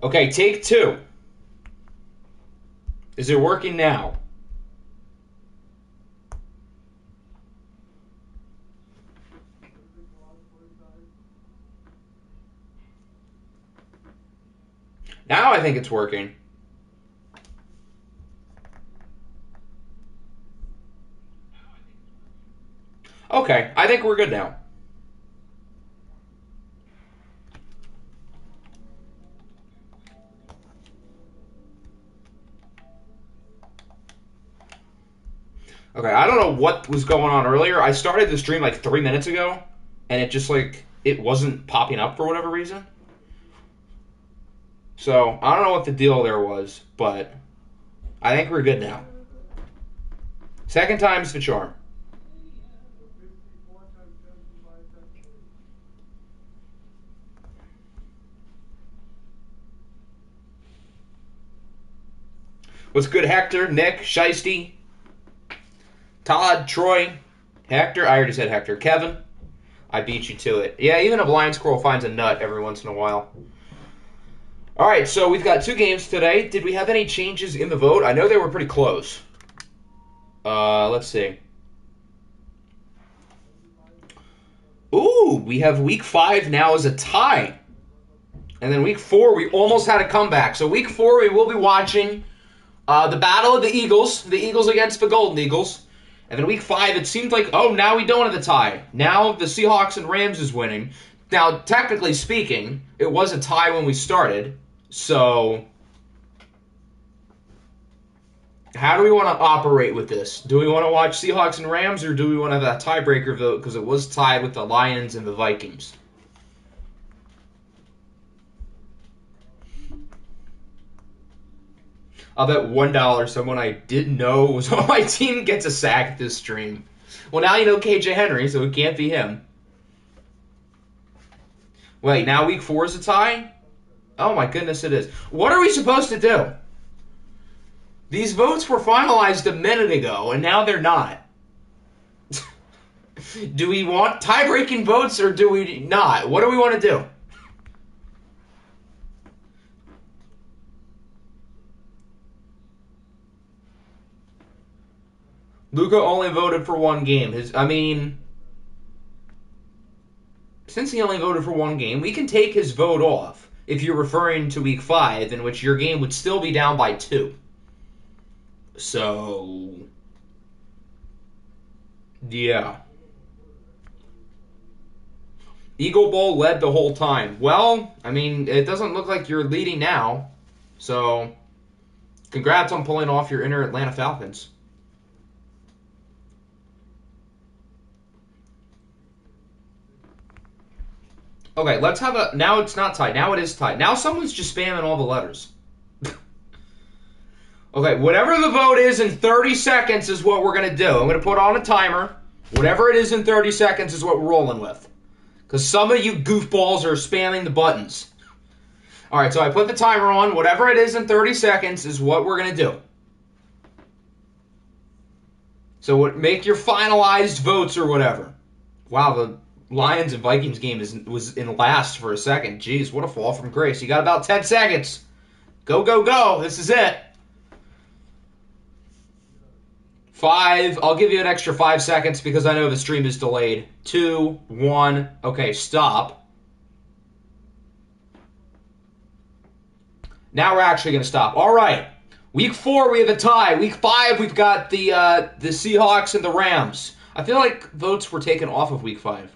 Okay, take two. Is it working now? Now I think it's working. Okay, I think we're good now. Okay, I don't know what was going on earlier. I started the stream like 3 minutes ago, and it just like it wasn't popping up for whatever reason. So I don't know what the deal there was, but I think we're good now. Second time's the charm. What's good, Hector, Nick, Shiesty, Todd, Troy, Hector? I already said Hector. Kevin, I beat you to it. Yeah, even a blind squirrel finds a nut every once in a while. All right, so we've got two games today. Did we have any changes in the vote? I know they were pretty close. Let's see. Ooh, we have week 5 now as a tie. And then week 4, we almost had a comeback. So week 4, we will be watching the Battle of the Eagles against the Golden Eagles. And then week 5, it seemed like, oh, now we don't have a tie. Now the Seahawks and Rams is winning. Now, technically speaking, it was a tie when we started. So, how do we want to operate with this? Do we want to watch Seahawks and Rams, or do we want to have that tiebreaker vote because it was tied with the Lions and the Vikings? I'll bet $1 someone I didn't know was on my team gets a sack this stream. Well, now you know KJ Henry, so it can't be him. Wait, now week 4 is a tie? Oh my goodness, it is. What are we supposed to do? These votes were finalized a minute ago, and now they're not. Do we want tie-breaking votes, or do we not? What do we want to do? Luca only voted for one game. Since he only voted for one game, we can take his vote off if you're referring to week 5, in which your game would still be down by 2. So, yeah. Eagle Bowl led the whole time. Well, it doesn't look like you're leading now. So, congrats on pulling off your inner Atlanta Falcons. Okay, let's have a... Now it's not tied. Now it is tied. Now someone's just spamming all the letters. Okay, whatever the vote is in 30 seconds is what we're going to do. I'm going to put on a timer. Whatever it is in 30 seconds is what we're rolling with. Because some of you goofballs are spamming the buttons. All right, so I put the timer on. Whatever it is in 30 seconds is what we're going to do. So make your finalized votes or whatever. Wow, the Lions and Vikings game was in last for a second. Jeez, what a fall from grace. You got about 10 seconds. Go, go, go. This is it. 5. I'll give you an extra 5 seconds because I know the stream is delayed. 2, 1. Okay, stop. Now we're actually going to stop. All right. Week 4, we have a tie. Week 5, we've got the Seahawks and the Rams. I feel like votes were taken off of week 5.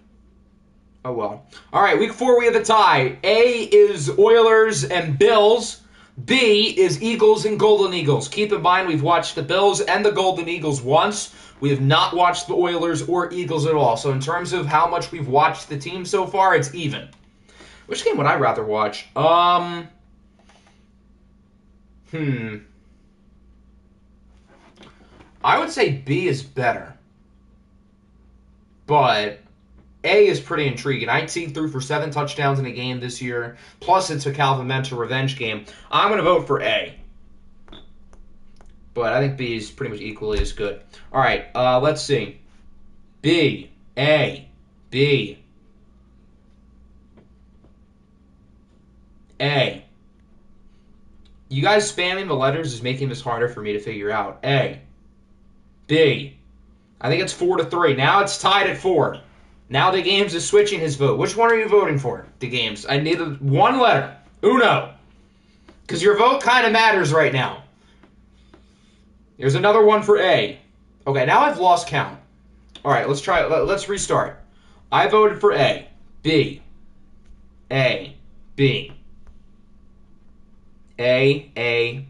Oh, well. All right, week 4, we have a tie. A is Oilers and Bills. B is Eagles and Golden Eagles. Keep in mind, we've watched the Bills and the Golden Eagles once. We have not watched the Oilers or Eagles at all. So in terms of how much we've watched the team so far, it's even. Which game would I rather watch? I would say B is better. But A is pretty intriguing. IT threw for 7 touchdowns in a game this year. Plus, it's a Calvin Mentor revenge game. I'm going to vote for A. But I think B is pretty much equally as good. All right, let's see. B, A, B, A. You guys spamming the letters is making this harder for me to figure out. A. B. I think it's 4-3. Now it's tied at 4. Now the Games is switching his vote. Which one are you voting for, the Games? I need one letter. Uno. Because your vote kind of matters right now. Here's another one for A. Okay, now I've lost count. All right, let's try. Let's restart. I voted for A. B. A. B. A.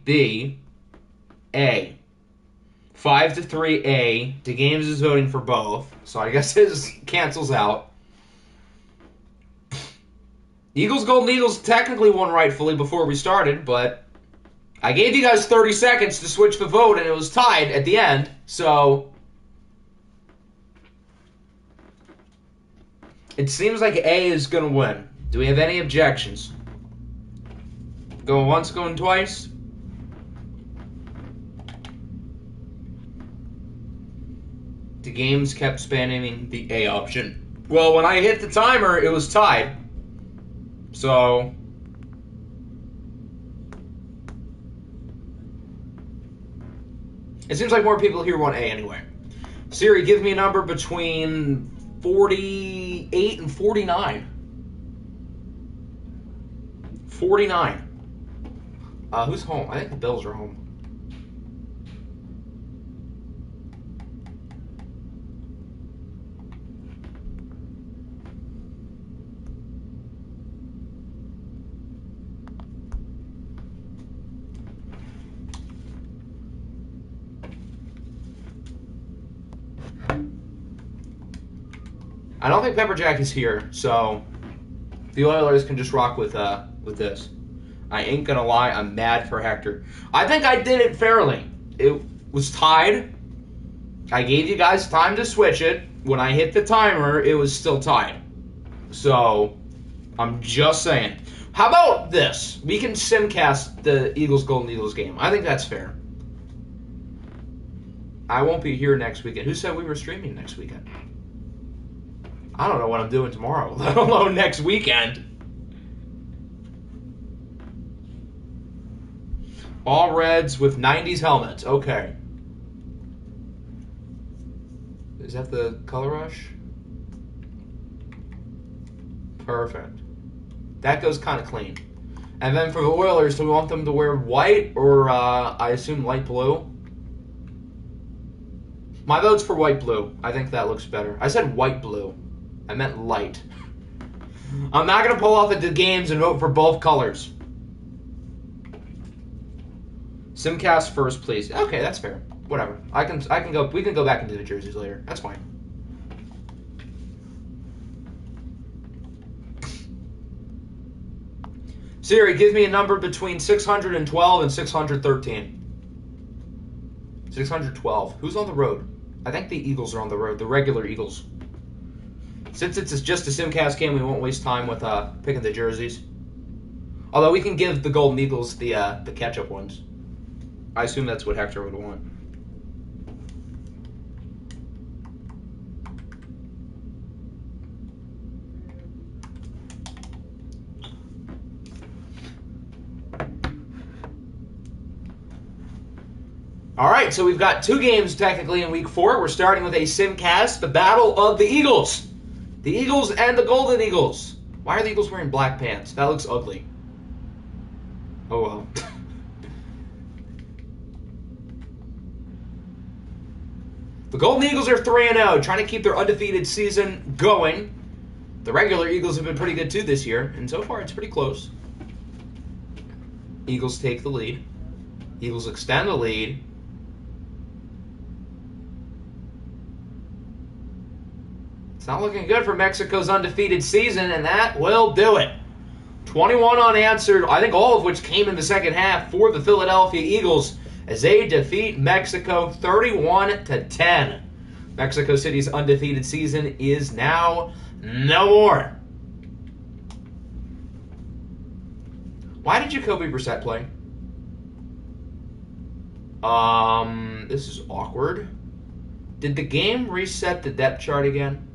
B. A. 5-3 A. The Games is voting for both, so I guess his cancels out. Eagles Golden Eagles technically won rightfully before we started, but I gave you guys 30 seconds to switch the vote, and it was tied at the end, so it seems like A is going to win. Do we have any objections? Going once, going twice? The Games kept spamming the A option. Well, when I hit the timer, it was tied. So it seems like more people here want A anyway. Siri, give me a number between 48 and 49. 49. Who's home? I think the Bills are home. I don't think Pepperjack is here, so the Oilers can just rock with this. I ain't gonna lie, I'm mad for Hector. I think I did it fairly. It was tied. I gave you guys time to switch it. When I hit the timer, it was still tied. So, I'm just saying. How about this? We can simcast the Eagles Golden Eagles game. I think that's fair. I won't be here next weekend. Who said we were streaming next weekend? I don't know what I'm doing tomorrow, let alone next weekend. All Reds with 90s helmets. Okay. Is that the color rush? Perfect. That goes kind of clean. And then for the Oilers, do we want them to wear white or I assume light blue? My vote's for white blue. I think that looks better. I said white blue. I meant light. I'm not going to pull off at the Games and vote for both colors. Simcast first, please. Okay, that's fair. Whatever. I can go. We can go back into the jerseys later. That's fine. Siri, give me a number between 612 and 613. 612. Who's on the road? I think the Eagles are on the road. The regular Eagles. Since it's just a Simcast game, we won't waste time with picking the jerseys. Although we can give the Golden Eagles the ketchup ones. I assume that's what Hector would want. All right, so we've got 2 games technically in Week 4. We're starting with a Simcast, the Battle of the Eagles. The Eagles and the Golden Eagles. Why are the Eagles wearing black pants? That looks ugly. Oh well. The Golden Eagles are 3-0, trying to keep their undefeated season going. The regular Eagles have been pretty good too this year, and so far it's pretty close. Eagles take the lead. Eagles extend the lead. It's not looking good for Mexico's undefeated season, and that will do it. 21 unanswered, I think all of which came in the second half for the Philadelphia Eagles as they defeat Mexico 31-10. Mexico City's undefeated season is now no more. Why did Jacoby Brissett play? This is awkward. Did the game reset the depth chart again?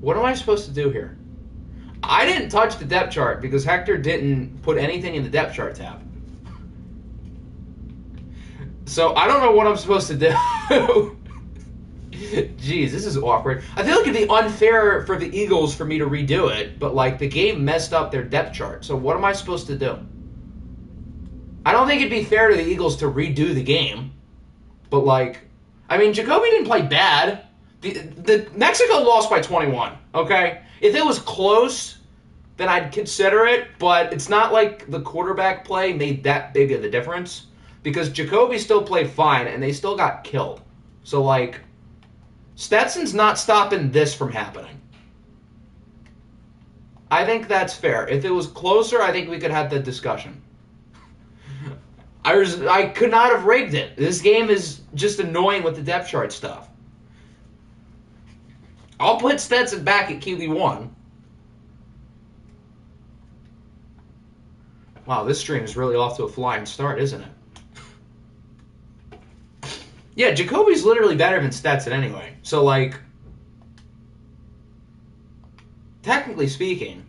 What am I supposed to do here? I didn't touch the depth chart because Hector didn't put anything in the depth chart tab. So I don't know what I'm supposed to do. Jeez, this is awkward. I feel like it'd be unfair for the Eagles for me to redo it, but like the game messed up their depth chart. So what am I supposed to do? I don't think it'd be fair to the Eagles to redo the game, but like, I mean, Jacoby didn't play bad. The Mexico lost by 21. Okay, if it was close, then I'd consider it. But it's not like the quarterback play made that big of a difference because Jacoby still played fine and they still got killed. So like, Stetson's not stopping this from happening. I think that's fair. If it was closer, I think we could have the discussion. I could not have rigged it. This game is just annoying with the depth chart stuff. I'll put Stetson back at QB1. Wow, this stream is really off to a flying start, isn't it? Yeah, Jacoby's literally better than Stetson anyway. So, like, technically speaking,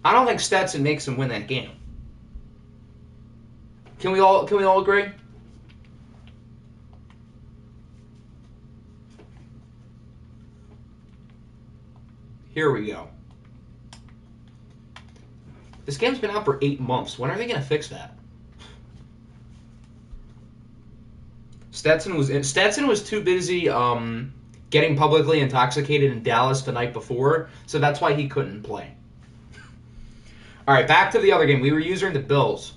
I don't think Stetson makes him win that game. Can we all agree? Here we go. This game's been out for 8 months. When are they going to fix that? Stetson was too busy getting publicly intoxicated in Dallas the night before, so that's why he couldn't play. All right, back to the other game. We were using the Bills.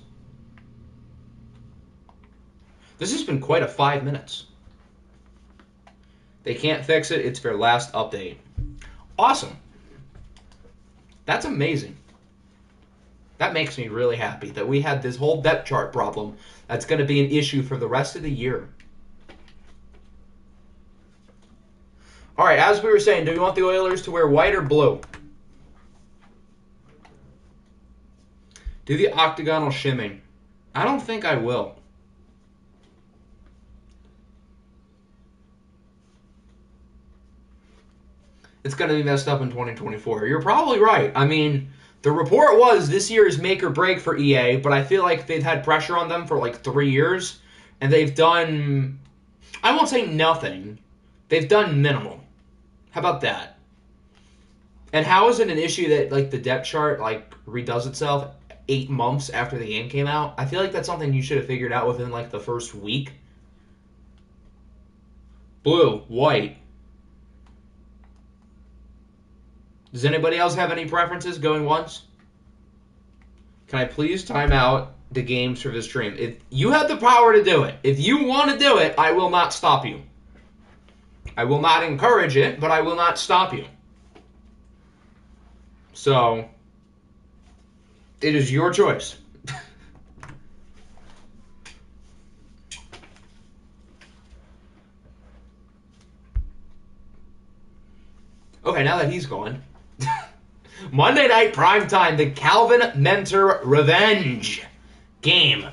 This has been quite a 5 minutes. They can't fix it. It's their last update. Awesome. That's amazing. That makes me really happy that we had this whole depth chart problem that's going to be an issue for the rest of the year. All right, as we were saying, do you want the Oilers to wear white or blue? Do the octagonal shimming. I don't think I will. It's going to be messed up in 2024. You're probably right. I mean, the report was this year is make or break for EA, but I feel like they've had pressure on them for like 3 years, and they've done, I won't say nothing, they've done minimal. How about that? And how is it an issue that like the depth chart like redoes itself 8 months after the game came out? I feel like that's something you should have figured out within like the first week. Blue, white. Does anybody else have any preferences going once? Can I please time out the games for this stream? If you have the power to do it, if you want to do it, I will not stop you. I will not encourage it, but I will not stop you. So, it is your choice. Okay, now that he's gone. Monday night primetime, the Calvin Mentor revenge game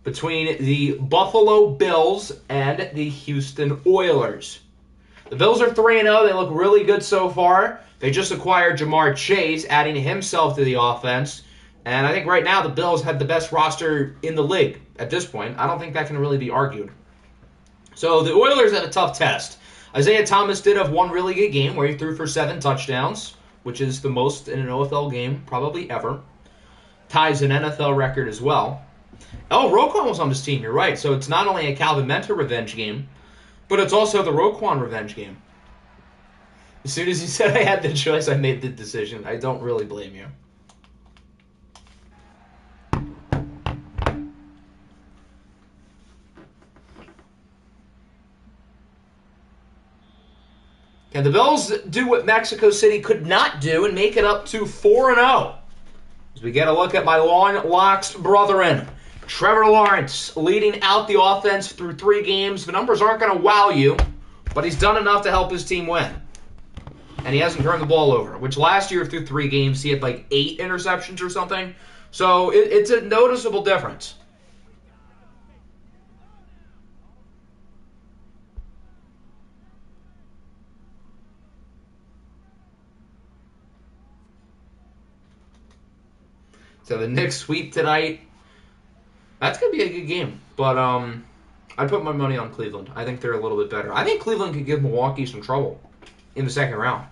between the Buffalo Bills and the Houston Oilers. The Bills are 3-0. They look really good so far. They just acquired Jamar Chase, adding himself to the offense. And I think right now the Bills have the best roster in the league at this point. I don't think that can really be argued. So the Oilers have a tough test. Isaiah Thomas did have one really good game where he threw for 7 touchdowns, which is the most in an OFL game probably ever. Ties an NFL record as well. Oh, Roquan was on this team, you're right. So it's not only a Calvin Mentor revenge game, but it's also the Roquan revenge game. As soon as he said I had the choice, I made the decision. I don't really blame you. Can the Bills do what Mexico City could not do and make it up to 4-0? As we get a look at my long-locked brethren, Trevor Lawrence leading out the offense through 3 games. The numbers aren't going to wow you, but he's done enough to help his team win. And he hasn't turned the ball over, which last year through 3 games he had like 8 interceptions or something. So it's a noticeable difference. So the Knicks sweep tonight. That's going to be a good game. But I'd put my money on Cleveland. I think they're a little bit better. I think Cleveland could give Milwaukee some trouble in the second round.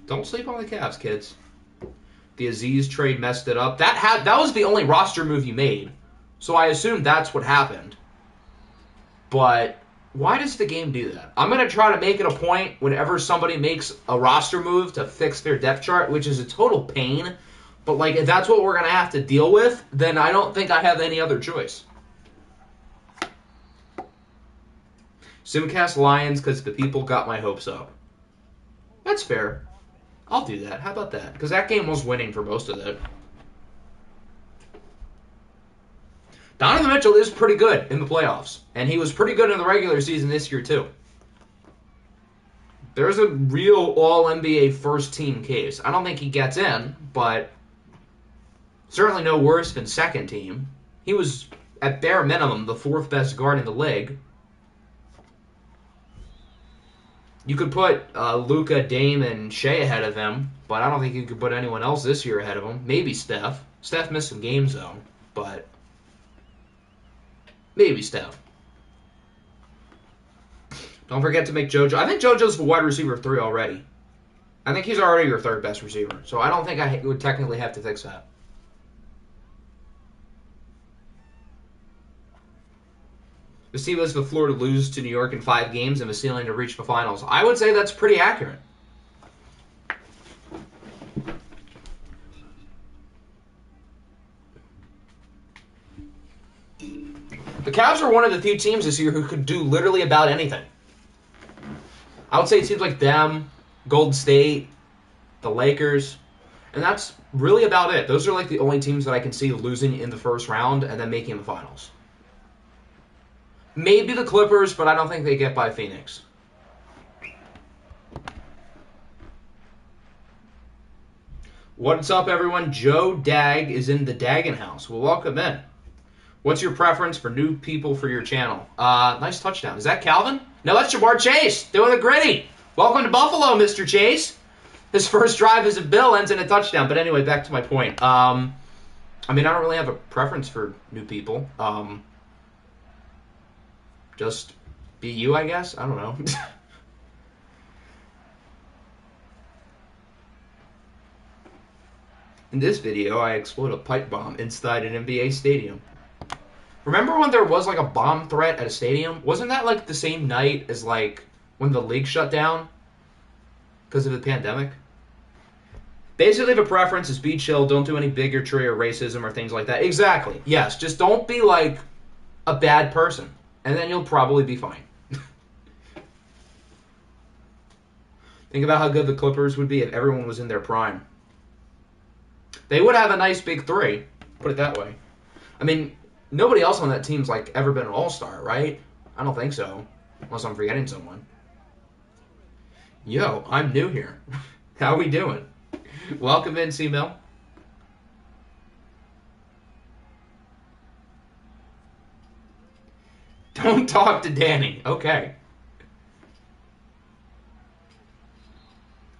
Don't sleep on the Cavs, kids. The Aziz trade messed it up. That was the only roster move you made. So I assume that's what happened. But why does the game do that? I'm going to try to make it a point whenever somebody makes a roster move to fix their depth chart, which is a total pain. But like, if that's what we're going to have to deal with, then I don't think I have any other choice. Simcast Lions because the people got my hopes up. That's fair. I'll do that. How about that? Because that game was winning for most of it. Donovan Mitchell is pretty good in the playoffs. And he was pretty good in the regular season this year, too. There's a real all-NBA first-team case. I don't think he gets in, but certainly no worse than second team. He was, at bare minimum, the fourth best guard in the league. You could put Luka, Dame, and Shea ahead of him, but I don't think you could put anyone else this year ahead of him. Maybe Steph. Steph missed some games, though, but maybe Steph. Don't forget to make JoJo. I think JoJo's the wide receiver 3 already. I think he's already your third best receiver, so I don't think I would technically have to fix that. Vasilis the floor to lose to New York in 5 games and Vasily to reach the finals. I would say that's pretty accurate. The Cavs are one of the few teams this year who could do literally about anything. I would say teams like them, Golden State, the Lakers, and that's really about it. Those are like the only teams that I can see losing in the first round and then making the finals. Maybe the Clippers, but I don't think they get by Phoenix. What's up, everyone? Joe Dag is in the Daggin house. Well, welcome in. What's your preference for new people for your channel? Nice touchdown. Is that Calvin? No, that's Jabbar Chase doing the gritty. Welcome to Buffalo, Mr. Chase. His first drive as a Bill ends in a touchdown. But anyway, back to my point. I mean, I don't really have a preference for new people. Just be you, I guess. I don't know. In this video, I explode a pipe bomb inside an NBA stadium. Remember when there was like a bomb threat at a stadium? Wasn't that like the same night as like when the league shut down because of the pandemic? Basically, the preference is be chill. Don't do any bigotry or racism or things like that. Exactly. Yes, just don't be like a bad person. And then you'll probably be fine. Think about how good the Clippers would be if everyone was in their prime. They would have a nice big 3, put it that way. I mean, nobody else on that team's like ever been an all-star, right? I don't think so, unless I'm forgetting someone. Yo, I'm new here. How we doing? Welcome in, C-Mill. Don't talk to Danny. Okay.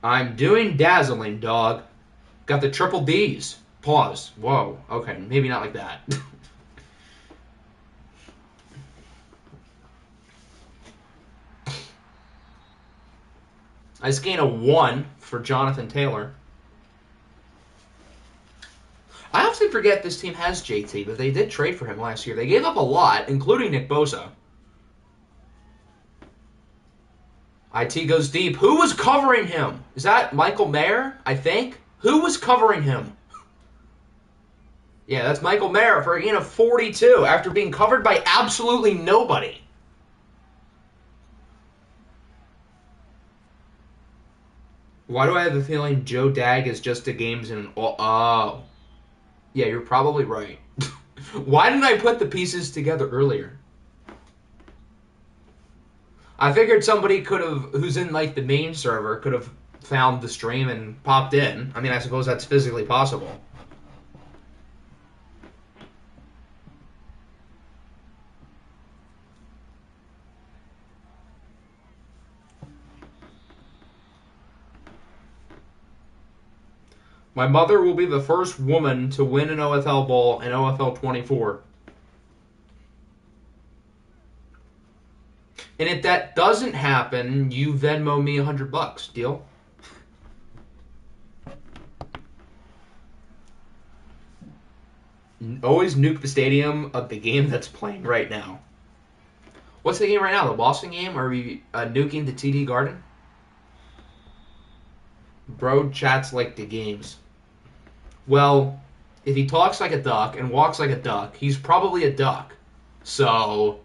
I'm doing dazzling, dog. Got the triple D's. Pause. Whoa. Okay, maybe not like that. I gain a 1 for Jonathan Taylor. I often forget this team has JT, but they did trade for him last year. They gave up a lot, including Nick Bosa. IT goes deep. Who was covering him? Is that Michael Mayer, I think? Who was covering him? Yeah, that's Michael Mayer for a gain of 42 after being covered by absolutely nobody. Why do I have a feeling Joe Dag is just a games in... Oh. Yeah, you're probably right. Why didn't I put the pieces together earlier? I figured somebody could have, who's in like the main server, could have found the stream and popped in. I mean, I suppose that's physically possible. My mother will be the first woman to win an OFL ball in OFL 24. And if that doesn't happen, you Venmo me $100. Deal? Always nuke the stadium of the game that's playing right now. What's the game right now? The Boston game? Are we nuking the TD Garden? Bro chats like the games. Well, if he talks like a duck and walks like a duck, he's probably a duck. So,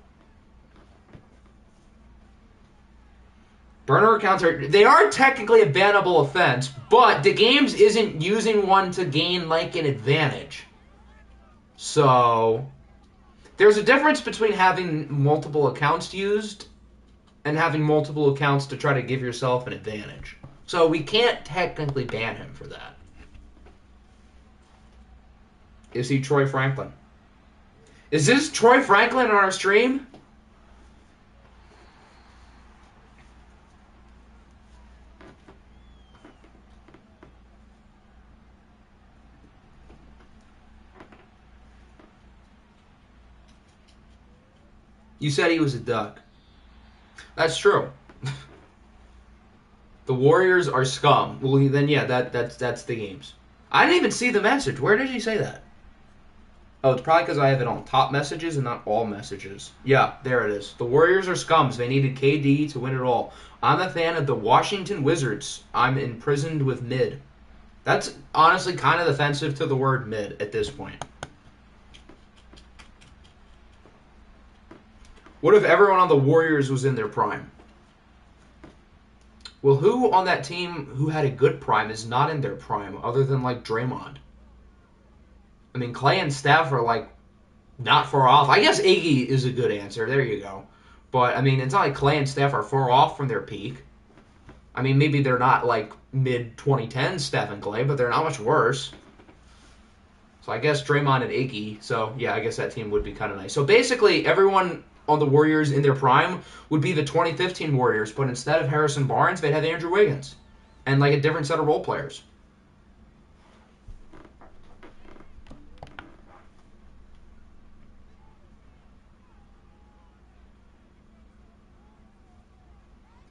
burner accounts they are technically a bannable offense, but the games isn't using one to gain like an advantage. So, there's a difference between having multiple accounts used and having multiple accounts to try to give yourself an advantage. So we can't technically ban him for that. Is he Troy Franklin? Is this Troy Franklin on our stream? You said he was a duck. That's true. The Warriors are scum. Well, then yeah, that's the games. I didn't even see the message. Where did he say that? Oh, it's probably because I have it on top messages and not all messages. Yeah, there it is. The Warriors are scums. They needed KD to win it all. I'm a fan of the Washington Wizards. I'm imprisoned with mid. That's honestly kind of offensive to the word mid at this point. What if everyone on the Warriors was in their prime? Well, who on that team who had a good prime is not in their prime other than, like, Draymond? I mean, Clay and Steph are, like, not far off. I guess Iggy is a good answer. There you go. But, I mean, it's not like Clay and Steph are far off from their peak. I mean, maybe they're not, like, mid-2010s Steph and Clay, but they're not much worse. So I guess Draymond and Iggy. So, yeah, I guess that team would be kind of nice. So, basically, everyone on the Warriors in their prime would be the 2015 Warriors, but instead of Harrison Barnes, they'd have Andrew Wiggins and like a different set of role players.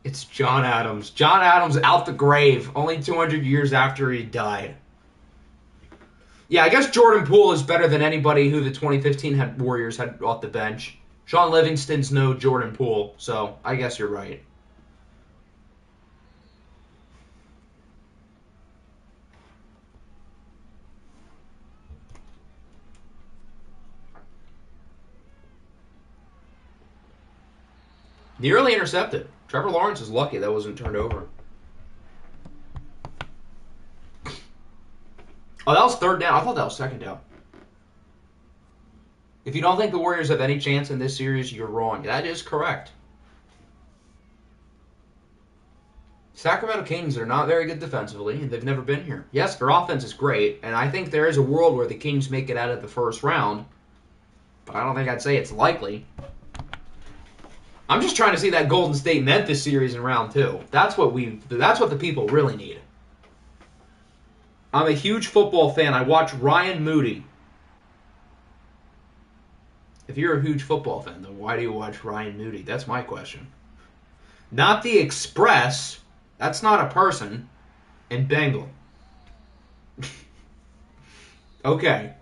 It's John Adams. John Adams out the grave, only 200 years after he died. Yeah, I guess Jordan Poole is better than anybody who the 2015 Warriors had off the bench. Sean Livingston's no Jordan Poole, so I guess you're right. Nearly intercepted. Trevor Lawrence is lucky that wasn't turned over. Oh, that was third down. I thought that was second down. If you don't think the Warriors have any chance in this series, you're wrong. That is correct. Sacramento Kings are not very good defensively, and they've never been here. Yes, their offense is great, and I think there is a world where the Kings make it out of the first round, but I don't think I'd say it's likely. I'm just trying to see that Golden State-Memphis series in round 2. That's what the people really need. I'm a huge football fan. I watch Ryan Moody. If you're a huge football fan, then why do you watch Ryan Moody? That's my question. Not the Express. That's not a person. And Bengal. Okay.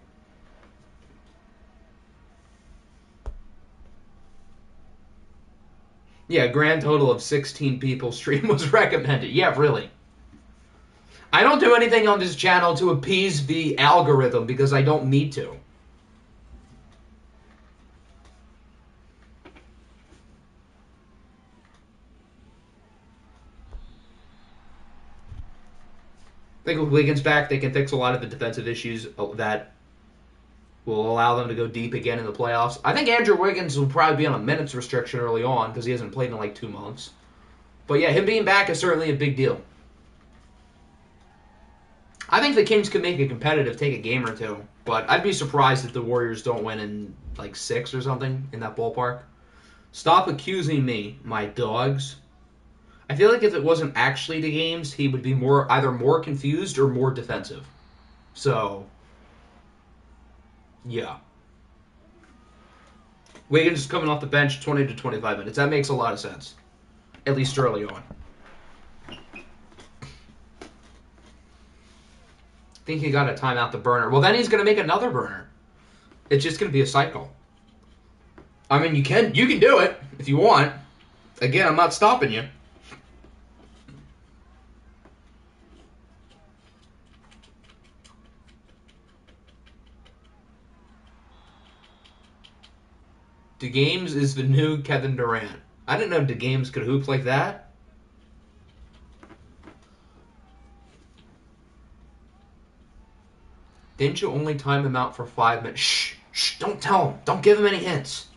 Yeah, grand total of 16 people stream was recommended. Yeah, really. I don't do anything on this channel to appease the algorithm because I don't need to. I think with Wiggins back, they can fix a lot of the defensive issues that will allow them to go deep again in the playoffs. I think Andrew Wiggins will probably be on a minutes restriction early on because he hasn't played in like 2 months. But yeah, him being back is certainly a big deal. I think the Kings could make it competitive, take a game or two. But I'd be surprised if the Warriors don't win in like 6 or something in that ballpark. Stop accusing me, my dogs. I feel like if it wasn't actually the games, he would be either more confused or more defensive. So, yeah. Wiggins is coming off the bench 20 to 25 minutes. That makes a lot of sense, at least early on. Think he got a timeout the burner. Well, then he's going to make another burner. It's just going to be a cycle. I mean, you can do it if you want. Again, I'm not stopping you. DeGames is the new Kevin Durant. I didn't know DeGames could hoop like that. Didn't you only time him out for 5 minutes? Shh, don't tell him. Don't give him any hints.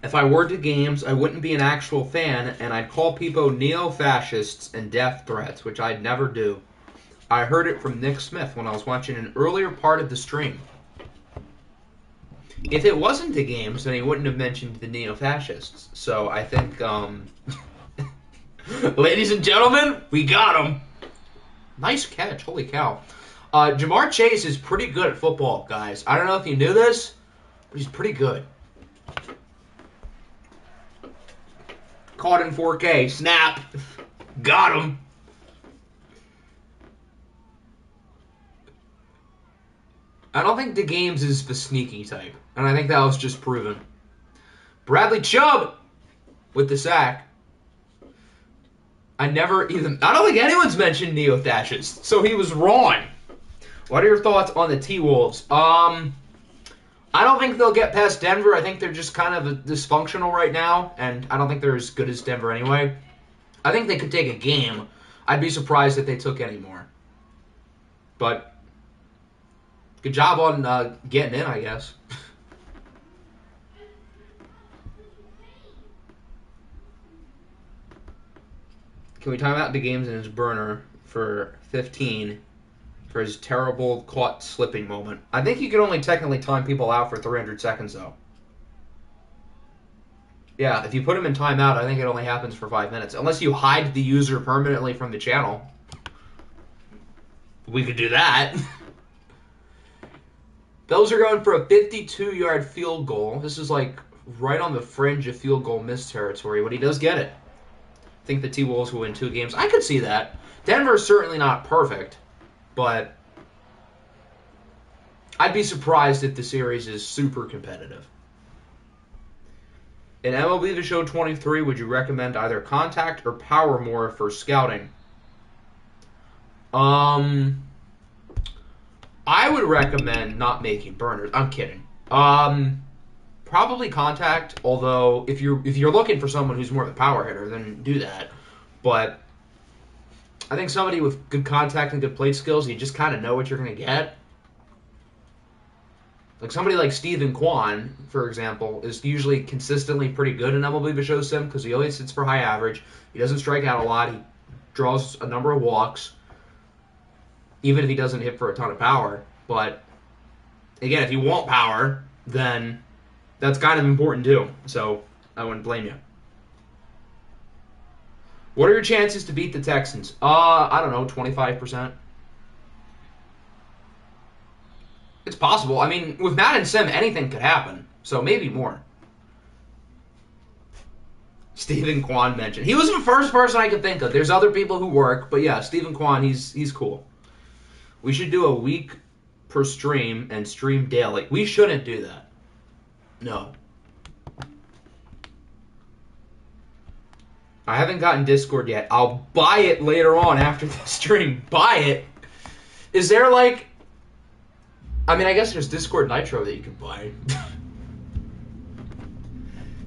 If I were DeGames, I wouldn't be an actual fan, and I'd call people neo-fascists and death threats, which I'd never do. I heard it from Nick Smith when I was watching an earlier part of the stream. If it wasn't DeGames, then he wouldn't have mentioned the neo-fascists. So I think, ladies and gentlemen, we got him. Nice catch. Holy cow. Jamar Chase is pretty good at football, guys. I don't know if you knew this, but he's pretty good. Caught in 4K. Snap. Got him. I don't think DeGames is the sneaky type, and I think that was just proven. Bradley Chubb with the sack. I don't think anyone's mentioned neo-fascists, so he was wrong. What are your thoughts on the T-Wolves? I don't think they'll get past Denver. I think they're just kind of dysfunctional right now, and I don't think they're as good as Denver anyway. I think they could take a game. I'd be surprised if they took any more. But good job on getting in, I guess. Can we time out the games in his burner for 15 for his terrible caught slipping moment? I think you can only technically time people out for 300 seconds, though. Yeah, if you put him in timeout, I think it only happens for 5 minutes. Unless you hide the user permanently from the channel. We could do that. Bills are going for a 52-yard field goal. This is like right on the fringe of field goal miss territory, but he does get it. I think the T-Wolves will win 2 games. I could see that. Denver's certainly not perfect, but I'd be surprised if the series is super competitive. In MLB The Show 23, would you recommend either contact or power more for scouting? I would recommend not making burners. I'm kidding. Probably contact, although if you're looking for someone who's more of a power hitter, then do that. But I think somebody with good contact and good plate skills, you just kind of know what you're going to get. Like somebody like Steven Kwan, for example, is usually consistently pretty good in MLB The Show Sim because he always hits for high average. He doesn't strike out a lot. He draws a number of walks, even if he doesn't hit for a ton of power. But again, if you want power, then that's kind of important too, so I wouldn't blame you. What are your chances to beat the Texans? I don't know, 25%. It's possible. I mean, with Madden Sim, anything could happen, so maybe more. Stephen Kwan mentioned. He was the first person I could think of. There's other people who work, but yeah, Stephen Kwan, he's cool. We should do a week per stream and stream daily. We shouldn't do that. No. I haven't gotten Discord yet. I'll buy it later on after the stream. Buy it. Is there like... I mean, I guess there's Discord Nitro that you can buy.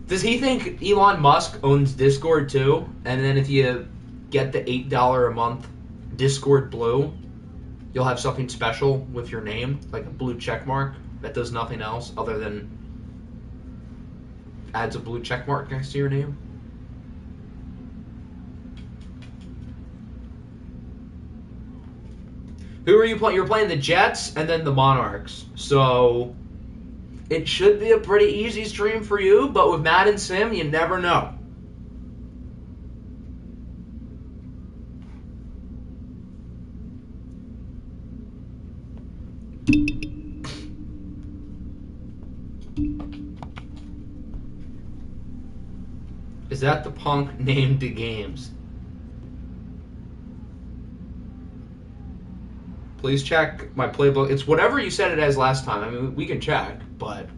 Does he think Elon Musk owns Discord too? And then if you get the $8 a month Discord Blue, you'll have something special with your name, like a blue check mark that does nothing else other than adds a blue check mark next to your name. Who are you playing? You're playing the Jets and then the Monarchs. So it should be a pretty easy stream for you, but with Madden Sim, you never know. Is that the punk named the games? Please check my playbook. It's whatever you said it as last time. I mean, we can check, but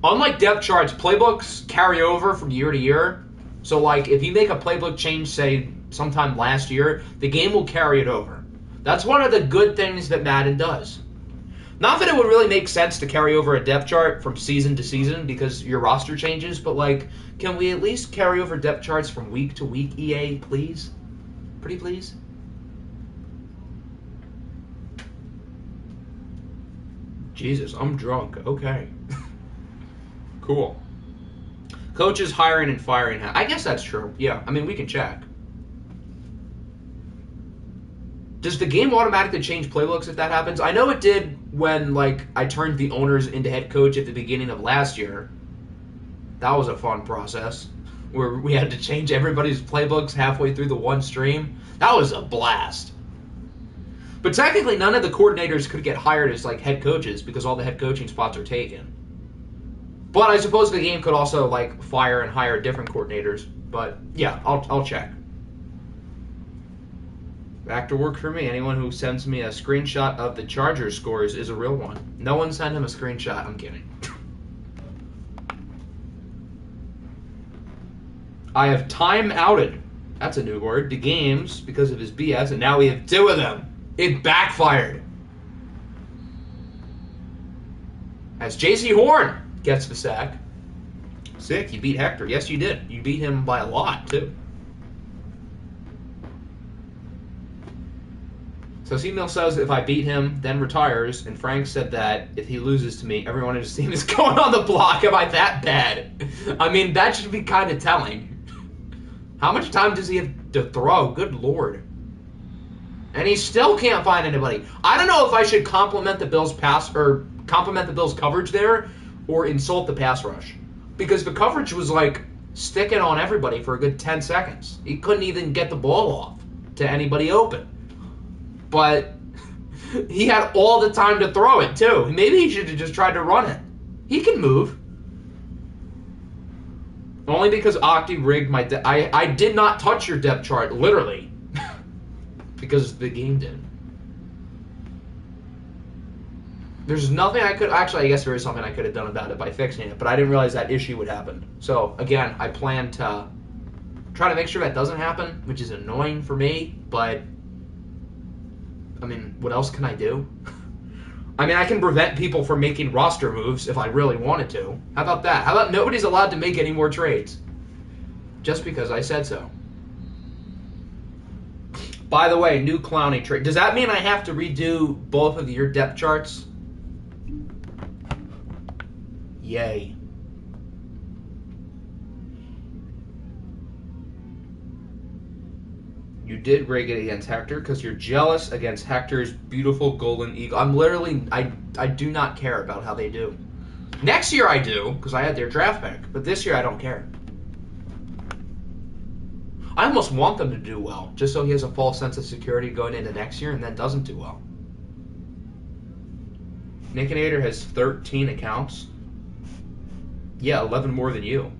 unlike depth charts, playbooks carry over from year to year. So, like, if you make a playbook change, say, sometime last year, the game will carry it over. That's one of the good things that Madden does. Not that it would really make sense to carry over a depth chart from season to season because your roster changes, but, like, can we at least carry over depth charts from week to week, EA, please? Pretty please? Jesus, I'm drunk. Okay. Cool. Coaches hiring and firing. I guess that's true. Yeah, I mean, we can check. Does the game automatically change playbooks if that happens? I know it did when, like, I turned the owners into head coach at the beginning of last year. That was a fun process where we had to change everybody's playbooks halfway through the one stream. That was a blast. But technically, none of the coordinators could get hired as, like, head coaches because all the head coaching spots are taken. But I suppose the game could also, like, fire and hire different coordinators. But, yeah, I'll check. Back to work for me. Anyone who sends me a screenshot of the Chargers scores is a real one. No one sent him a screenshot. I'm kidding. I have time outed. That's a new word. The games because of his BS, and now we have 2 of them. It backfired. As J.C. Horn gets the sack. Sick, you beat Hector. Yes, you did. You beat him by a lot, too. So C-Mill says if I beat him, then retires, and Frank said that if he loses to me, everyone in his team is going on the block. Am I that bad? I mean, that should be kind of telling. How much time does he have to throw? Good Lord. And he still can't find anybody. I don't know if I should compliment the Bills' compliment the Bills' coverage there, or insult the pass rush, because the coverage was like sticking on everybody for a good 10 seconds. He couldn't even get the ball off to anybody open. But he had all the time to throw it, too. Maybe he should have just tried to run it. He can move. Only because Octi rigged my... I did not touch your depth chart, literally. Because the game did. There's nothing I could... Actually, I guess there is something I could have done about it by fixing it, but I didn't realize that issue would happen. So, again, I plan to try to make sure that doesn't happen, which is annoying for me, but... I mean, what else can I do? I mean, I can prevent people from making roster moves if I really wanted to. How about that? How about nobody's allowed to make any more trades? Just because I said so. By the way, new Clowney trade. Does that mean I have to redo both of your depth charts? Yay. You did rig it against Hector because you're jealous against Hector's beautiful golden eagle. I'm literally, I do not care about how they do. Next year I do, because I had their draft pick. But this year I don't care. I almost want them to do well, just so he has a false sense of security going into next year and then doesn't do well. Nickinator has 13 accounts. Yeah, 11 more than you.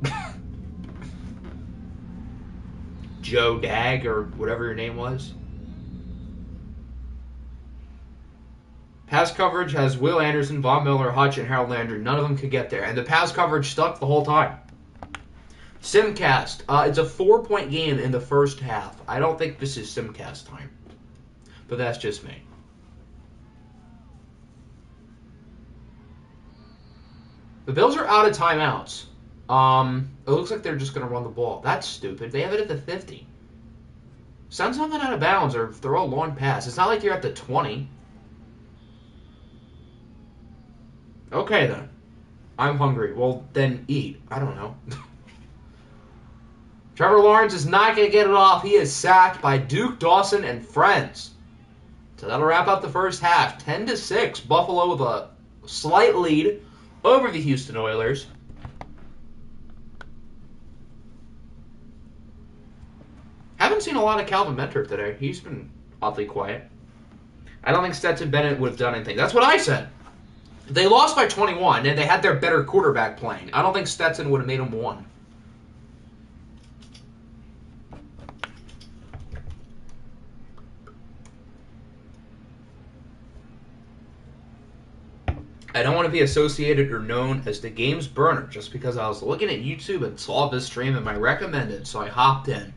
Joe Dag, or whatever your name was. Pass coverage has Will Anderson, Von Miller, Hutch, and Harold Landry. None of them could get there. And the pass coverage stuck the whole time. Simcast. It's a 4-point game in the first half. I don't think this is Simcast time. But that's just me. The Bills are out of timeouts. It looks like they're just going to run the ball. That's stupid. They have it at the 50. Send something out of bounds or throw a long pass. It's not like you're at the 20. Okay, then. I'm hungry. Well, then eat. I don't know. Trevor Lawrence is not going to get it off. He is sacked by Duke Dawson and friends. So that'll wrap up the first half. 10-6. Buffalo with a slight lead. over the Houston Oilers. Haven't seen a lot of Calvin Mentor today. He's been oddly quiet. I don't think Stetson Bennett would have done anything. That's what I said. They lost by 21, and they had their better quarterback playing. I don't think Stetson would have made them one. I don't want to be associated or known as the game's burner just because I was looking at YouTube and saw this stream and I recommended, so I hopped in.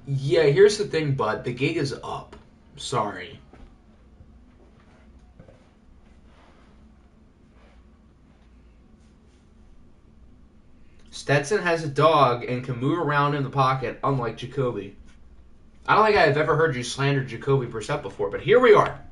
Yeah, here's the thing, bud. The gig is up. Sorry. Stetson has a dog and can move around in the pocket, unlike Jacoby. I don't think I've ever heard you slander Jacoby Brissett before, but here we are.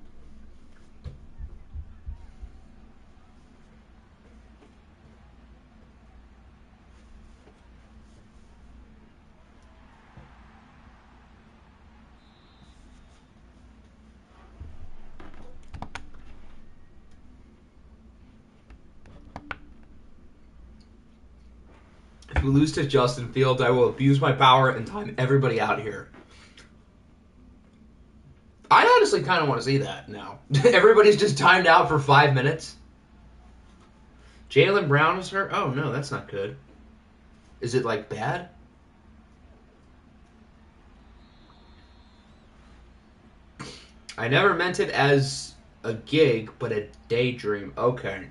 If we lose to Justin Fields, I will abuse my power and time everybody out here. I honestly kind of want to see that now. Everybody's just timed out for 5 minutes. Jaylen Brown is hurt? Oh, no, that's not good. Is it, like, bad? I never meant it as a gig, but a daydream. Okay.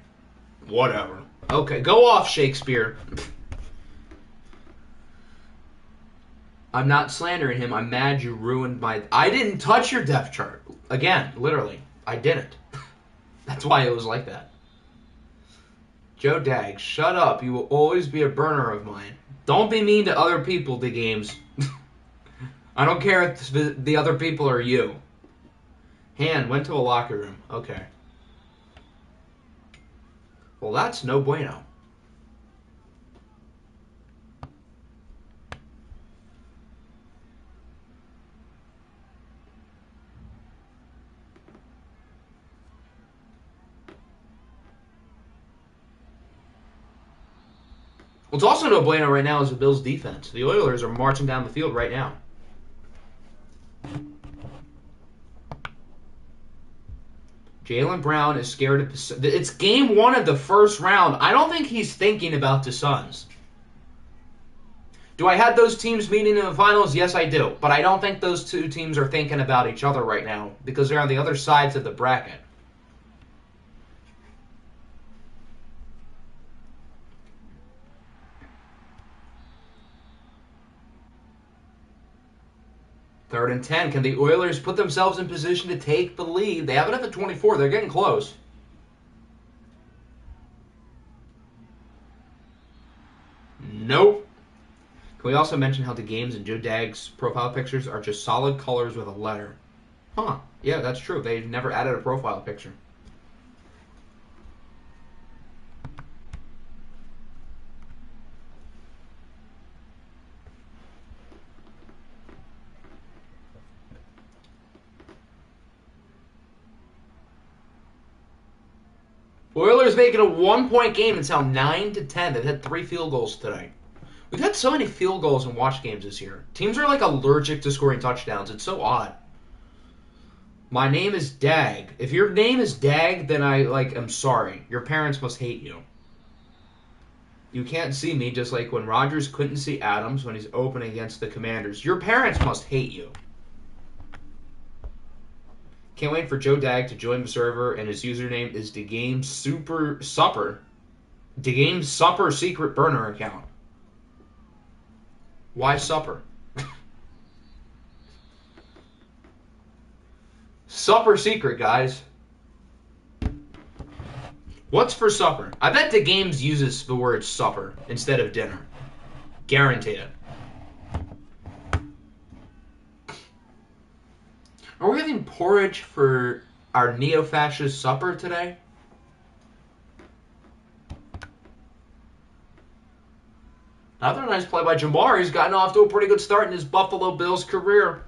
Whatever. Okay, go off, Shakespeare. I'm not slandering him. I'm mad you ruined my... I didn't touch your depth chart. Again, literally. I didn't. That's why it was like that. Joe Dag, shut up. You will always be a burner of mine. Don't be mean to other people, the games. I don't care if the other people are you. Han went to a locker room. Okay. Well, that's no bueno. What's also no bueno right now is the Bills' defense. The Oilers are marching down the field right now. Jaylen Brown is scared of... It's game 1 of the first round. I don't think he's thinking about the Suns. Do I have those teams meeting in the finals? Yes, I do. But I don't think those two teams are thinking about each other right now because they're on the other sides of the bracket. Third and 10. Can the Oilers put themselves in position to take the lead? They have it at the 24. They're getting close. Nope. Can we also mention how the games and Joe Dag's profile pictures are just solid colors with a letter? Huh. Yeah, that's true. They've never added a profile picture. Oilers making a 1-point game. It's now 9-10. They've had 3 field goals today. We've had so many field goals in watch games this year. Teams are like allergic to scoring touchdowns. It's so odd. My name is Dag. If your name is Dag, then I'm sorry. Your parents must hate you. You can't see me just like when Rodgers couldn't see Adams when he's opening against the Commanders. Your parents must hate you. Can't wait for Joe Dag to join the server, and his username is DeGameSuper Supper. DeGame Supper Secret Burner account. Why supper? Supper secret, guys. What's for supper? I bet DeGames uses the word supper instead of dinner. Guaranteed it. Are we having porridge for our neo-fascist supper today? Another nice play by Jamar. He's gotten off to a pretty good start in his Buffalo Bills career.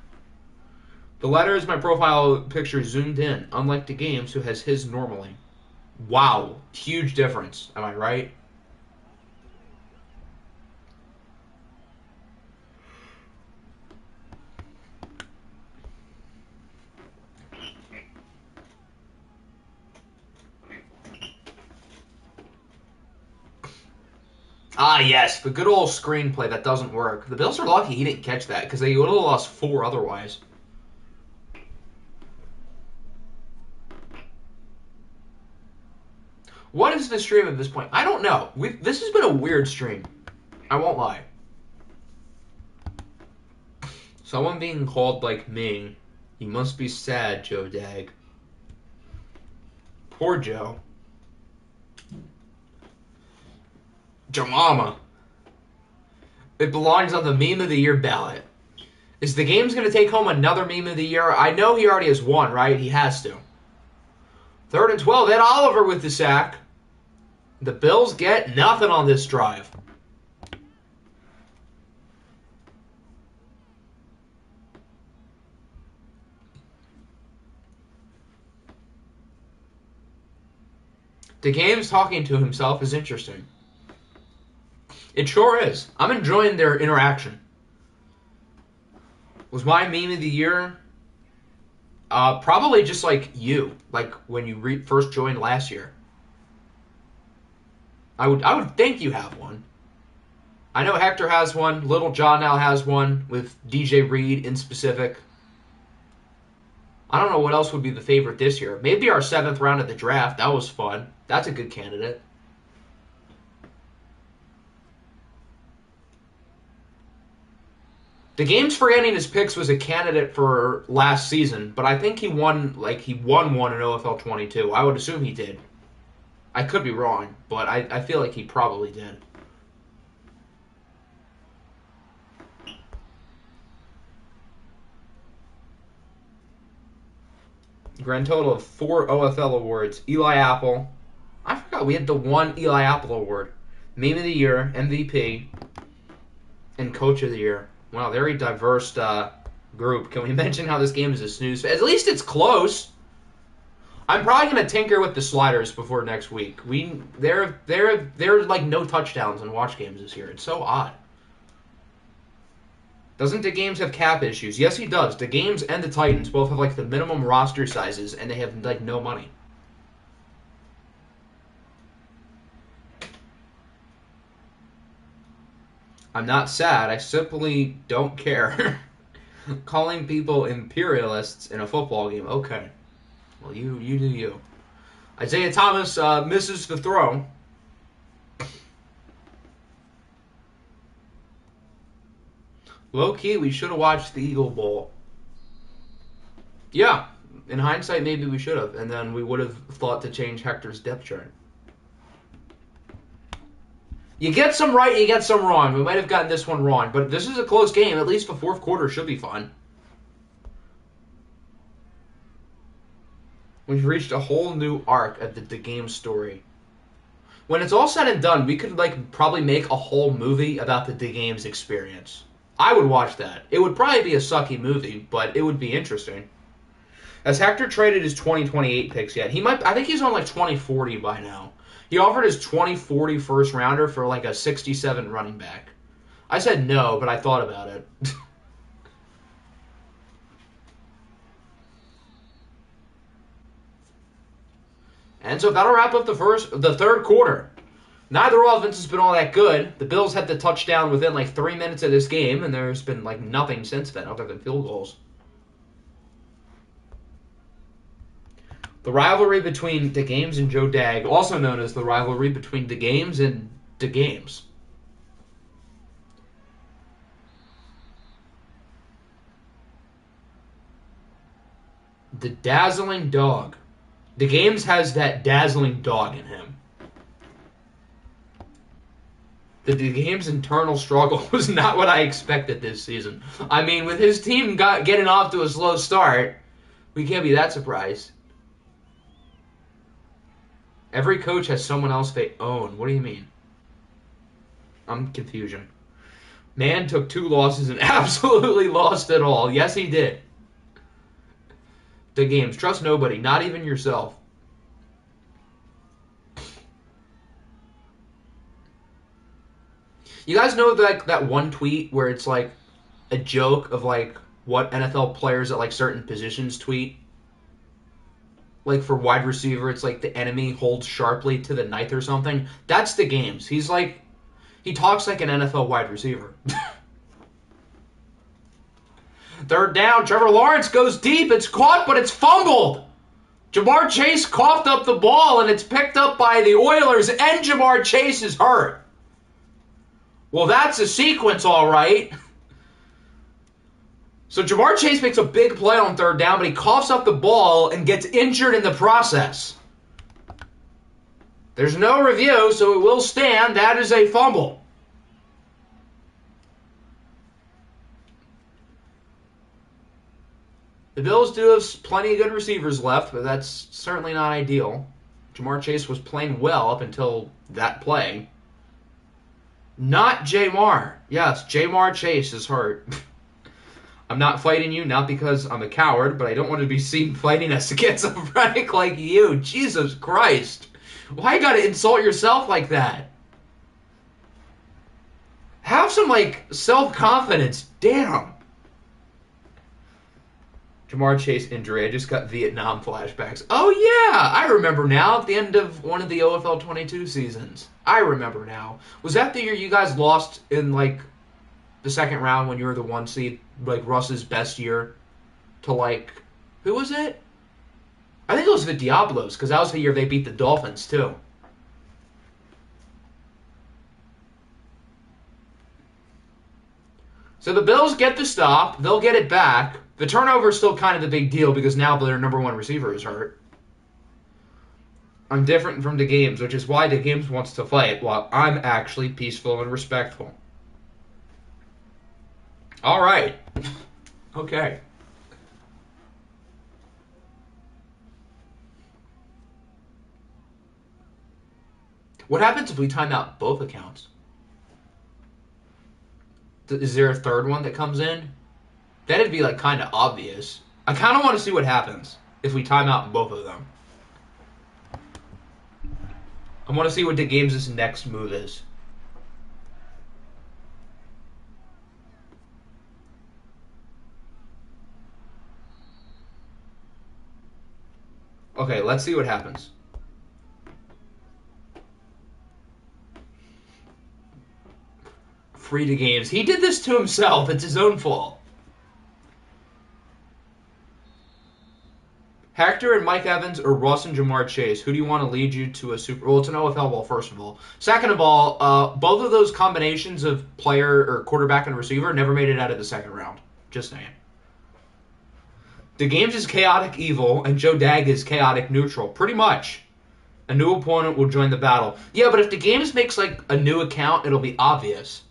The letter is my profile picture zoomed in, unlike the games who has his normally. Wow. Huge difference. Am I right? Ah, yes. The good old screenplay that doesn't work. The Bills are lucky he didn't catch that because they would have lost 4 otherwise. What is the stream at this point? I don't know. This has been a weird stream. I won't lie. Someone being called like me. You must be sad, Joe Dag. Poor Joe. Jamama. It belongs on the Meme of the Year ballot. Is the Games going to take home another Meme of the Year? I know he already has one, right? He has to. 3rd and 12. Ed Oliver with the sack. The Bills get nothing on this drive. The Games talking to himself is interesting. It sure is. I'm enjoying their interaction. Was my Meme of the Year probably just like you, like when you first joined last year. I would think you have one. I know Hector has one. Little John now has one with DJ Reed in specific. I don't know what else would be the favorite this year. Maybe our 7th round of the draft. That was fun. That's a good candidate. The Game's forgetting his picks was a candidate for last season, but I think he won one in OFL 22. I would assume he did. I could be wrong, but I feel like he probably did. Grand total of 4 OFL awards. Eli Apple. I forgot we had the one Eli Apple award. Meme of the Year, MVP, and Coach of the Year. Wow, very diverse group. Can we mention how this game is a snooze? At least it's close. I'm probably gonna tinker with the sliders before next week. There are like no touchdowns in watch games this year. It's so odd. Doesn't the Games have cap issues? Yes, he does. The Games and the Titans both have like the minimum roster sizes, and they have like no money. I'm not sad. I simply don't care. Calling people imperialists in a football game. Okay. Well, you do you. Isaiah Thomas misses the throw. Low-key, we should have watched the Eagle Bowl. Yeah. In hindsight, maybe we should have. And then we would have thought to change Hector's depth chart. You get some right, you get some wrong. We might have gotten this one wrong, but this is a close game. At least the 4th quarter should be fun. We've reached a whole new arc of the game story. When it's all said and done, we could like probably make a whole movie about the game's experience. I would watch that. It would probably be a sucky movie, but it would be interesting. Has Hector traded his 2028 picks yet? I think he's on like 2040 by now. He offered his 2040 first rounder for like a 67 running back. I said no, but I thought about it. And so that'll wrap up the 3rd quarter. Neither offense has been all that good. The Bills had the touchdown within like 3 minutes of this game, and there's been like nothing since then other than field goals. The rivalry between the Games and Joe Dag, also known as the rivalry between the Games and the Games. The dazzling dog. The Games has that dazzling dog in him. The Game's internal struggle was not what I expected this season. I mean, with his team getting off to a slow start, we can't be that surprised. Every coach has someone else they own. What do you mean? I'm confusion. Man took 2 losses and absolutely lost it all. Yes, he did. The Games. Trust nobody, not even yourself. You guys know that one tweet where it's like a joke of like what NFL players at like certain positions tweet? Like for wide receiver, it's like the enemy holds sharply to the ninth or something. That's the games. He talks like an NFL wide receiver. Third down, Trevor Lawrence goes deep. It's caught, but it's fumbled. Jamar Chase coughed up the ball, and it's picked up by the Oilers, and Jamar Chase is hurt. Well, that's a sequence, all right. So Jamar Chase makes a big play on third down, but he coughs up the ball and gets injured in the process. There's no review, so it will stand. That is a fumble. The Bills do have plenty of good receivers left, but that's certainly not ideal. Jamar Chase was playing well up until that play. Not Jamar. Yes, Jamar Chase is hurt. I'm not fighting you, not because I'm a coward, but I don't want to be seen fighting a schizophrenic like you. Jesus Christ. Why you gotta insult yourself like that? Have some, self-confidence. Damn. Jamar Chase injury. I just got Vietnam flashbacks. Oh, yeah. I remember now. At the end of one of the OFL 22 seasons. I remember now. Was that the year you guys lost in, the second round when you were the 1 seed? Russ's best year to, who was it? I think it was the Diablos, because that was the year they beat the Dolphins, too. So the Bills get the stop. They'll get it back. The turnover is still kind of the big deal because now their number one receiver is hurt. I'm different from the games, which is why the games wants to fight while I'm actually peaceful and respectful. All right. Okay. What happens if we time out both accounts? Is there a third one that comes in? That'd be kind of obvious. I kind of want to see what happens if we time out both of them. I want to see what the game's next move is. Okay, let's see what happens. Free to games. He did this to himself. It's his own fault. Hector and Mike Evans or Russ and Jamar Chase? Who do you want to lead you to a Super... Well, it's an OFL ball, first of all. Second of all, both of those combinations of player or quarterback and receiver never made it out of the second round. Just saying. The games is chaotic evil, and Joe Dag is chaotic neutral. Pretty much. A new opponent will join the battle. Yeah, but if the games makes, a new account, it'll be obvious.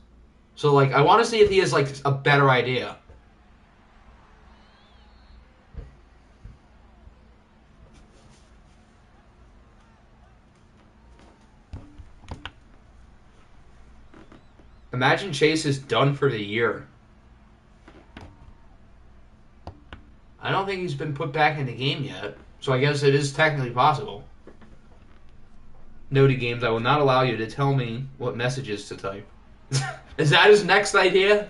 So, I want to see if he has, a better idea. Imagine Chase is done for the year. I don't think he's been put back in the game yet, so I guess it is technically possible. Noti Games, I will not allow you to tell me what messages to type. Is that his next idea?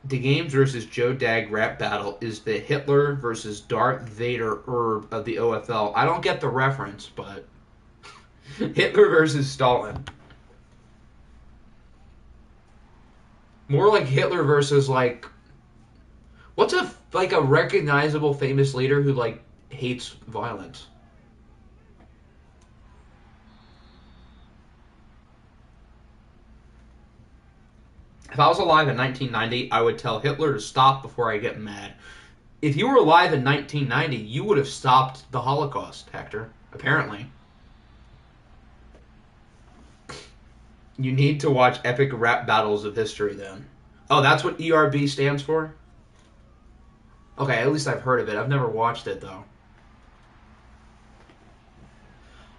The Games versus Joe Dag rap battle is the Hitler versus Darth Vader herb of the OFL. I don't get the reference, but Hitler versus Stalin. More like Hitler versus what's a recognizable famous leader who hates violence? If I was alive in 1990, I would tell Hitler to stop before I get mad. If you were alive in 1990, you would have stopped the Holocaust, Hector. Apparently. You need to watch Epic Rap Battles of History, then. Oh, that's what ERB stands for? Okay, at least I've heard of it. I've never watched it, though.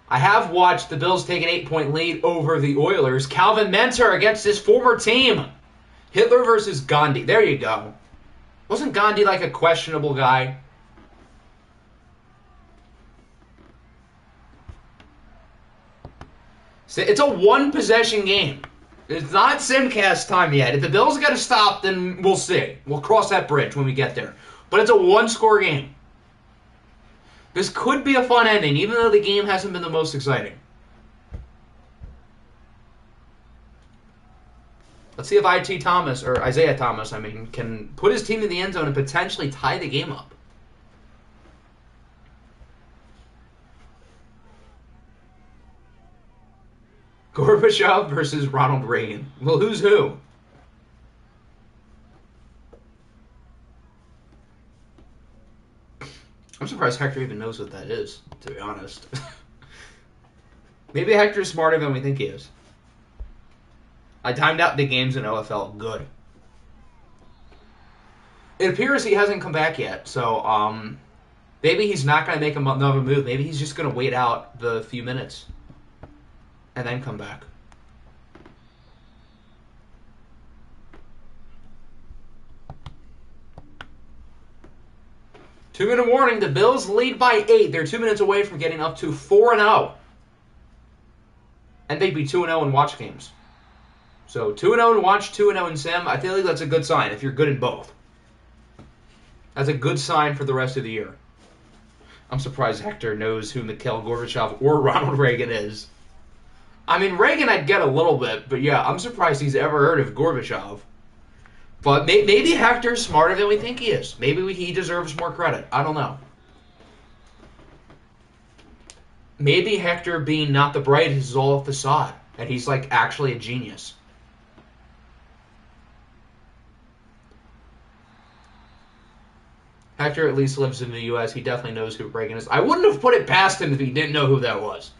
I have watched the Bills take an 8-point lead over the Oilers. Calvin Mentor against his former team. Hitler versus Gandhi. There you go. Wasn't Gandhi a questionable guy? It's a one-possession game. It's not Simcast time yet. If the Bills got to stop, then we'll see. We'll cross that bridge when we get there. But it's a one-score game. This could be a fun ending, even though the game hasn't been the most exciting. Let's see if Isaiah Thomas, can put his team in the end zone and potentially tie the game up. Gorbachev versus Ronald Reagan. Well, who's who? I'm surprised Hector even knows what that is, to be honest. Maybe Hector's smarter than we think he is. I timed out the games in OFL. Good. It appears he hasn't come back yet, so maybe he's not going to make another move. Maybe he's just going to wait out the few minutes and then come back. Two-minute warning. The Bills lead by 8. They're 2 minutes away from getting up to 4-0. And they'd be 2-0 in watch games. So 2-0 in watch, 2-0 in sim. I feel like that's a good sign if you're good in both. That's a good sign for the rest of the year. I'm surprised Hector knows who Mikhail Gorbachev or Ronald Reagan is. I mean, Reagan I'd get a little bit, but yeah, I'm surprised he's ever heard of Gorbachev. But maybe Hector's smarter than we think he is. Maybe he deserves more credit. I don't know. Maybe Hector being not the brightest is all a facade, and he's like actually a genius. Hector at least lives in the U.S. He definitely knows who Reagan is. I wouldn't have put it past him if he didn't know who that was.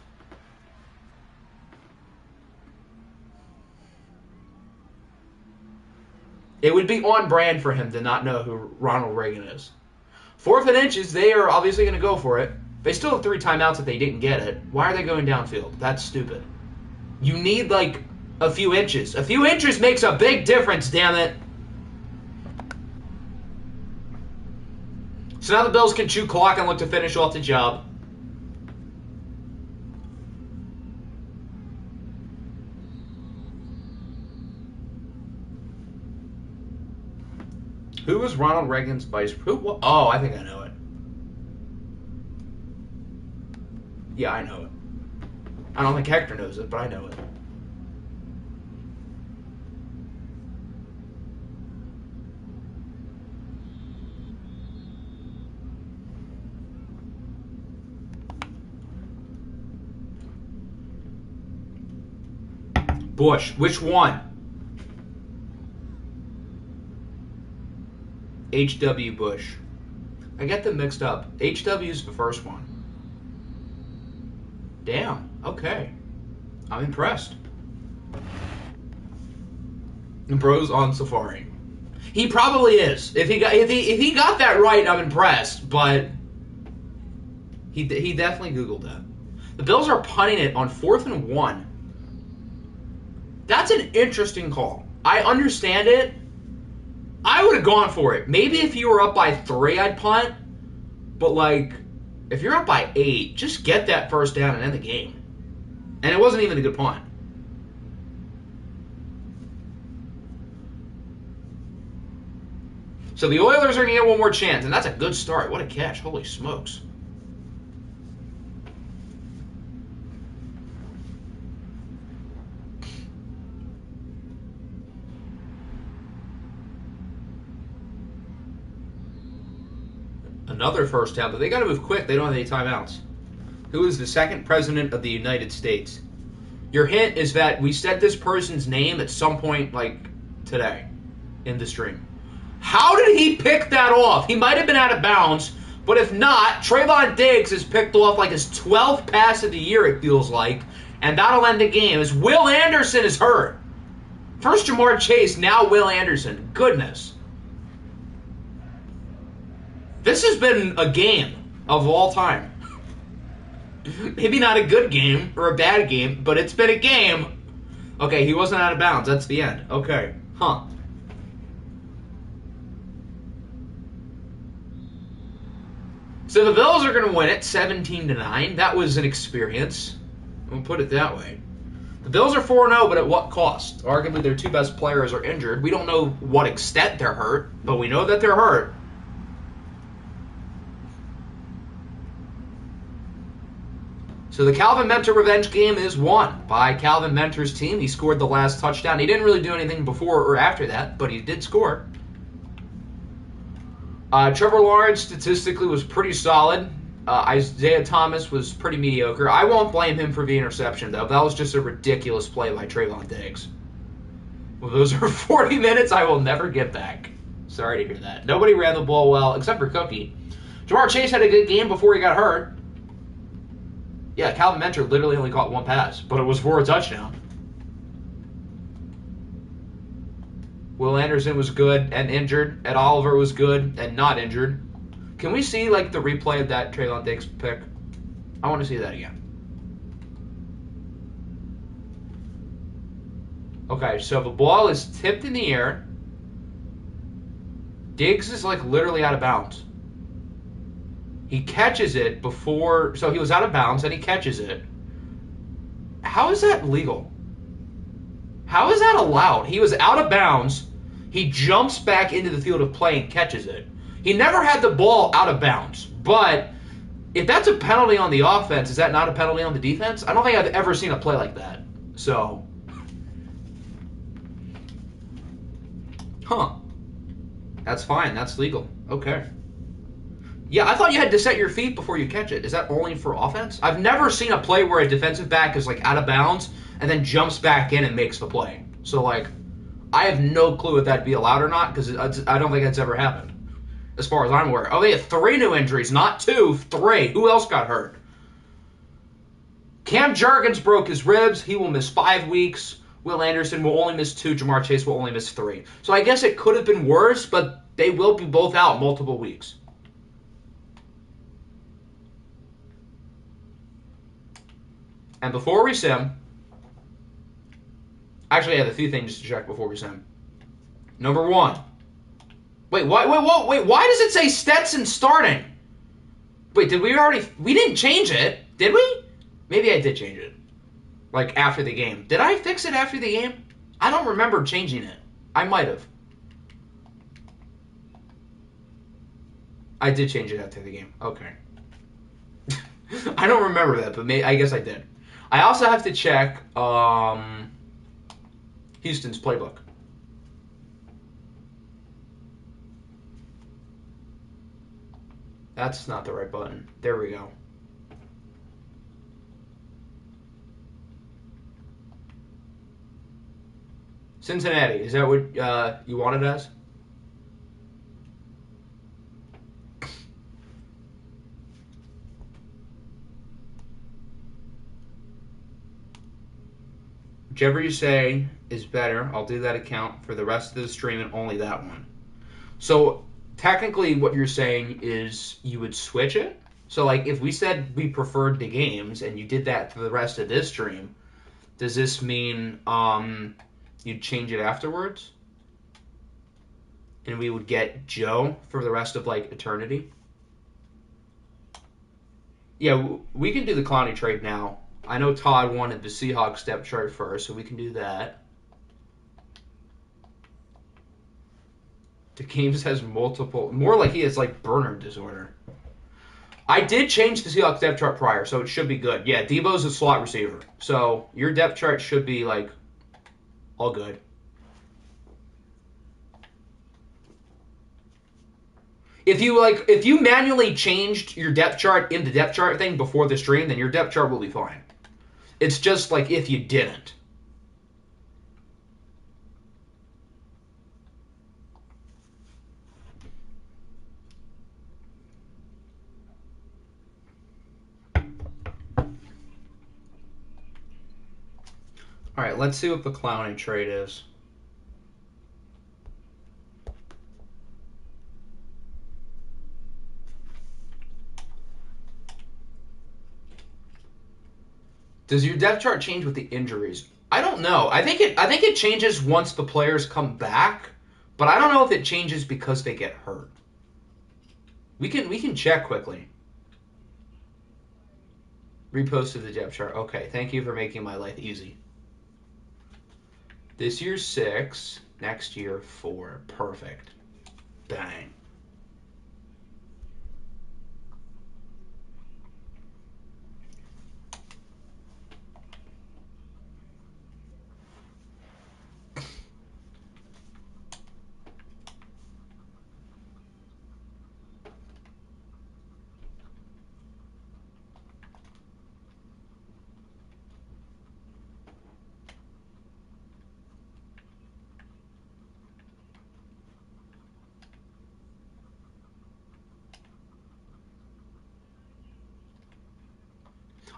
It would be on brand for him to not know who Ronald Reagan is. 4th and inches, they are obviously going to go for it. They still have 3 timeouts if they didn't get it. Why are they going downfield? That's stupid. You need, like, a few inches. A few inches makes a big difference, damn it. So now the Bills can chew clock and look to finish off the job. Who was Ronald Reagan's vice? Oh, I think I know it. Yeah, I know it. I don't think Hector knows it, but I know it. Bush. Which one? H.W. Bush. I get them mixed up. H.W.'s the first one. Damn. Okay. I'm impressed. Bro's on Safari. He probably is. If he got that right, I'm impressed. But he definitely Googled that. The Bills are punting it on 4th and 1. That's an interesting call. I understand it. I would have gone for it. Maybe if you were up by 3, I'd punt. But, like, if you're up by 8, just get that first down and end the game. And it wasn't even a good punt. So the Oilers are going to get one more chance, and that's a good start. What a catch. Holy smokes. Another first down, but they got to move quick. They don't have any timeouts. Who is the second president of the United States? Your hint is that we said this person's name at some point, like, today in the stream. How did he pick that off? He might have been out of bounds, but if not, Trayvon Diggs has picked off like his 12th pass of the year, it feels like, and that'll end the game as Will Anderson is hurt. First Jamar Chase, now Will Anderson. Goodness. This has been a game of all time. Maybe not a good game or a bad game, but it's been a game. Okay, he wasn't out of bounds. That's the end. Okay. Huh. So the Bills are going to win it 17-9. That was an experience. We'll put it that way. The Bills are 4-0, but at what cost? Arguably, their two best players are injured. We don't know what extent they're hurt, but we know that they're hurt. So the Calvin Mentor revenge game is won by Calvin Mentor's team. He scored the last touchdown. He didn't really do anything before or after that, but he did score. Trevor Lawrence statistically was pretty solid. Isaiah Thomas was pretty mediocre. I won't blame him for the interception, though. That was just a ridiculous play by Trayvon Diggs. Well, those are 40 minutes I will never get back. Sorry to hear that. Nobody ran the ball well, except for Cookie. Jamar Chase had a good game before he got hurt. Yeah, Calvin Mentor literally only caught one pass, but it was for a touchdown. Will Anderson was good and injured. Ed Oliver was good and not injured. Can we see, like, the replay of that Trayvon Diggs pick? I want to see that again. Okay, so the ball is tipped in the air. Diggs is, like, literally out of bounds. He catches it before... So he was out of bounds, and he catches it. How is that legal? How is that allowed? He was out of bounds. He jumps back into the field of play and catches it. He never had the ball out of bounds. But if that's a penalty on the offense, is that not a penalty on the defense? I don't think I've ever seen a play like that. So... Huh. That's fine. That's legal. Okay. Yeah, I thought you had to set your feet before you catch it. Is that only for offense? I've never seen a play where a defensive back is, like, out of bounds and then jumps back in and makes the play. So, like, I have no clue if that'd be allowed or not because I don't think that's ever happened as far as I'm aware. Oh, they had 3 new injuries, not 2, 3. Who else got hurt? Cam Jurgens broke his ribs. He will miss 5 weeks. Will Anderson will only miss 2. Jamar Chase will only miss 3. So I guess it could have been worse, but they will be both out multiple weeks. And before we sim, actually I have a few things to check before we sim. Number 1. Wait, why does it say Stetson starting? Wait, we didn't change it, did we? Maybe I did change it. Like, after the game. Did I fix it after the game? I don't remember changing it. I might have. I did change it after the game. Okay. I don't remember that, but I guess I did. I also have to check Houston's playbook. That's not the right button. There we go. Cincinnati, is that what you want it as? Whichever you say is better, I'll do that account for the rest of the stream and only that one. So technically what you're saying is you would switch it? So like if we said we preferred the games and you did that for the rest of this stream, does this mean you'd change it afterwards? And we would get Joe for the rest of like eternity? Yeah, we can do the Clowney trade now. I know Todd wanted the Seahawks depth chart first, so we can do that. The games has multiple... More like he has, like, burner disorder. I did change the Seahawks depth chart prior, so it should be good. Yeah, Debo's a slot receiver. So your depth chart should be, like, all good. If you manually changed your depth chart in the depth chart thing before the stream, then your depth chart will be fine. It's just like if you didn't. All right, let's see what the Clowney trade is. Does your depth chart change with the injuries? I don't know. I think it changes once the players come back, but I don't know if it changes because they get hurt. We can check quickly. Reposted the depth chart. Okay, thank you for making my life easy. This year 6, next year 4. Perfect. Bang.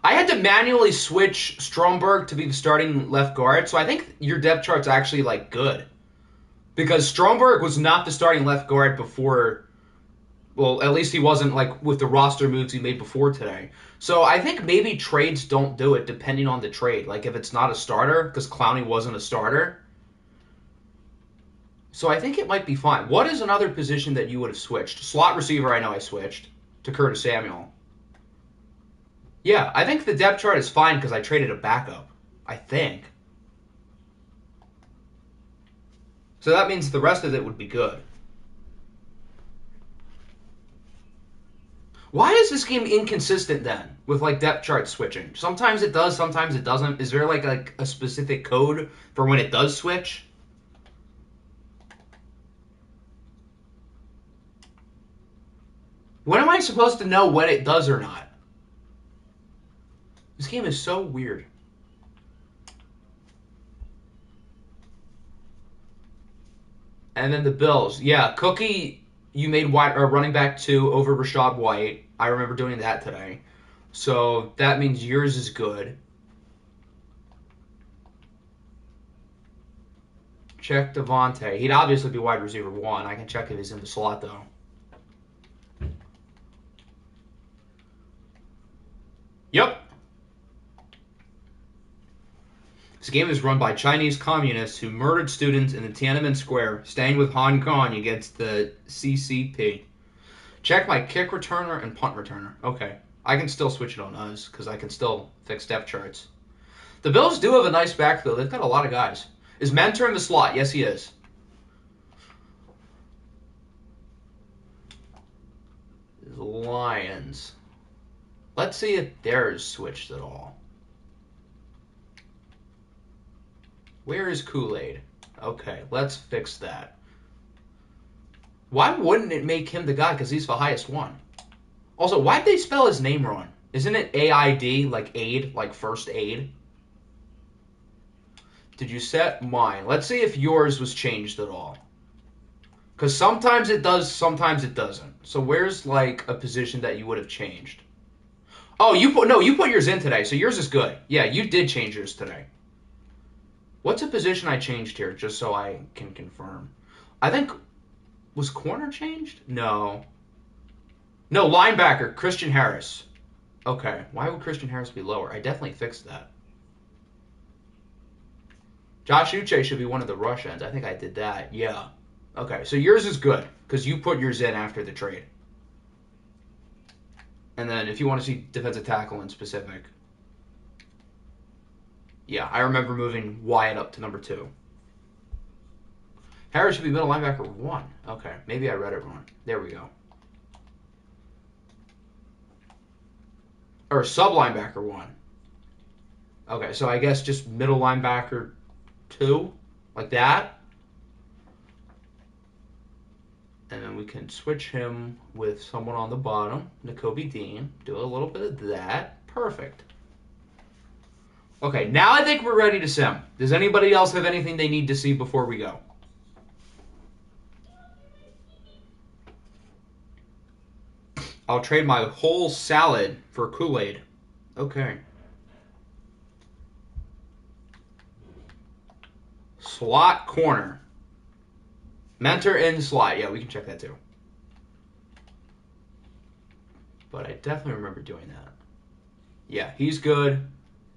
I had to manually switch Stromberg to be the starting left guard, so I think your depth chart's actually like good. Because Stromberg was not the starting left guard before, well, at least he wasn't like with the roster moves he made before today. So I think maybe trades don't do it depending on the trade. Like if it's not a starter, because Clowney wasn't a starter. So I think it might be fine. What is another position that you would have switched? Slot receiver, I know I switched to Curtis Samuel. Yeah, I think the depth chart is fine because I traded a backup. I think. So that means the rest of it would be good. Why is this game inconsistent then with like depth chart switching? Sometimes it does, sometimes it doesn't. Is there like a specific code for when it does switch? When am I supposed to know when it does or not? This game is so weird. And then the Bills. Yeah, Cookie, you made running back 2 over Rashad White. I remember doing that today. So that means yours is good. Check Devontae. He'd obviously be wide receiver 1. I can check if he's in the slot, though. Yep. This game is run by Chinese communists who murdered students in the Tiananmen Square, staying with Hong Kong against the CCP. Check my kick returner and punt returner. Okay. I can still switch it on us, because I can still fix depth charts. The Bills do have a nice backfield. They've got a lot of guys. Is Mentor in the slot? Yes, he is. The Lions. Let's see if theirs switched at all. Where is Kool-Aid? Okay, let's fix that. Why wouldn't it make him the guy? Because he's the highest one. Also, why'd they spell his name wrong? Isn't it AID, like aid, like first aid? Did you set mine? Let's see if yours was changed at all. Because sometimes it does, sometimes it doesn't. So where's like a position that you would have changed? Oh, you put yours in today, so yours is good. Yeah, you did change yours today. What's a position I changed here, just so I can confirm? I think, was corner changed? No. No, linebacker, Christian Harris. Okay, why would Christian Harris be lower? I definitely fixed that. Josh Uche should be one of the rush ends. I think I did that. Yeah. Okay, so yours is good, because you put yours in after the trade. And then if you want to see defensive tackle in specific, yeah, I remember moving Wyatt up to number 2. Harris should be middle linebacker 1. Okay, maybe I read it wrong. There we go. Or sub linebacker 1. Okay, so I guess just middle linebacker 2, like that. And then we can switch him with someone on the bottom, Nakobe Dean. Do a little bit of that. Perfect. Okay, now I think we're ready to sim. Does anybody else have anything they need to see before we go? I'll trade my whole salad for Kool-Aid. Okay. Slot corner. Mentor in slot. Yeah, we can check that too. But I definitely remember doing that. Yeah, he's good.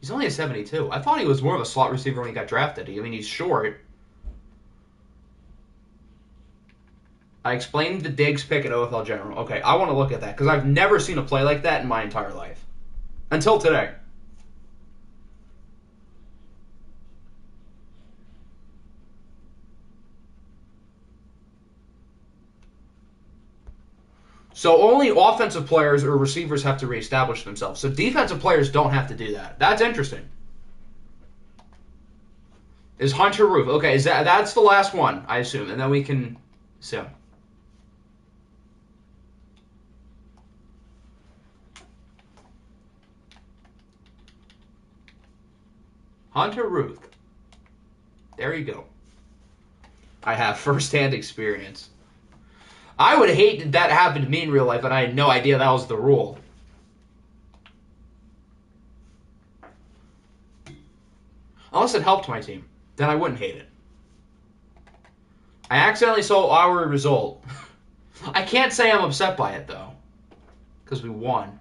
He's only a 72. I thought he was more of a slot receiver when he got drafted. I mean, he's short. I explained the Diggs pick at OFL General. Okay, I want to look at that because I've never seen a play like that in my entire life. Until today. So only offensive players or receivers have to reestablish themselves. So defensive players don't have to do that. That's interesting. Is Hunter Roof. Okay, that's the last one, I assume. And then we can... So. Hunter Ruth. There you go. I have first-hand experience. I would hate that that happened to me in real life, and I had no idea that was the rule. Unless it helped my team. Then I wouldn't hate it. I accidentally saw our result. I can't say I'm upset by it, though. Because we won.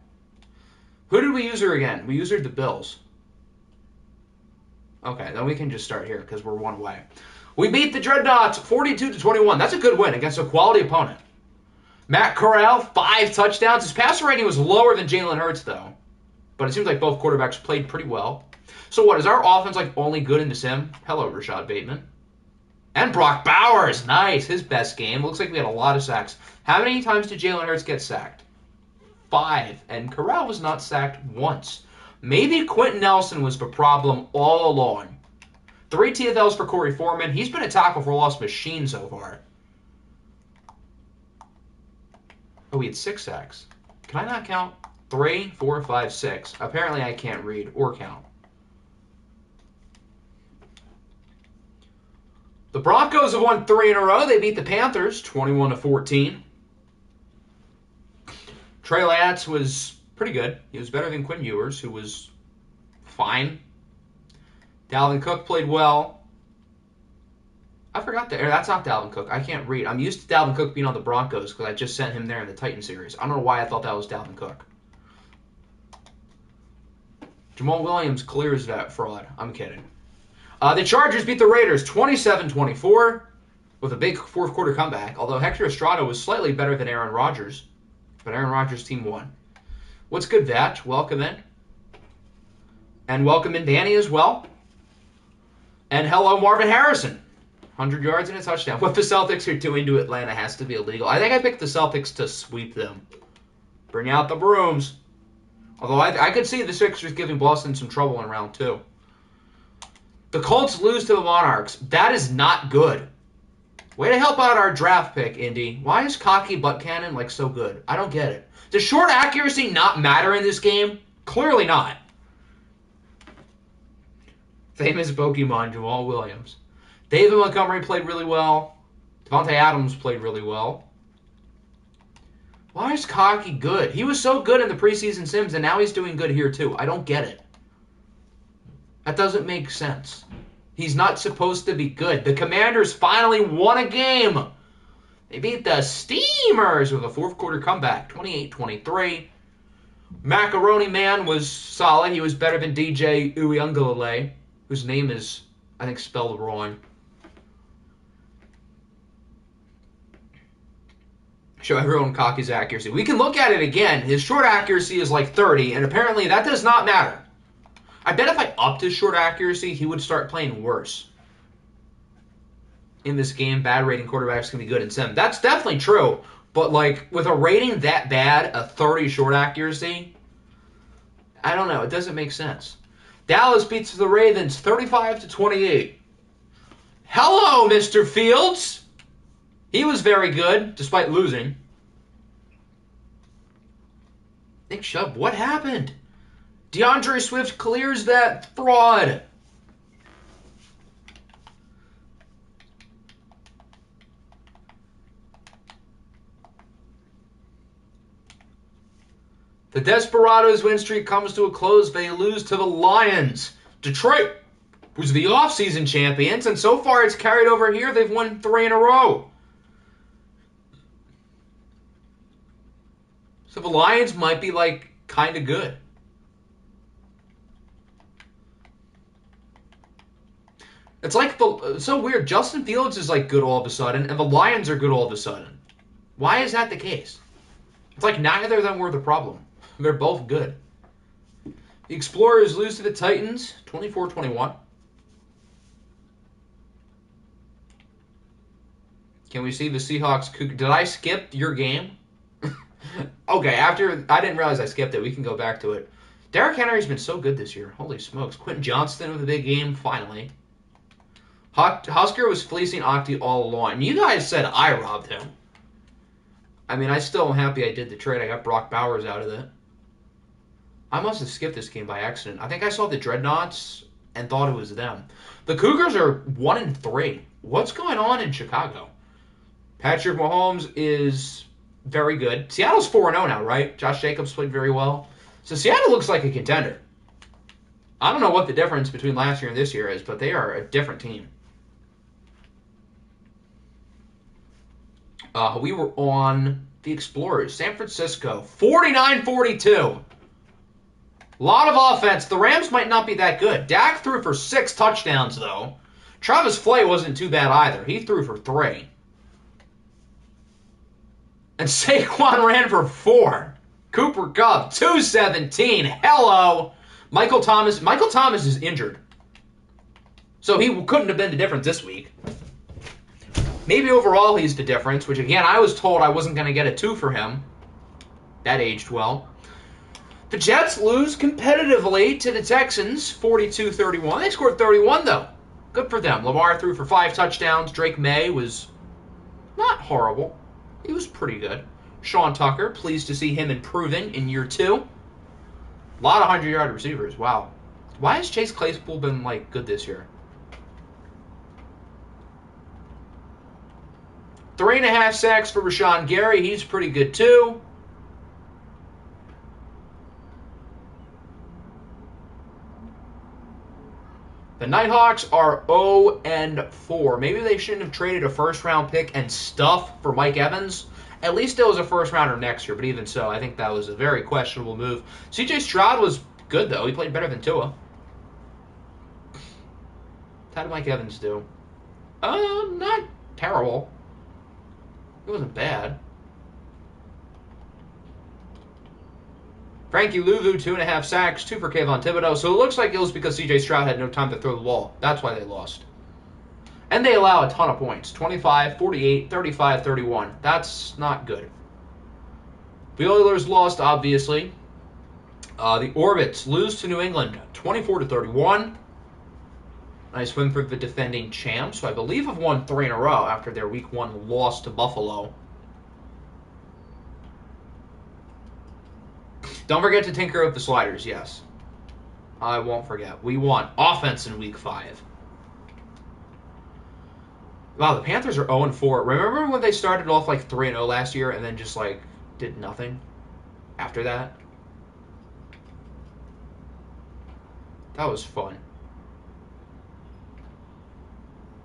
Who did we user again? We usered the Bills. Okay, then we can just start here, because we're one away. We beat the Dreadnoughts 42-21. That's a good win against a quality opponent. Matt Corral, 5 touchdowns. His passer rating was lower than Jalen Hurts, though. But it seems like both quarterbacks played pretty well. So what, is our offense like only good in the sim? Hello, Rashad Bateman. And Brock Bowers, nice. His best game. Looks like we had a lot of sacks. How many times did Jalen Hurts get sacked? 5. And Corral was not sacked once. Maybe Quentin Nelson was the problem all along. 3 TFLs for Corey Foreman. He's been a tackle for loss machine so far. Oh, we had 6 sacks. Can I not count? 3, 4, 5, 6. Apparently I can't read or count. The Broncos have won 3 in a row. They beat the Panthers 21-14. Trey Lance was pretty good. He was better than Quinn Ewers, who was fine. Dalvin Cook played well. I forgot that's not Dalvin Cook. I can't read. I'm used to Dalvin Cook being on the Broncos because I just sent him there in the Titan series. I don't know why I thought that was Dalvin Cook. Jamal Williams clears that fraud. I'm kidding. The Chargers beat the Raiders 27-24 with a big fourth quarter comeback, although Hector Estrada was slightly better than Aaron Rodgers. But Aaron Rodgers' team won. What's good, Vatch? Welcome in. And welcome in Danny as well. And hello, Marvin Harrison. 100 yards and a touchdown. What the Celtics are doing to Atlanta has to be illegal. I think I picked the Celtics to sweep them. Bring out the brooms. Although I could see the Sixers giving Boston some trouble in round 2. The Colts lose to the Monarchs. That is not good. Way to help out our draft pick, Indy. Why is Cocky Butt Cannon like so good? I don't get it. Does short accuracy not matter in this game? Clearly not. Famous Pokemon, Jamal Williams. David Montgomery played really well. Devontae Adams played really well. Why is Cocky good? He was so good in the preseason Sims, and now he's doing good here too. I don't get it. That doesn't make sense. He's not supposed to be good. The Commanders finally won a game. They beat the Steamers with a fourth quarter comeback, 28-23. Macaroni Man was solid. He was better than DJ Uyunglele, whose name is, I think, spelled wrong. Show everyone Cocky's accuracy. We can look at it again. His short accuracy is like 30, and apparently that does not matter. I bet if I upped his short accuracy, he would start playing worse. In this game, bad rating quarterbacks can be good in sim. That's definitely true. But, like, with a rating that bad, a 30 short accuracy, I don't know. It doesn't make sense. Dallas beats the Ravens 35-28. Hello, Mr. Fields. He was very good, despite losing. Nick Chubb, what happened? DeAndre Swift clears that fraud. The Desperados win streak comes to a close. They lose to the Lions. Detroit was the offseason champions, and so far it's carried over here. They've won 3 in a row. So the Lions might be, like, kind of good. It's like, it's so weird. Justin Fields is, like, good all of a sudden, and the Lions are good all of a sudden. Why is that the case? It's like neither of them were the problem. They're both good. The Explorers lose to the Titans, 24-21. Can we see the Seahawks? Did I skip your game? Okay, after I didn't realize I skipped it. We can go back to it. Derrick Henry's been so good this year. Holy smokes. Quentin Johnston with a big game, finally. Husker was fleecing Octi all along. You guys said I robbed him. I mean, I still am happy I did the trade. I got Brock Bowers out of it. I must have skipped this game by accident. I think I saw the Dreadnoughts and thought it was them. The Cougars are 1-3. What's going on in Chicago? Patrick Mahomes is very good. Seattle's 4-0 now, right? Josh Jacobs played very well. So Seattle looks like a contender. I don't know what the difference between last year and this year is, but they are a different team. We were on the Explorers. San Francisco, 49-42. A lot of offense. The Rams might not be that good. Dak threw for 6 touchdowns, though. Travis Flay wasn't too bad either. He threw for 3. And Saquon ran for 4. Cooper Kupp, 217. Hello. Michael Thomas is injured. So he couldn't have been the difference this week. Maybe overall he's the difference, which again, I was told I wasn't going to get a 2 for him. That aged well. The Jets lose competitively to the Texans, 42-31. They scored 31, though. Good for them. Lamar threw for 5 touchdowns. Drake May was not horrible. He was pretty good. Sean Tucker, pleased to see him improving in year 2. A lot of 100-yard receivers. Wow. Why has Chase Claypool been, good this year? 3.5 sacks for Rashawn Gary. He's pretty good, too. The Nighthawks are 0-4. Maybe they shouldn't have traded a first-round pick and stuff for Mike Evans. At least it was a first-rounder next year, but even so, I think that was a very questionable move. C.J. Stroud was good, though. He played better than Tua. How did Mike Evans do? Not terrible. It wasn't bad. Frankie Louvu, 2.5 sacks, 2 for Kayvon Thibodeau. So it looks like it was because C.J. Stroud had no time to throw the ball. That's why they lost. And they allow a ton of points. 25, 48, 35, 31. That's not good. The Oilers lost, obviously. The Orbits lose to New England, 24-31. Nice win for the defending champs, who I believe have won 3 in a row after their Week 1 loss to Buffalo. Don't forget to tinker with the sliders, yes. I won't forget. We want offense in Week 5. Wow, the Panthers are 0-4. Remember when they started off 3-0 last year and then just did nothing after that? That was fun.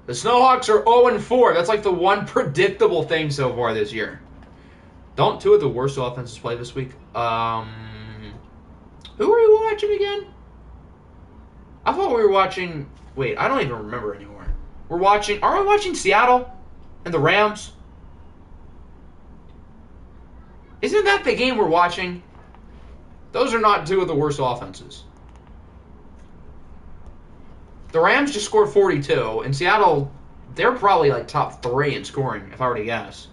The Snowhawks are 0-4. That's the one predictable thing so far this year. Don't 2 of the worst offenses play this week? Who were you watching again? I thought we were watching... Wait, I don't even remember anymore. Are we watching Seattle and the Rams? Isn't that the game we're watching? Those are not 2 of the worst offenses. The Rams just scored 42, and Seattle, they're probably top 3 in scoring, if I were to guess.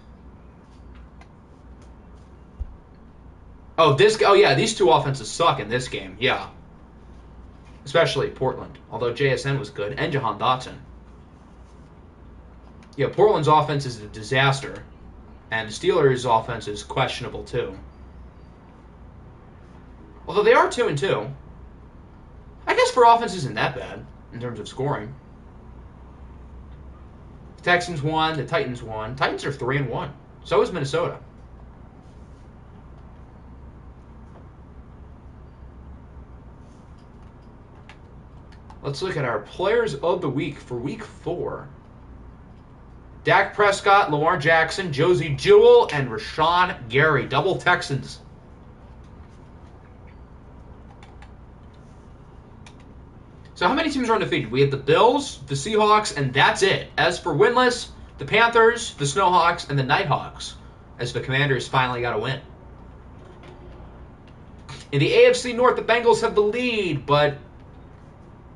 Oh yeah, these 2 offenses suck in this game, yeah. Especially Portland, although JSN was good, and Jahan Dotson. Yeah, Portland's offense is a disaster, and the Steelers' offense is questionable too. Although they are 2-2. I guess for offense isn't that bad in terms of scoring. The Texans won, the Titans won. Titans are 3-1. So is Minnesota. Let's look at our players of the week for Week 4. Dak Prescott, Lamar Jackson, Josie Jewell, and Rashawn Gary. Double Texans. So how many teams are undefeated? We have the Bills, the Seahawks, and that's it. As for winless, the Panthers, the Snowhawks, and the Nighthawks, as the Commanders finally got a win. In the AFC North, the Bengals have the lead, but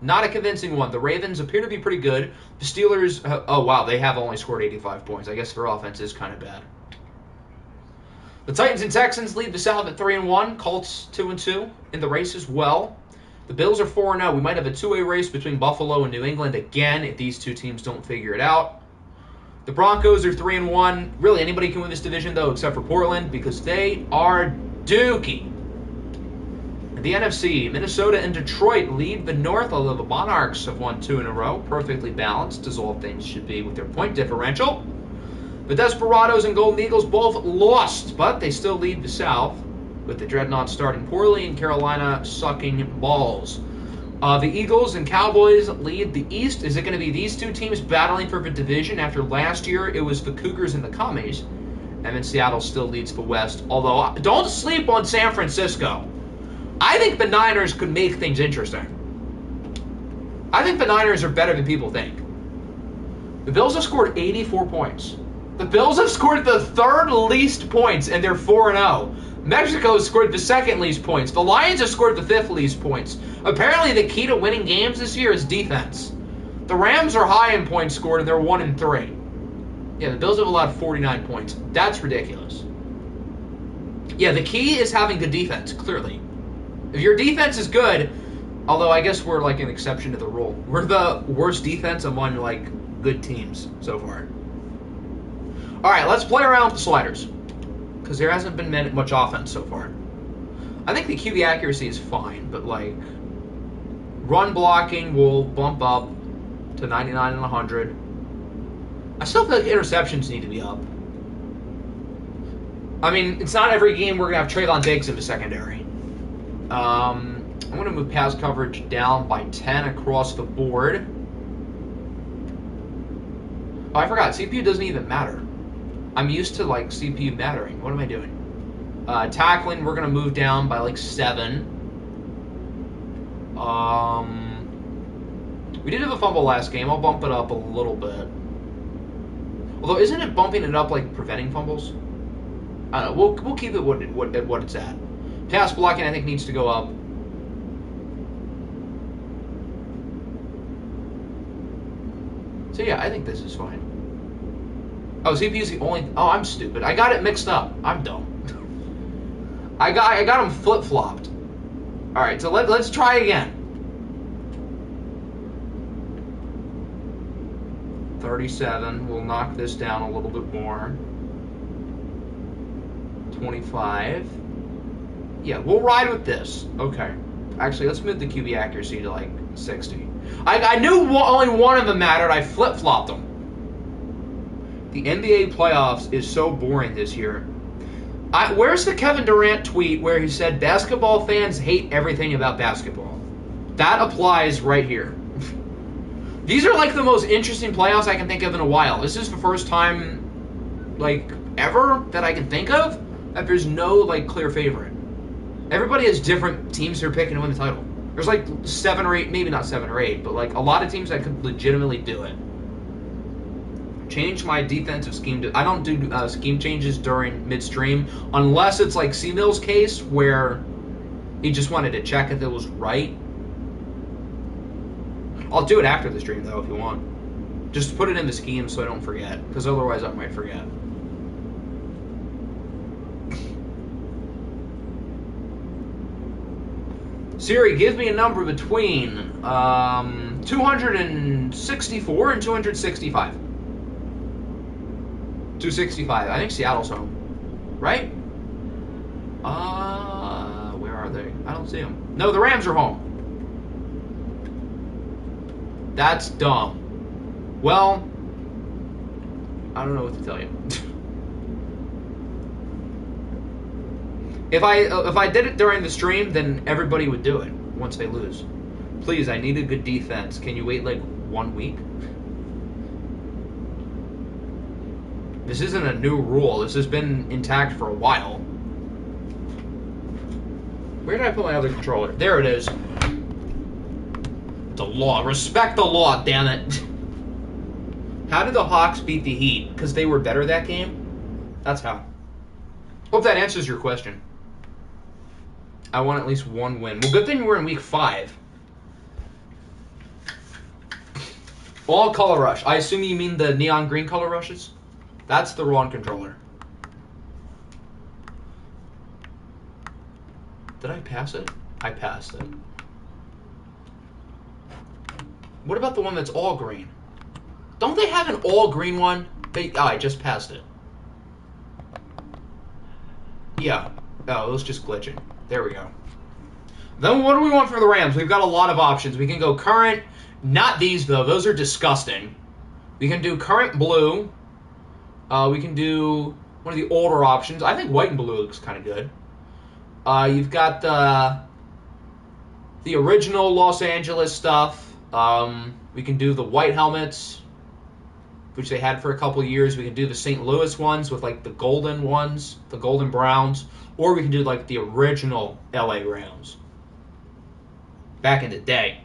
not a convincing one. The Ravens appear to be pretty good. The Steelers, oh wow, they have only scored 85 points. I guess their offense is kind of bad. The Titans and Texans lead the South at 3-1. Colts 2-2 in the race as well. The Bills are 4-0. We might have a two-way race between Buffalo and New England again if these two teams don't figure it out. The Broncos are 3-1. Really, anybody can win this division, though, except for Portland, because they are dookie. In the NFC, Minnesota and Detroit lead the North, although the Monarchs have won 2 in a row. Perfectly balanced, as all things should be with their point differential. The Desperados and Golden Eagles both lost, but they still lead the South, with the Dreadnoughts starting poorly and Carolina sucking balls. The Eagles and Cowboys lead the East. Is it going to be these two teams battling for the division? After last year, it was the Cougars and the Commies. And then Seattle still leads the West. Although, don't sleep on San Francisco. I think the Niners could make things interesting. I think the Niners are better than people think. The Bills have scored 84 points. The Bills have scored the third least points, and they're 4-0. Mexico has scored the second least points. The Lions have scored the fifth least points. Apparently, the key to winning games this year is defense. The Rams are high in points scored, and they're 1-3. Yeah, the Bills have allowed 49 points. That's ridiculous. Yeah, the key is having good defense, clearly. If your defense is good, although I guess we're like an exception to the rule. We're the worst defense among like good teams so far. All right, let's play around with the sliders, because there hasn't been much offense so far. I think the QB accuracy is fine, but like run blocking will bump up to 99 and 100. I still feel like interceptions need to be up. I mean, it's not every game we're going to have Traylon Diggs in the secondary. I'm going to move pass coverage down by 10 across the board. Oh, I forgot. CPU doesn't even matter. I'm used to, like, CPU mattering. What am I doing? Tackling, we're going to move down by, like, 7. We did have a fumble last game. I'll bump it up a little bit. Although, isn't it bumping it up, like, preventing fumbles? I don't know. We'll keep it what it's at. Pass blocking, I think, needs to go up. So, yeah, I think this is fine. Oh, CPU's the only... Oh, I'm stupid. I got it mixed up. I'm dumb. I got them flip-flopped. All right, so let's try again. 37. We'll knock this down a little bit more. 25. Yeah, we'll ride with this. Okay. Actually, let's move the QB accuracy to like 60. I knew only one of them mattered. I flip-flopped them. The NBA playoffs is so boring this year. Where's the Kevin Durant tweet where he said basketball fans hate everything about basketball? That applies right here. These are like the most interesting playoffs I can think of in a while. This is the first time, like, ever that I can think of that there's no, like, clear favorite. Everybody has different teams they're picking to win the title. There's, like, 7 or 8, maybe not 7 or 8, but, like, a lot of teams that could legitimately do it. Change my defensive scheme. I don't do scheme changes during midstream unless it's like C-Mill's case where he just wanted to check if it was right. I'll do it after the stream, though, if you want. Just put it in the scheme so I don't forget, because otherwise I might forget. Siri, give me a number between 264 and 265. 265. I think Seattle's home. Right? Where are they? I don't see them. No, the Rams are home. That's dumb. Well, I don't know what to tell you. If I did it during the stream, then everybody would do it once they lose. Please, I need a good defense. Can you wait like 1 week? This isn't a new rule. This has been intact for a while. Where did I put my other controller? There it is. The law. Respect the law, damn it. How did the Hawks beat the Heat? Because they were better that game? That's how. Hope that answers your question. I want at least 1 win. Well, good thing we're in week 5. All color rush. I assume you mean the neon green color rushes? That's the wrong controller. Did I pass it? I passed it. What about the one that's all green? Don't they have an all green one? I just passed it. Yeah. Oh, it was just glitching. There we go. Then what do we want for the Rams? We've got a lot of options. We can go current. Not these, though. Those are disgusting. We can do current blue. We can do one of the older options. I think white and blue looks kind of good. You've got the original Los Angeles stuff. We can do the white helmets, which they had for a couple years. We can do the St. Louis ones with like the golden ones, the golden browns, or we can do like the original LA Rams back in the day.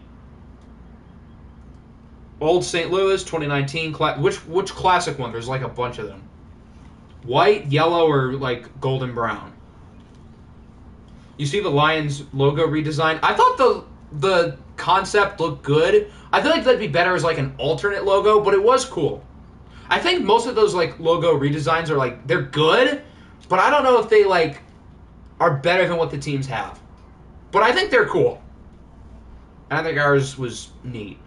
Old St. Louis 2019. Which classic one? There's like a bunch of them. White, yellow, or like golden brown. You see the Lions logo redesign. I thought the concept looked good. I feel like that'd be better as like an alternate logo, but it was cool. I think most of those like logo redesigns are like they're good, but I don't know if they like are better than what the teams have. But I think they're cool. I think ours was neat.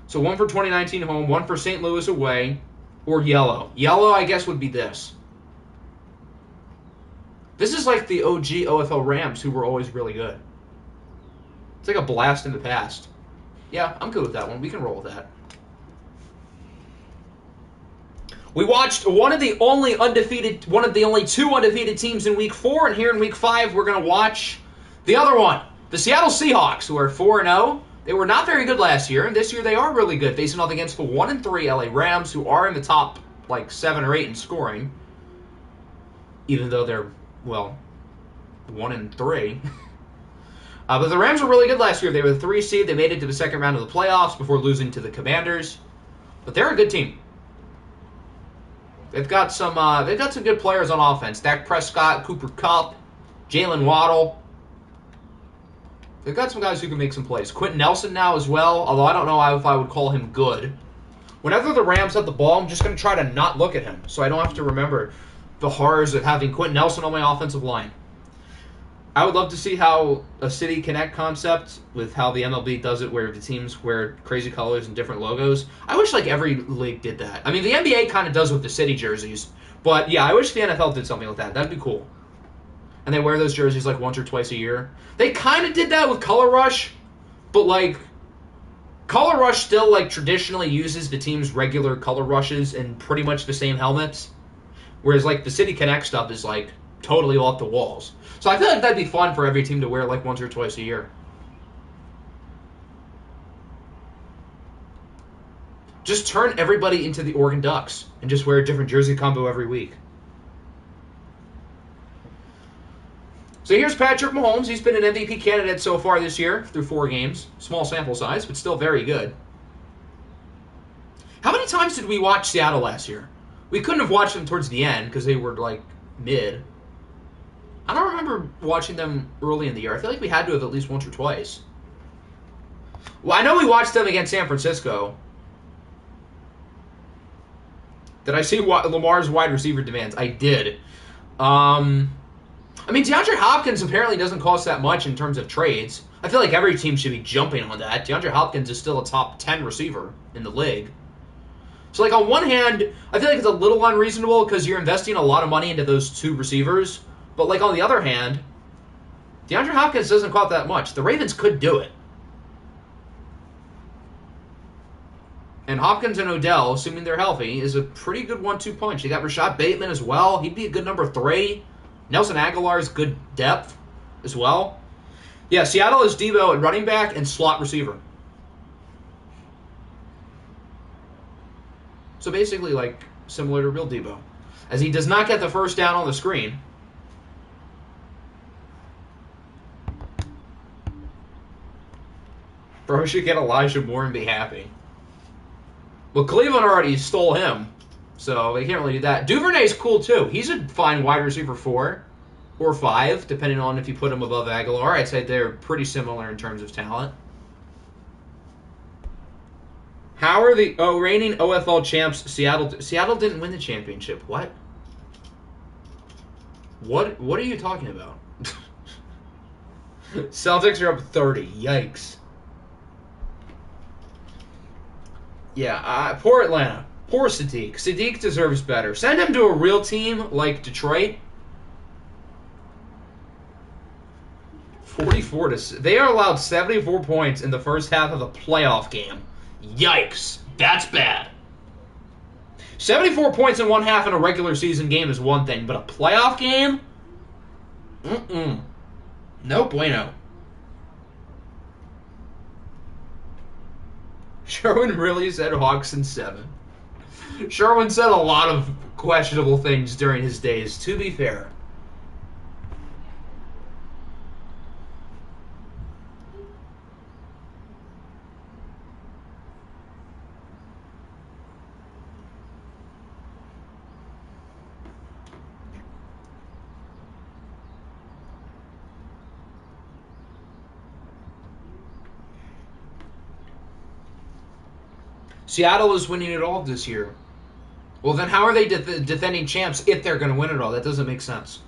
So one for 2019 home, one for St. Louis away, or yellow. Yellow, I guess, would be this. This is like the OG OFL Rams, who were always really good. It's like a blast in the past. Yeah, I'm good with that one. We can roll with that. We watched one of the only two undefeated teams in Week 4, and here in Week 5, we're going to watch the other one, the Seattle Seahawks, who are 4-0. They were not very good last year, and this year they are really good, facing off against the 1-3 LA Rams, who are in the top like 7 or 8 in scoring, even though they're 1-3. But the Rams were really good last year. They were the 3 seed. They made it to the second round of the playoffs before losing to the Commanders. But they're a good team. They've got some good players on offense. Dak Prescott, Cooper Kupp, Jalen Waddle. They've got some guys who can make some plays. Quentin Nelson now as well, although I don't know if I would call him good. Whenever the Rams have the ball, I'm just going to try to not look at him so I don't have to remember the horrors of having Quentin Nelson on my offensive line. I would love to see how a City Connect concept with how the MLB does it where the teams wear crazy colors and different logos. I wish like every league did that. I mean, the NBA kind of does with the City jerseys. But yeah, I wish the NFL did something like that. That'd be cool. And they wear those jerseys like once or twice a year. They kind of did that with Color Rush, but like Color Rush still like traditionally uses the team's regular color rushes and pretty much the same helmets, whereas like the City Connect stuff is like totally off the walls. So I feel like that'd be fun for every team to wear like once or twice a year. Just turn everybody into the Oregon Ducks and just wear a different jersey combo every week. So here's Patrick Mahomes. He's been an MVP candidate so far this year through 4 games. Small sample size, but still very good. How many times did we watch Seattle last year? We couldn't have watched them towards the end because they were like mid. I don't remember watching them early in the year. I feel like we had to have at least once or twice. Well, I know we watched them against San Francisco. Did I see Lamar's wide receiver demands? I did. I mean, DeAndre Hopkins apparently doesn't cost that much in terms of trades. I feel like every team should be jumping on that. DeAndre Hopkins is still a top 10 receiver in the league. So, like, on one hand, I feel like it's a little unreasonable because you're investing a lot of money into those 2 receivers. But, like, on the other hand, DeAndre Hopkins doesn't cost that much. The Ravens could do it. And Hopkins and Odell, assuming they're healthy, is a pretty good 1-2 punch. You got Rashad Bateman as well. He'd be a good number 3. Nelson Aguilar is good depth as well. Yeah, Seattle is Debo at running back and slot receiver. So basically, like, similar to real Debo. As he does not get the first down on the screen. Bro should get Elijah Moore and be happy. Well, Cleveland already stole him, so they can't really do that. Duvernay's cool, too. He's a fine wide receiver 4 or 5, depending on if you put him above Aguilar. I'd say they're pretty similar in terms of talent. How are the reigning OFL champs Seattle? Seattle didn't win the championship. What? What are you talking about? Celtics are up 30. Yikes. Yeah, poor Atlanta. Poor Sadiq. Sadiq deserves better. Send him to a real team like Detroit. 44 to... They are allowed 74 points in the first half of a playoff game. Yikes. That's bad. 74 points in one half in a regular season game is one thing, but a playoff game? Mm-mm. No bueno. Sherwin really said Hawks in 7. Sherwin said a lot of questionable things during his days, to be fair. Seattle is winning it all this year. Well, then how are they defending champs if they're going to win it all? That doesn't make sense.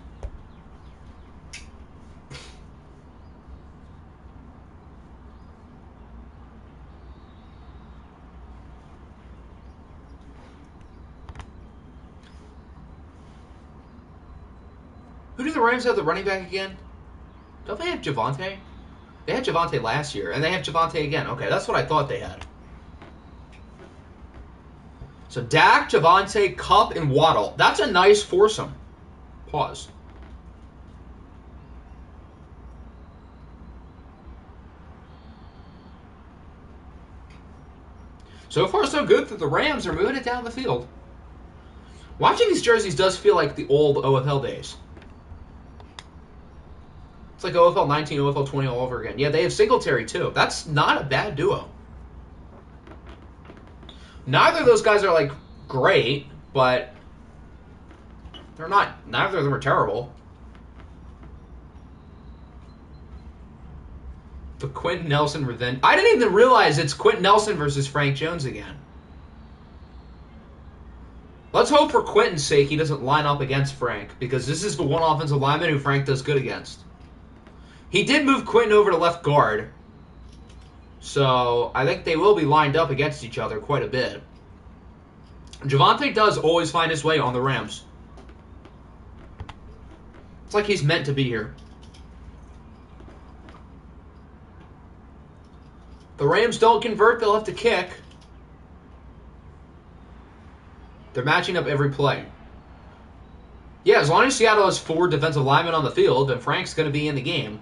Who do the Rams have the running back again? Don't they have Javonte? They had Javonte last year, and they have Javonte again. Okay, that's what I thought they had. So Dak, Javonte, Kupp, and Waddle. That's a nice foursome. Pause. So far, so good for the Rams. They're moving it down the field. Watching these jerseys does feel like the old OFL days. It's like OFL 19, OFL 20 all over again. Yeah, they have Singletary, too. That's not a bad duo. Neither of those guys are, like, great, but they're not... Neither of them are terrible. The Quentin Nelson revenge... I didn't even realize it's Quentin Nelson versus Frank Jones again. Let's hope for Quentin's sake he doesn't line up against Frank, because this is the one offensive lineman who Frank does good against. He did move Quentin over to left guard, so I think they will be lined up against each other quite a bit. Javonte does always find his way on the Rams. It's like he's meant to be here. The Rams don't convert, they'll have to kick. They're matching up every play. Yeah, as long as Seattle has 4 defensive linemen on the field, then Frank's going to be in the game.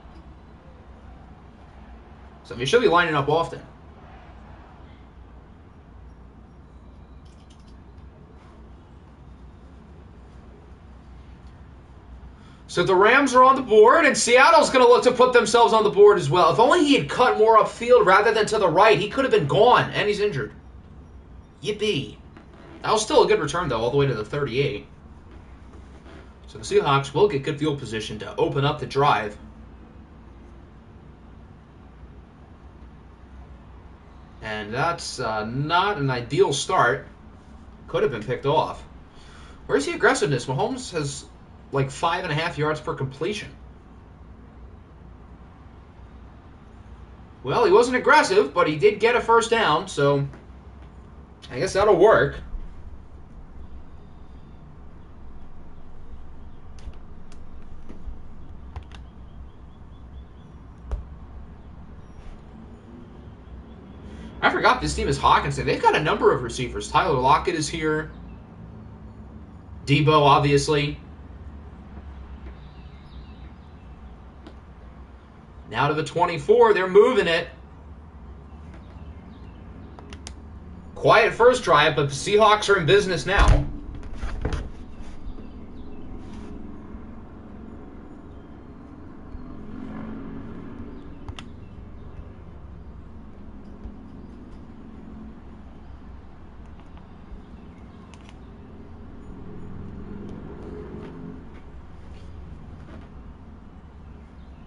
So he should be lining up often. So the Rams are on the board, and Seattle's going to look to put themselves on the board as well. If only he had cut more upfield rather than to the right, he could have been gone, and he's injured. Yippee. That was still a good return, though, all the way to the 38. So the Seahawks will get good field position to open up the drive. And that's not an ideal start. Could have been picked off. Where's the aggressiveness? Mahomes has like 5.5 yards per completion. Well, he wasn't aggressive, but he did get a first down, so I guess that'll work. I forgot this team is Hawkinson. They've got a number of receivers. Tyler Lockett is here. Debo, obviously. Now to the 24. They're moving it. Quiet first drive, but the Seahawks are in business now.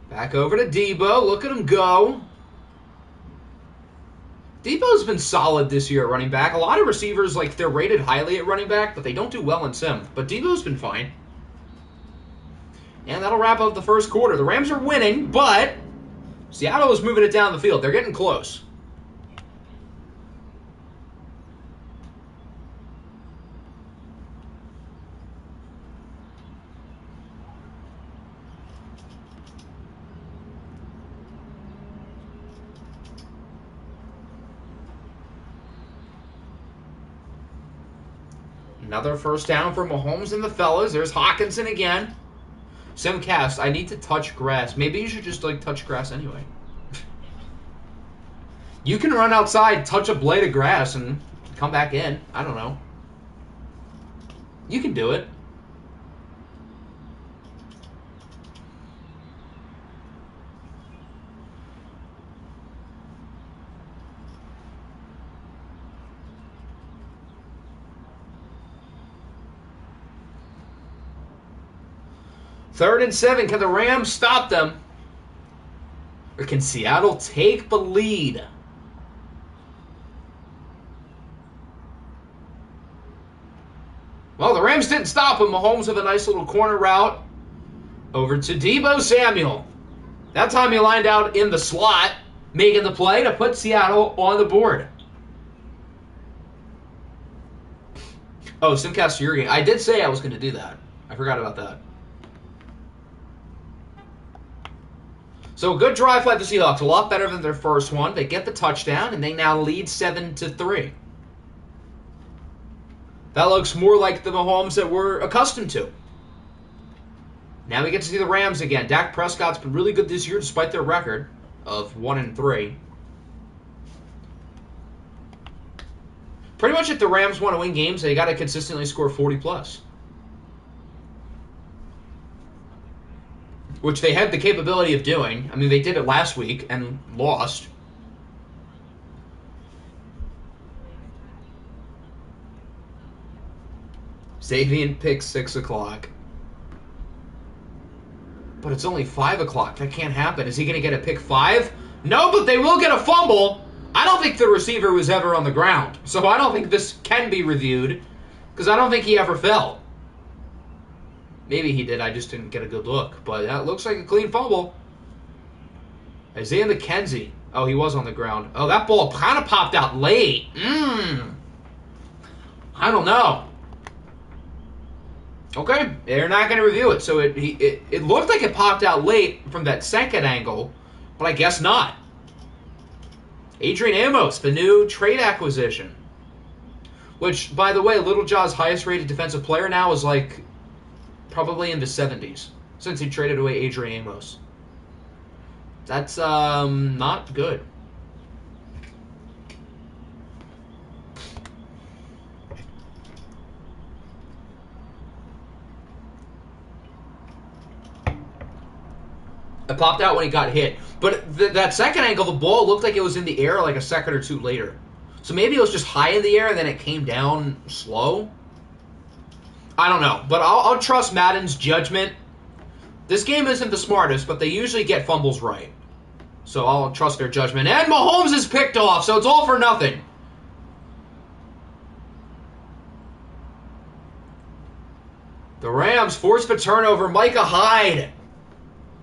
Back over to Debo. Look at him go. Debo's been solid this year at running back. A lot of receivers, like, they're rated highly at running back, but they don't do well in sim. But Debo's been fine. And that'll wrap up the first quarter. The Rams are winning, but Seattle is moving it down the field. They're getting close. Another first down for Mahomes and the fellas. There's Hawkinson again. Simcast, I need to touch grass. Maybe you should just, like, touch grass anyway. You can run outside, touch a blade of grass, and come back in. I don't know. You can do it. Third and 7. Can the Rams stop them? Or can Seattle take the lead? Well, the Rams didn't stop him. Mahomes with a nice little corner route over to Deebo Samuel. That time he lined out in the slot, making the play to put Seattle on the board. Oh, Simcast Yuri. I did say I was going to do that. I forgot about that. So a good drive by the Seahawks, a lot better than their first one. They get the touchdown, and they now lead 7-3. That looks more like the Mahomes that we're accustomed to. Now we get to see the Rams again. Dak Prescott's been really good this year despite their record of 1-3. Pretty much if the Rams want to win games, they got to consistently score 40+. Which they had the capability of doing. I mean, they did it last week and lost. Xavier picks 6 o'clock. But it's only 5 o'clock. That can't happen. Is he going to get a pick 5? No, but they will get a fumble. I don't think the receiver was ever on the ground. So I don't think this can be reviewed. Because I don't think he ever fell. Maybe he did. I just didn't get a good look. But that looks like a clean fumble. Isaiah McKenzie. Oh, he was on the ground. Oh, that ball kind of popped out late. I don't know. Okay, they're not going to review it. So it looked like it popped out late from that second angle, but I guess not. Adrian Amos, the new trade acquisition. Which, by the way, Little Jaw's highest rated defensive player now is like probably in the 70s since he traded away Adrian Amos. That's not good. It popped out when he got hit. But that second angle, the ball looked like it was in the air like a second or two later. So maybe it was just high in the air and then it came down slow. I don't know. But I'll trust Madden's judgment. This game isn't the smartest, but they usually get fumbles right. So I'll trust their judgment. And Mahomes is picked off, so it's all for nothing. The Rams force the turnover. Micah Hyde.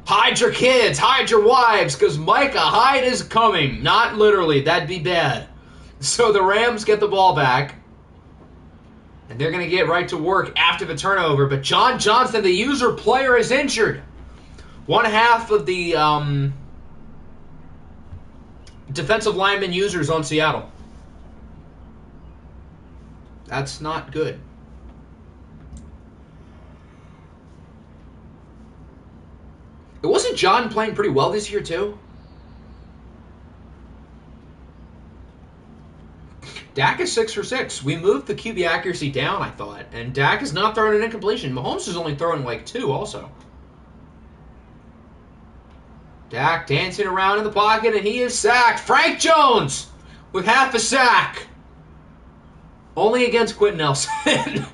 Hide your kids, hide your wives, because Micah Hyde is coming. Not literally, that'd be bad. So the Rams get the ball back. And they're going to get right to work after the turnover. But John Johnson, the user player, is injured. One half of the defensive lineman users on Seattle. That's not good. It wasn't John playing pretty well this year, too? Dak is 6 for 6. We moved the QB accuracy down, I thought. And Dak is not throwing an incompletion. Mahomes is only throwing like 2 also. Dak dancing around in the pocket, and he is sacked. Frank Jones with half a sack. Only against Quentin Nelson.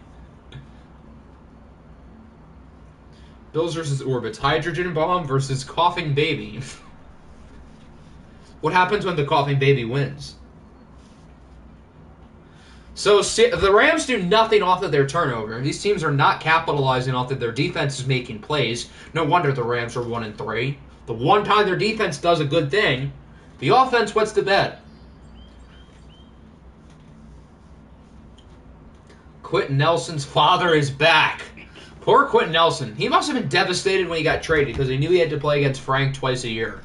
Bills versus Orbits. Hydrogen bomb versus coughing baby. What happens when the coughing baby wins? So the Rams do nothing off of their turnover. These teams are not capitalizing off of their defense is making plays. No wonder the Rams are 1-3. The one time their defense does a good thing, the offense wets the bed. Quentin Nelson's father is back. Poor Quentin Nelson. He must have been devastated when he got traded because he knew he had to play against Frank twice a year.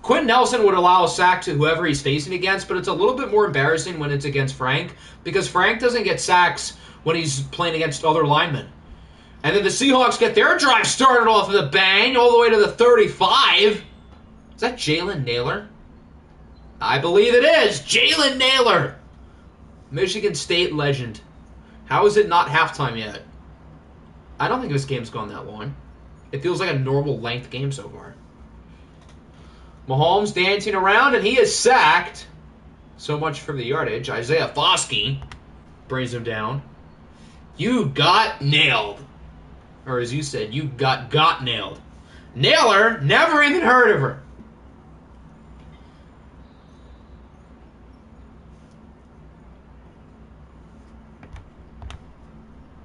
Quentin Nelson would allow a sack to whoever he's facing against, but it's a little bit more embarrassing when it's against Frank because Frank doesn't get sacks when he's playing against other linemen. And then the Seahawks get their drive started off with a bang all the way to the 35. Is that Jalen Nailor? I believe it is. Jalen Nailor. Michigan State legend. How is it not halftime yet? I don't think this game's gone that long. It feels like a normal length game so far. Mahomes dancing around, and he is sacked. So much for the yardage. Isaiah Foskey brings him down. You got nailed. Or as you said, you got nailed. Nailor, never even heard of her.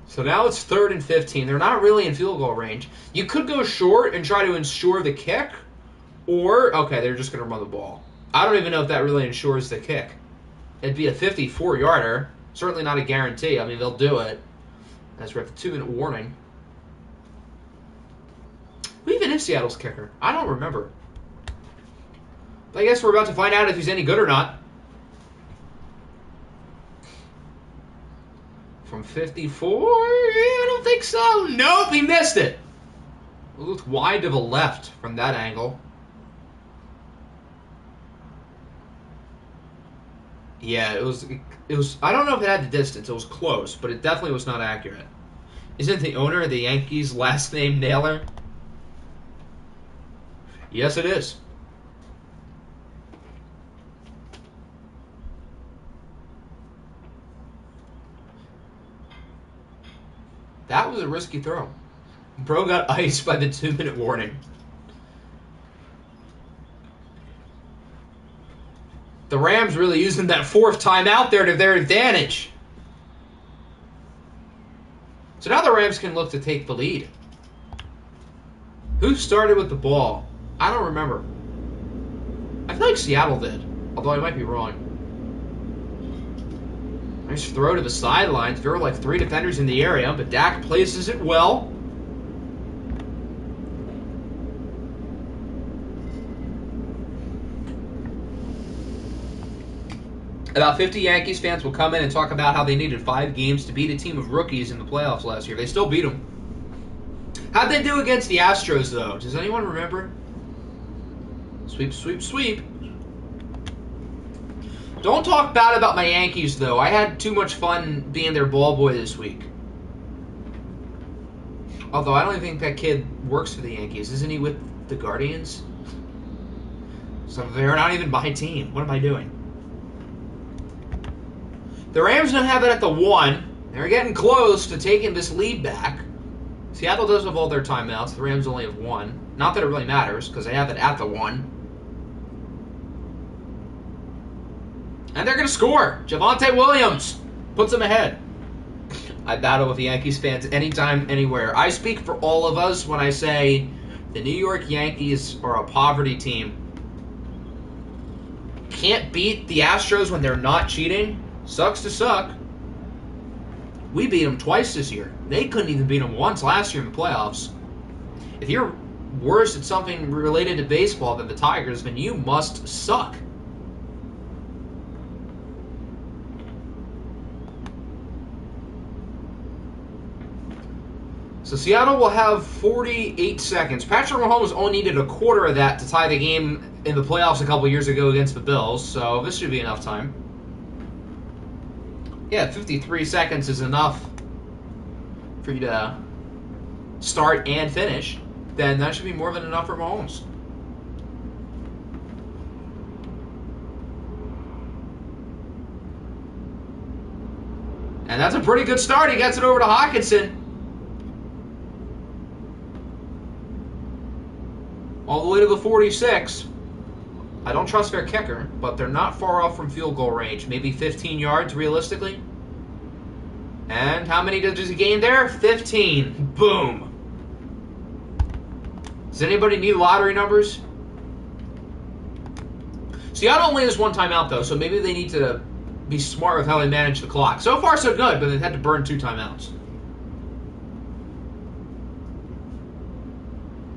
So now it's 3rd and 15. They're not really in field goal range. You could go short and try to ensure the kick. Or, okay, they're just going to run the ball. I don't even know if that really ensures the kick. It'd be a 54-yarder. Certainly not a guarantee. I mean, they'll do it. As we're at the 2-minute warning. Who even is Seattle's kicker? I don't remember. But I guess we're about to find out if he's any good or not. From 54? Yeah, I don't think so. Nope, he missed it. It looked wide to the left from that angle. Yeah, it was. I don't know if it had the distance. It was close, but it definitely was not accurate. Isn't the owner of the Yankees' last name Nailor? Yes, it is. That was a risky throw. Bro got iced by the 2-minute warning. The Rams really using that 4th timeout there to their advantage. So now the Rams can look to take the lead. Who started with the ball? I don't remember. I feel like Seattle did, although I might be wrong. Nice throw to the sidelines. There were like 3 defenders in the area, but Dak places it well. About 50 Yankees fans will come in and talk about how they needed 5 games to beat a team of rookies in the playoffs last year. They still beat them. How'd they do against the Astros, though? Does anyone remember? Sweep, sweep, sweep. Don't talk bad about my Yankees, though. I had too much fun being their ball boy this week. Although I don't even think that kid works for the Yankees. Isn't he with the Guardians? So they're not even my team. What am I doing? The Rams don't have it at the 1. They're getting close to taking this lead back. Seattle does have all their timeouts. The Rams only have 1. Not that it really matters, because they have it at the 1. And they're going to score. Javonte Williams puts them ahead. I battle with the Yankees fans anytime, anywhere. I speak for all of us when I say the New York Yankees are a poverty team. Can't beat the Astros when they're not cheating. Sucks to suck. We beat them twice this year. They couldn't even beat them once last year in the playoffs. If you're worse at something related to baseball than the Tigers, then you must suck. So Seattle will have 48 seconds. Patrick Mahomes only needed a quarter of that to tie the game in the playoffs a couple years ago against the Bills, so this should be enough time. Yeah, 53 seconds is enough for you to start and finish. Then that should be more than enough for Mahomes. And that's a pretty good start. He gets it over to Hawkinson. All the way to the 46. I don't trust their kicker, but they're not far off from field goal range. Maybe 15 yards, realistically. And how many does he gain there? 15. Boom. Does anybody need lottery numbers? Seattle only has one timeout, though, so maybe they need to be smart with how they manage the clock. So far, so good, but they've had to burn 2 timeouts.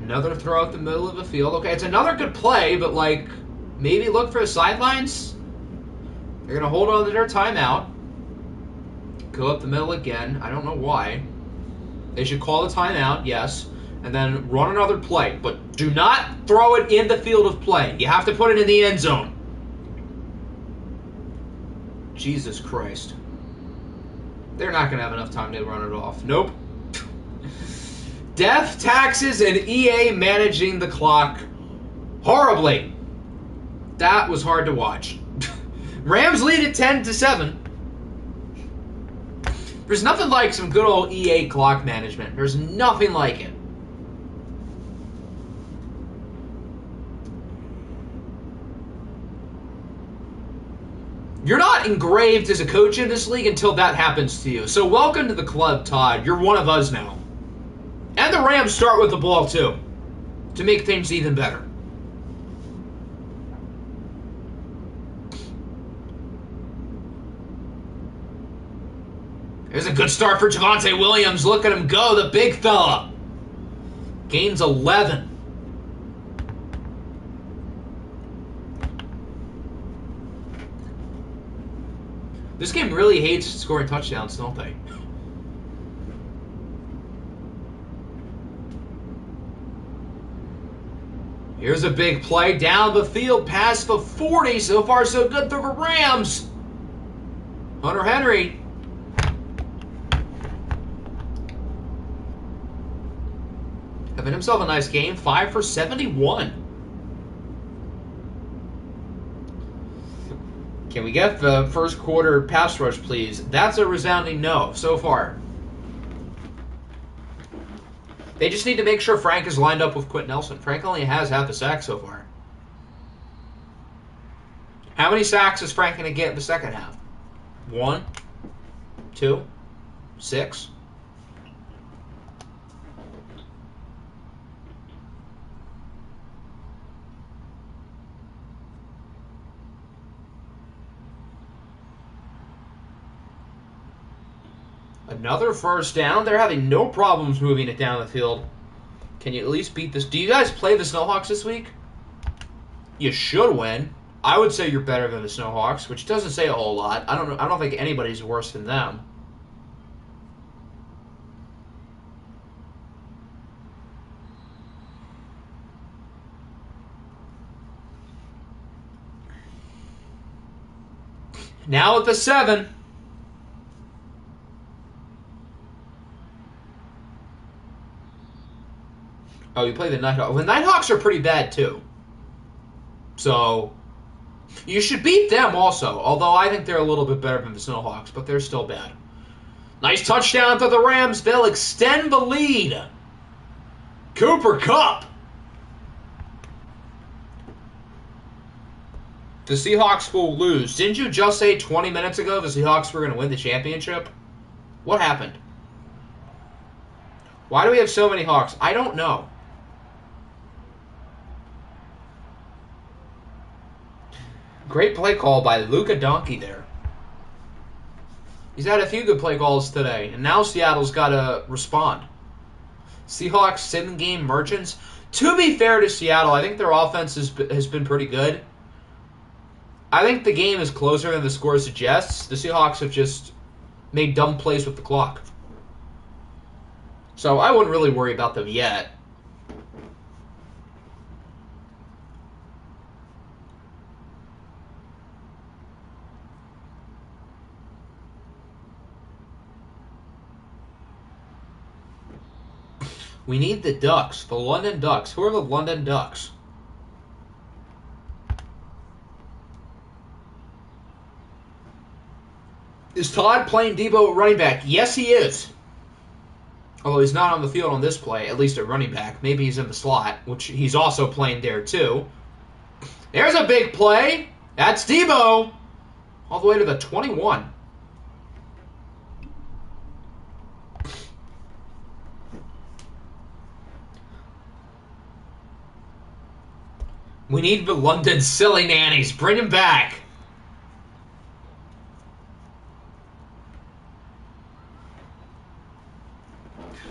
Another throw out the middle of the field. Okay, it's another good play, but, like, maybe look for the sidelines. They're going to hold on to their timeout. Go up the middle again. I don't know why. They should call the timeout, yes, and then run another play. But do not throw it in the field of play. You have to put it in the end zone. Jesus Christ. They're not going to have enough time to run it off. Nope. Death, taxes, and EA managing the clock horribly. That was hard to watch. Rams lead at 10-7. There's nothing like some good old EA clock management. There's nothing like it. You're not engraved as a coach in this league until that happens to you. So welcome to the club, Todd. You're one of us now. And the Rams start with the ball, too, to make things even better. Here's a good start for Javonte Williams. Look at him go, the big fella. Gains 11. This game really hates scoring touchdowns, don't they? Here's a big play down the field, past the 40. So far, so good for the Rams. Hunter Henry. Having himself a nice game, 5 for 71. Can we get the first quarter pass rush, please? That's a resounding no so far. They just need to make sure Frank is lined up with Quentin Nelson. Frank only has half a sack so far. How many sacks is Frank going to get in the second half? 1, 2, 6. Another first down. They're having no problems moving it down the field. Can you at least beat this? Do you guys play the Snowhawks this week? You should win. I would say you're better than the Snowhawks, which doesn't say a whole lot. I don't think anybody's worse than them. Now at the 7. Oh, you play the Nighthawks. The Nighthawks are pretty bad, too. So, you should beat them also. Although I think they're a little bit better than the Snowhawks, but they're still bad. Nice touchdown to the Rams. They'll extend the lead. Cooper Kupp. The Seahawks will lose. Didn't you just say 20 minutes ago the Seahawks were going to win the championship? What happened? Why do we have so many Hawks? I don't know. Great play call by Luka Donkey there. He's had a few good play calls today, and now Seattle's got to respond. Seahawks 7-game merchants. To be fair to Seattle, I think their offense has been pretty good. I think the game is closer than the score suggests. The Seahawks have just made dumb plays with the clock. So I wouldn't really worry about them yet. We need the Ducks, the London Ducks. Who are the London Ducks? Is Todd playing Debo at running back? Yes, he is. Although he's not on the field on this play, at least at running back. Maybe he's in the slot, which he's also playing there too. There's a big play. That's Debo. All the way to the 21. We need the London silly nannies. Bring him back.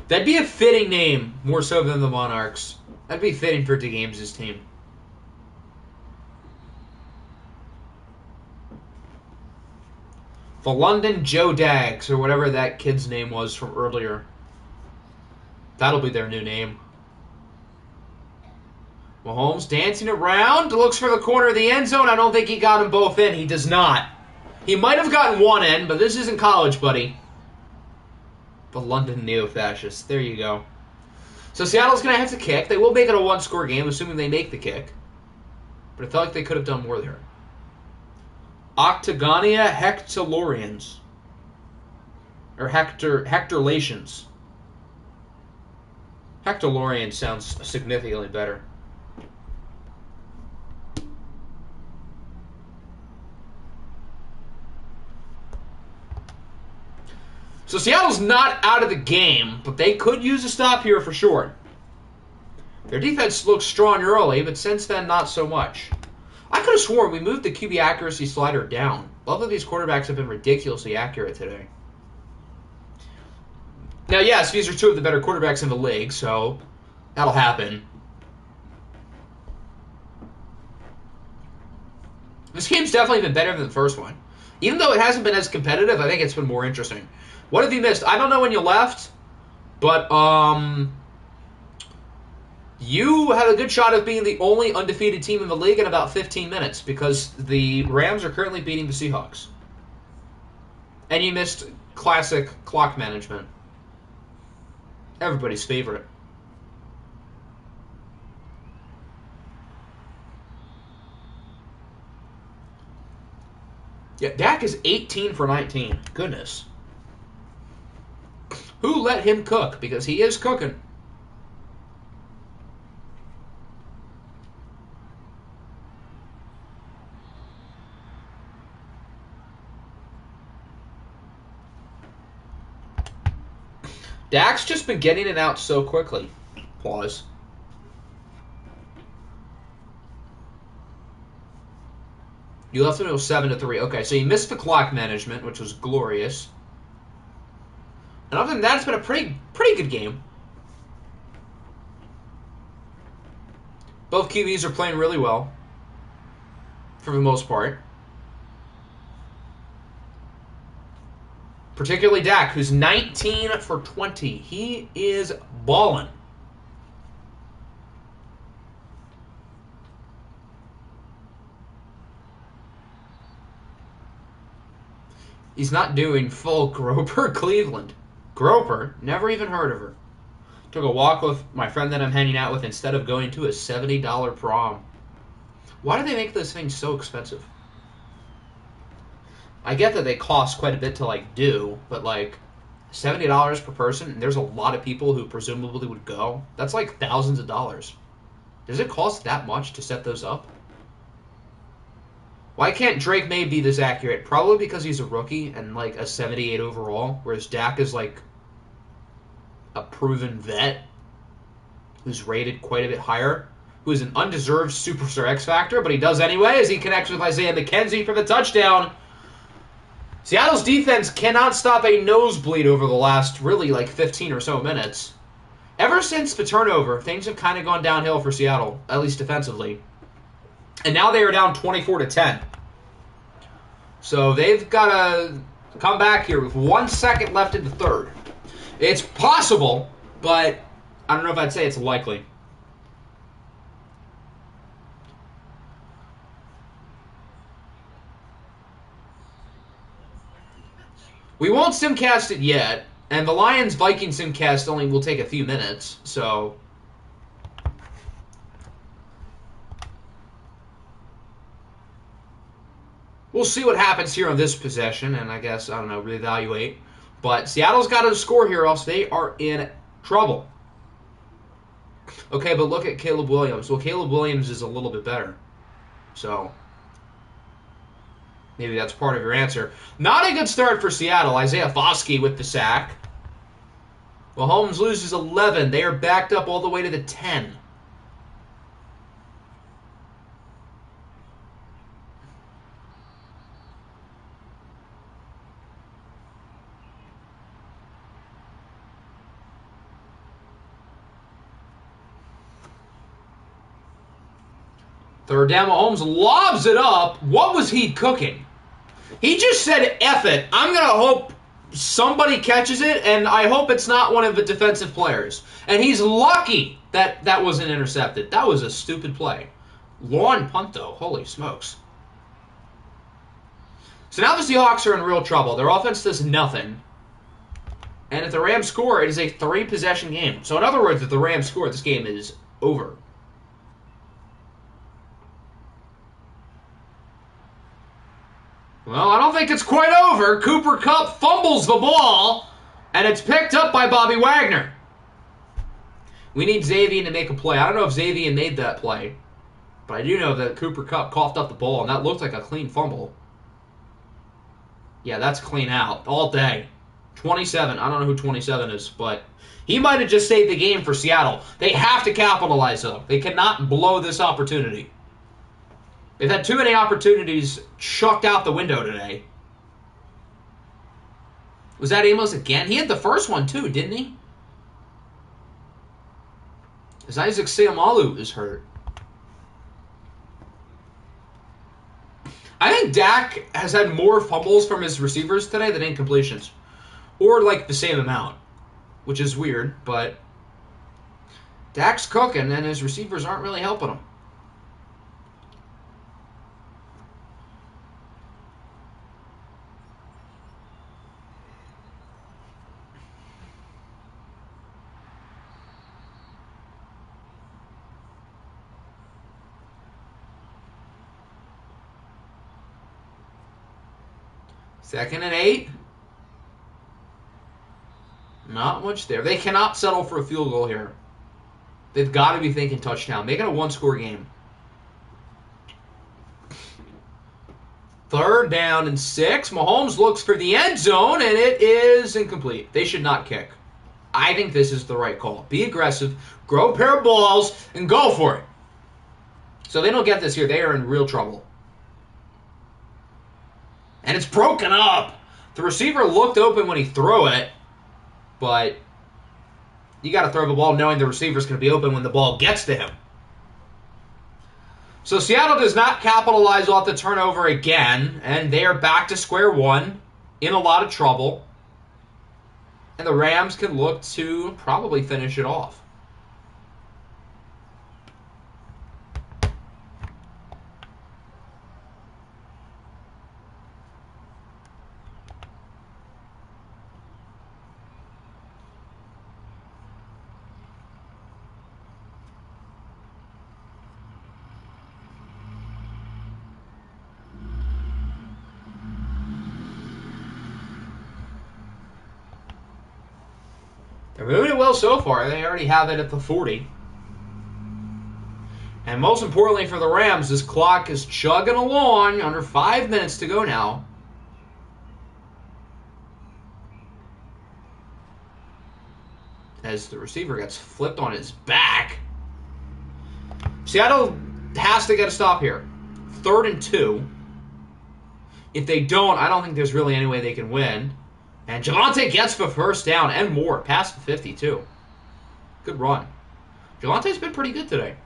That'd be a fitting name, more so than the Monarchs. That'd be fitting for DeGames' team. The London Joe Dags, or whatever that kid's name was from earlier. That'll be their new name. Mahomes dancing around, looks for the corner of the end zone. I don't think he got them both in. He does not. He might have gotten one in, but this isn't college, buddy. The London Neo-Fascists. There you go. So Seattle's going to have to kick. They will make it a one-score game, assuming they make the kick. But I felt like they could have done more there. Octagonia Hectolorians. Or Hectorlations. Hectolorian sounds significantly better. So Seattle's not out of the game, but they could use a stop here for sure. Their defense looks strong early, but since then, not so much. I could have sworn we moved the QB accuracy slider down. Both of these quarterbacks have been ridiculously accurate today. Now, yes, these are two of the better quarterbacks in the league, so that'll happen. This game's definitely been better than the first one. Even though it hasn't been as competitive, I think it's been more interesting. What have you missed? I don't know when you left, but you have a good shot of being the only undefeated team in the league in about 15 minutes because the Rams are currently beating the Seahawks. And you missed classic clock management. Everybody's favorite. Yeah, Dak is 18 for 19. Goodness. Who let him cook? Because he is cooking. Dak's just been getting it out so quickly. Pause. You left him, it was 7-3. Okay, so you missed the clock management, which was glorious. And other than that, it's been a pretty good game. Both QBs are playing really well, for the most part. Particularly Dak, who's 19 for 20. He is balling. He's not doing full Groper Cleveland. Groper, never even heard of her. Took a walk with my friend that I'm hanging out with instead of going to a $70 prom. Why do they make those things so expensive? I get that they cost quite a bit to, do, but, $70 per person, and there's a lot of people who presumably would go. That's, thousands of dollars. Does it cost that much to set those up? Why can't Drake May be this accurate? Probably because he's a rookie and, a 78 overall, whereas Dak is, a proven vet who's rated quite a bit higher, who is an undeserved superstar X Factor, but he does anyway as he connects with Isaiah McKenzie for the touchdown. Seattle's defense cannot stop a nosebleed over the last, really, 15 or so minutes. Ever since the turnover, things have kind of gone downhill for Seattle, at least defensively. And now they are down 24-10. So they've got to come back here with 1 second left in the third. It's possible, but I don't know if I'd say it's likely. We won't simcast it yet, and the Lions-Viking simcast only will take a few minutes, so... We'll see what happens here on this possession, and I guess, I don't know, reevaluate. But Seattle's got to score here, else they are in trouble. Okay, but look at Caleb Williams. Well, Caleb Williams is a little bit better. So maybe that's part of your answer. Not a good start for Seattle. Isaiah Foskey with the sack. Mahomes loses 11. They are backed up all the way to the 10. Third down, Mahomes lobs it up. What was he cooking? He just said, F it. I'm going to hope somebody catches it, and I hope it's not one of the defensive players. And he's lucky that that wasn't intercepted. That was a stupid play. Lawn punt, though. Holy smokes. So now the Seahawks are in real trouble. Their offense does nothing. And if the Rams score, it is a 3-possession game. So in other words, if the Rams score, this game is over. Well, I don't think it's quite over. Cooper Kupp fumbles the ball, and it's picked up by Bobby Wagner. We need Xavier to make a play. I don't know if Xavier made that play, but I do know that Cooper Kupp coughed up the ball, and that looked like a clean fumble. Yeah, that's clean out all day. 27. I don't know who 27 is, but he might have just saved the game for Seattle. They have to capitalize, though. They cannot blow this opportunity. They've had too many opportunities chucked out the window today. Was that Amos again? He had the first one, too, didn't he? As Isaac Seumalo is hurt. I think Dak has had more fumbles from his receivers today than incompletions. Or, like, the same amount. Which is weird, but Dak's cooking, and his receivers aren't really helping him. Second and 8. Not much there. They cannot settle for a field goal here. They've got to be thinking touchdown. Make it a one-score game. Third down and 6. Mahomes looks for the end zone, and it is incomplete. They should not kick. I think this is the right call. Be aggressive, grow a pair of balls, and go for it. So they don't get this here. They are in real trouble. And it's broken up. The receiver looked open when he threw it, but you got to throw the ball knowing the receiver's going to be open when the ball gets to him. So Seattle does not capitalize off the turnover again, and they are back to square one in a lot of trouble. And the Rams can look to probably finish it off. They're moving it well so far. They already have it at the 40. And most importantly for the Rams, this clock is chugging along. Under 5 minutes to go now. As the receiver gets flipped on his back. Seattle has to get a stop here. 3rd and 2. If they don't, I don't think there's really any way they can win. And Javonte gets the first down and more, past the 50 too. Good run. Javante's been pretty good today.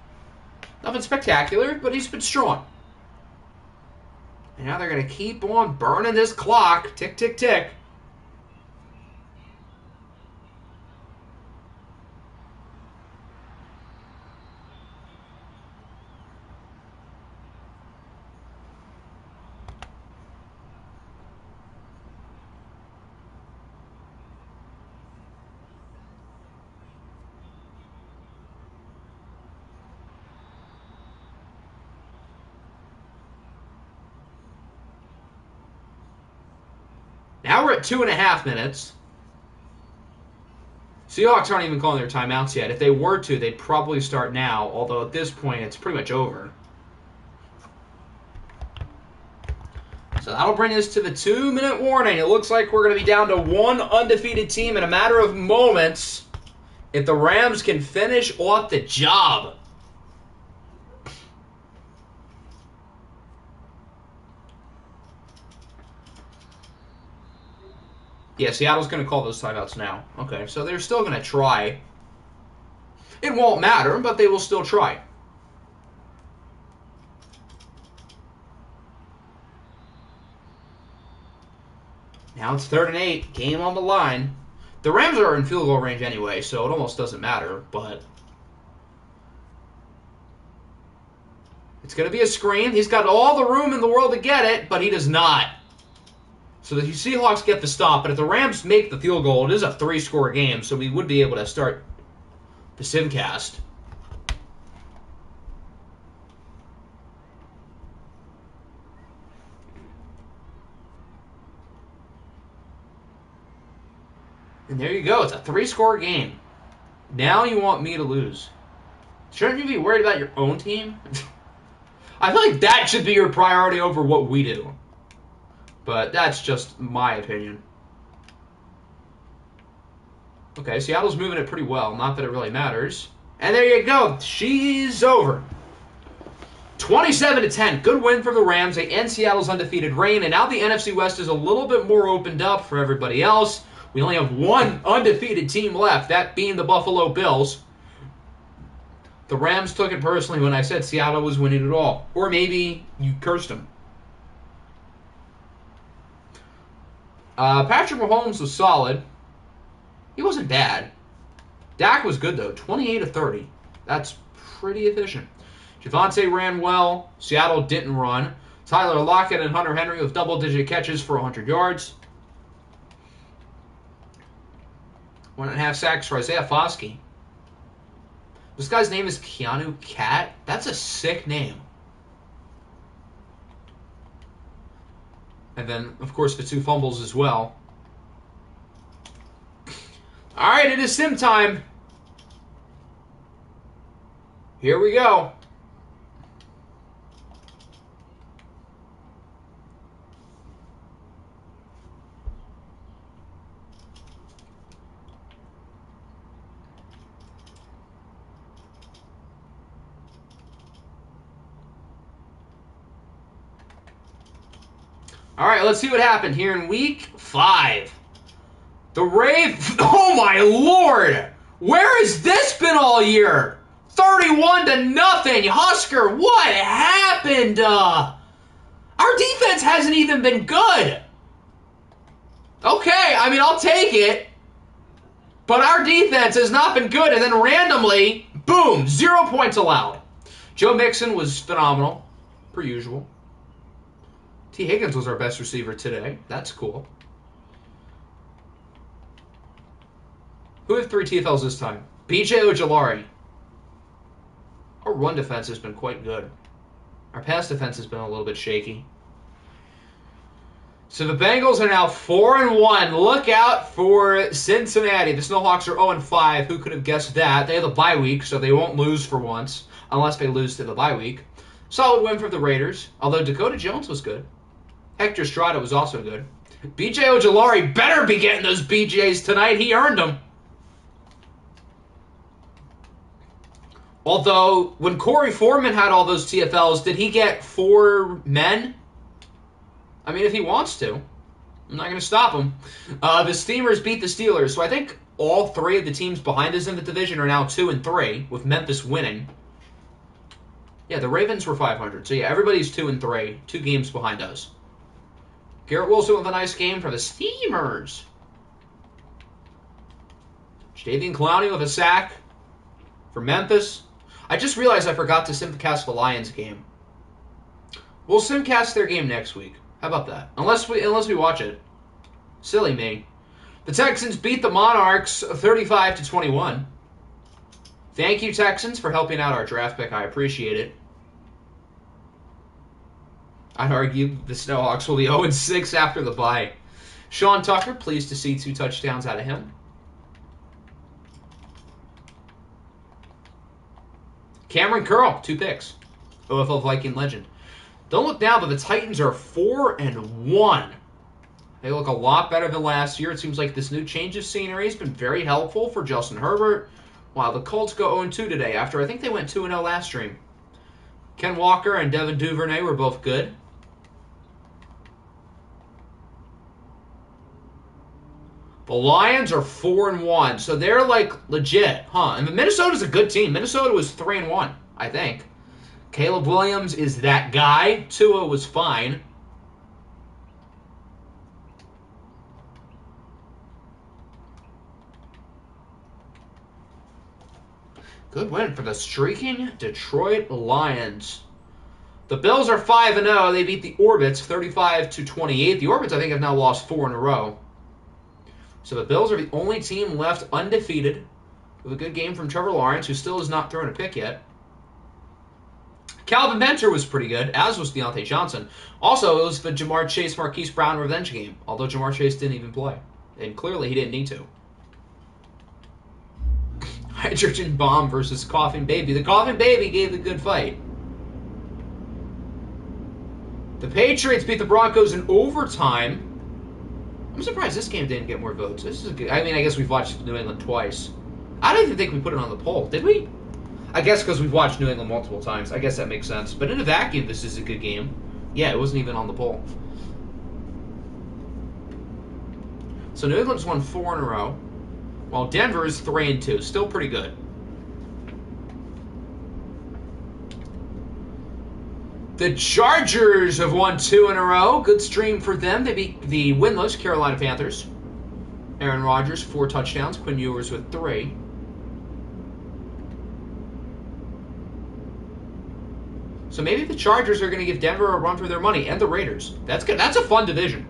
Nothing spectacular, but he's been strong. And now they're going to keep on burning this clock. Tick, tick, tick. Now we're at 2.5 minutes. Seahawks aren't even calling their timeouts yet. If they were to, they'd probably start now, although at this point it's pretty much over. So that'll bring us to the 2-minute warning. It looks like we're going to be down to one undefeated team in a matter of moments if the Rams can finish off the job. Yeah, Seattle's going to call those timeouts now. Okay, so they're still going to try. It won't matter, but they will still try. Now it's 3rd and 8. Game on the line. The Rams are in field goal range anyway, so it almost doesn't matter, but it's going to be a screen. He's got all the room in the world to get it, but he does not. So the Seahawks get the stop, but if the Rams make the field goal, it is a 3-score game, so we would be able to start the simcast. And there you go. It's a 3-score game. Now you want me to lose. Shouldn't you be worried about your own team? I feel like that should be your priority over what we do. But that's just my opinion. Okay, Seattle's moving it pretty well. Not that it really matters. And there you go. She's over. 27-10. Good win for the Rams. They end Seattle's undefeated reign. And now the NFC West is a little bit more opened up for everybody else. We only have one undefeated team left, that being the Buffalo Bills. The Rams took it personally when I said Seattle was winning it all. Or maybe you cursed them. Patrick Mahomes was solid. He wasn't bad. Dak was good, though. 28-30. That's pretty efficient. Javonte ran well. Seattle didn't run. Tyler Lockett and Hunter Henry with double-digit catches for 100 yards. 1.5 sacks for Isaiah Foskey. This guy's name is Keanu Cat. That's a sick name. And then, of course, the 2 fumbles as well. All right, it is sim time. Here we go. All right, let's see what happened here in week 5. The Ravens, oh my Lord! Where has this been all year? 31-0, Husker, what happened? Our defense hasn't even been good. Okay, I mean, I'll take it. But our defense has not been good, and then randomly, boom, 0 points allowed. Joe Mixon was phenomenal, per usual. T. Higgins was our best receiver today. That's cool. Who had 3 TFLs this time? B.J. Ojolari. Our run defense has been quite good. Our pass defense has been a little bit shaky. So the Bengals are now 4-1. Look out for Cincinnati. The Snowhawks are 0-5. Who could have guessed that? They have a bye week, so they won't lose for once, unless they lose to the bye week. Solid win for the Raiders, although Dakota Jones was good. Hector Strada was also good. B.J. Ojolari better be getting those BJs tonight. He earned them. Although, when Corey Foreman had all those TFLs, did he get 4 men? I mean, if he wants to. I'm not going to stop him. The Steamers beat the Steelers, so I think all 3 of the teams behind us in the division are now 2-3, with Memphis winning. Yeah, the Ravens were 500, so yeah, everybody's 2-3, 2 games behind us. Garrett Wilson with a nice game for the Steamers. Jadeveon Clowney with a sack for Memphis. I just realized I forgot to simcast the Lions game. We'll simcast their game next week. How about that? Unless we watch it. Silly me. The Texans beat the Monarchs 35-21. Thank you, Texans, for helping out our draft pick. I appreciate it. I'd argue the Snowhawks will be 0-6 after the bye. Sean Tucker, pleased to see 2 touchdowns out of him. Cameron Curl, 2 picks. OFL Viking legend. Don't look now, but the Titans are 4-1. They look a lot better than last year. It seems like this new change of scenery has been very helpful for Justin Herbert. Wow, the Colts go 0-2 today after I think they went 2-0 last stream. Ken Walker and Devin Duvernay were both good. The Lions are 4-1, so they're like legit, huh? And Minnesota's a good team. Minnesota was 3-1, I think. Caleb Williams is that guy. Tua was fine. Good win for the streaking Detroit Lions. The Bills are 5-0. They beat the Orbits 35-28. The Orbits, I think, have now lost 4 in a row. So the Bills are the only team left undefeated with a good game from Trevor Lawrence, who still has not thrown a pick yet. Calvin Venter was pretty good, as was Deontay Johnson. Also, it was the Jamar Chase, Marquise Brown revenge game, although Jamar Chase didn't even play. And clearly he didn't need to. Hydrogen Bomb versus Coughing Baby. The Coughing Baby gave the good fight. The Patriots beat the Broncos in overtime. I'm surprised this game didn't get more votes. This is good. I mean, I guess we've watched New England twice. I don't even think we put it on the poll, did we? I guess because we've watched New England multiple times. I guess that makes sense. But in a vacuum, this is a good game. Yeah, it wasn't even on the poll. So New England's won 4 in a row, while Denver is 3-2. Still pretty good. The Chargers have won 2 in a row. Good stream for them. They beat the winless Carolina Panthers. Aaron Rodgers, 4 touchdowns. Quinn Ewers with 3. So maybe the Chargers are going to give Denver a run for their money, and the Raiders. That's good. That's a fun division.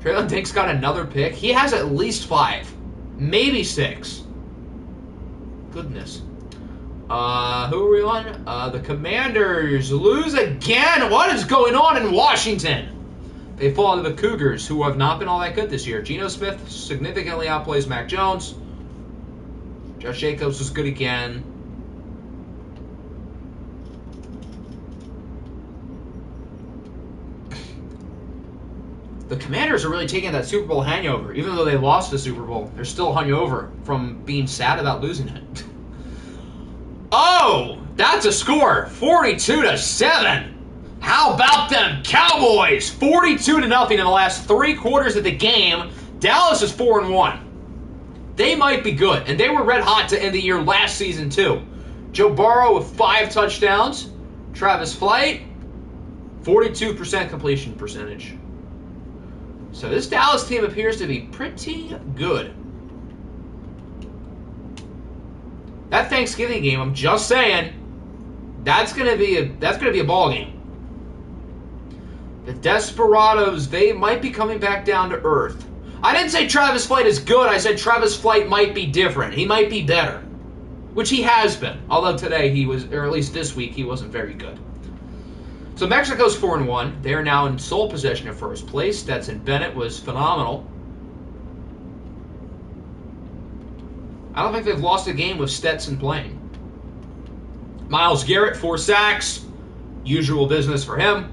Traylon Diggs got another pick. He has at least 5. Maybe 6. Goodness. Who are we on? The Commanders lose again. What is going on in Washington? They fall to the Cougars, who have not been all that good this year. Geno Smith significantly outplays Mac Jones. Josh Jacobs was good again. The Commanders are really taking that Super Bowl hangover. Even though they lost the Super Bowl, they're still hungover from being sad about losing it. Oh, that's a score. 42-7. How about them Cowboys? 42-0 in the last 3 quarters of the game. Dallas is 4-1. They might be good, and they were red hot to end the year last season too. Joe Burrow with 5 touchdowns. Travis Flight, 42% completion percentage. So this Dallas team appears to be pretty good. That Thanksgiving game, I'm just saying, that's gonna be a ball game. The Desperados, they might be coming back down to earth. I didn't say Travis Flight is good. I said Travis Flight might be different. He might be better, which he has been. Although today he was, or at least this week, he wasn't very good. So Mexico's 4-1. They are now in sole possession of first place. Stetson Bennett was phenomenal. I don't think they've lost a game with Stetson playing. Myles Garrett, 4 sacks. Usual business for him.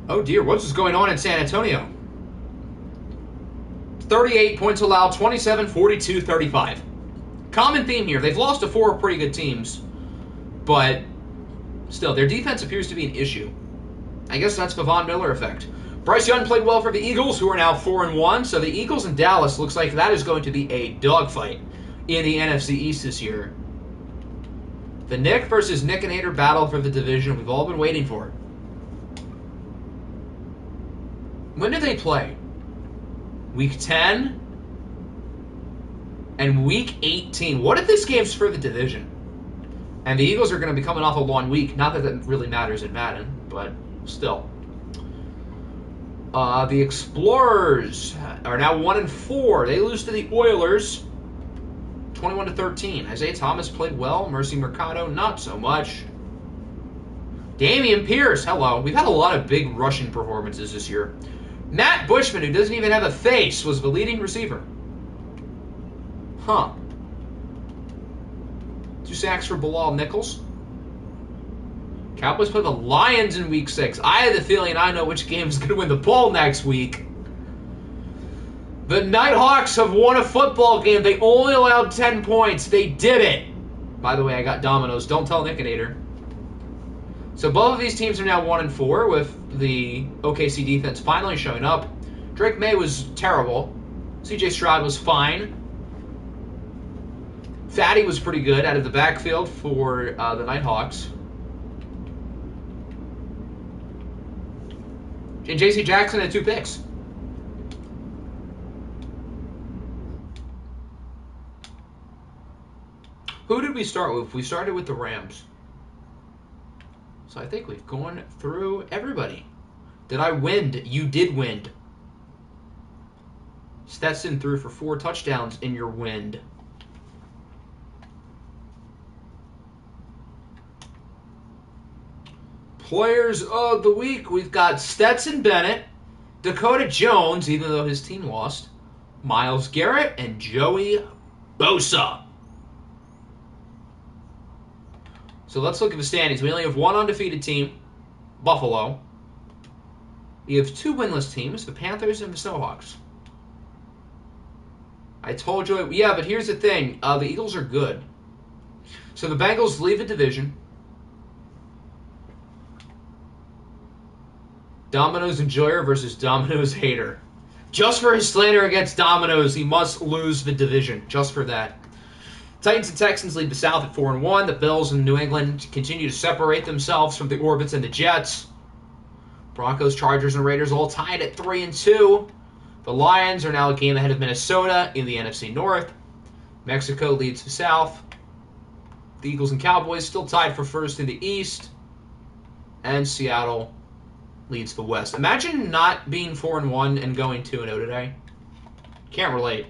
Oh dear, what's going on in San Antonio? 38 points allowed, 27, 42, 35. Common theme here. They've lost to 4 pretty good teams, but still, their defense appears to be an issue. I guess that's the Von Miller effect. Bryce Young played well for the Eagles, who are now 4-1. So the Eagles and Dallas looks like that is going to be a dogfight in the NFC East this year. The Nick versus Nickinator battle for the division we've all been waiting for. When do they play? Week 10 and Week 18. What if this game's for the division? And the Eagles are going to be coming off a long week. Not that that really matters in Madden, but still. The Explorers are now 1-4. They lose to the Oilers, 21-13. Isaiah Thomas played well. Mercy Mercado, not so much. Dameon Pierce, hello. We've had a lot of big rushing performances this year. Matt Bushman, who doesn't even have a face, was the leading receiver. Huh. 2 sacks for Bilal Nichols. Cowboys play the Lions in Week 6. I have the feeling I know which game is going to win the poll next week. The Nighthawks have won a football game. They only allowed 10 points. They did it. By the way, I got Domino's. Don't tell Nickinator. So both of these teams are now 1-4 with the OKC defense finally showing up. Drake May was terrible. CJ Stroud was fine. Fatty was pretty good out of the backfield for the Nighthawks. And J.C. Jackson had 2 picks. Who did we start with? We started with the Rams. So I think we've gone through everybody. Did I win? You did win. Stetson threw for 4 touchdowns in your win. Players of the week, we've got Stetson Bennett, Dakota Jones, even though his team lost, Myles Garrett, and Joey Bosa. So let's look at the standings. We only have 1 undefeated team, Buffalo. We have 2 winless teams, the Panthers and the Snowhawks. I told you, yeah, but here's the thing. The Eagles are good. So the Bengals leave the division. Domino's Enjoyer versus Domino's Hater. Just for his slander against Domino's, he must lose the division. Just for that. Titans and Texans lead the South at 4-1. The Bills and New England continue to separate themselves from the Orbits and the Jets. Broncos, Chargers, and Raiders all tied at 3-2. The Lions are now a game ahead of Minnesota in the NFC North. Mexico leads the South. The Eagles and Cowboys still tied for first in the East. And Seattle leads the West. Imagine not being 4-1 and going 2-0 today. Can't relate.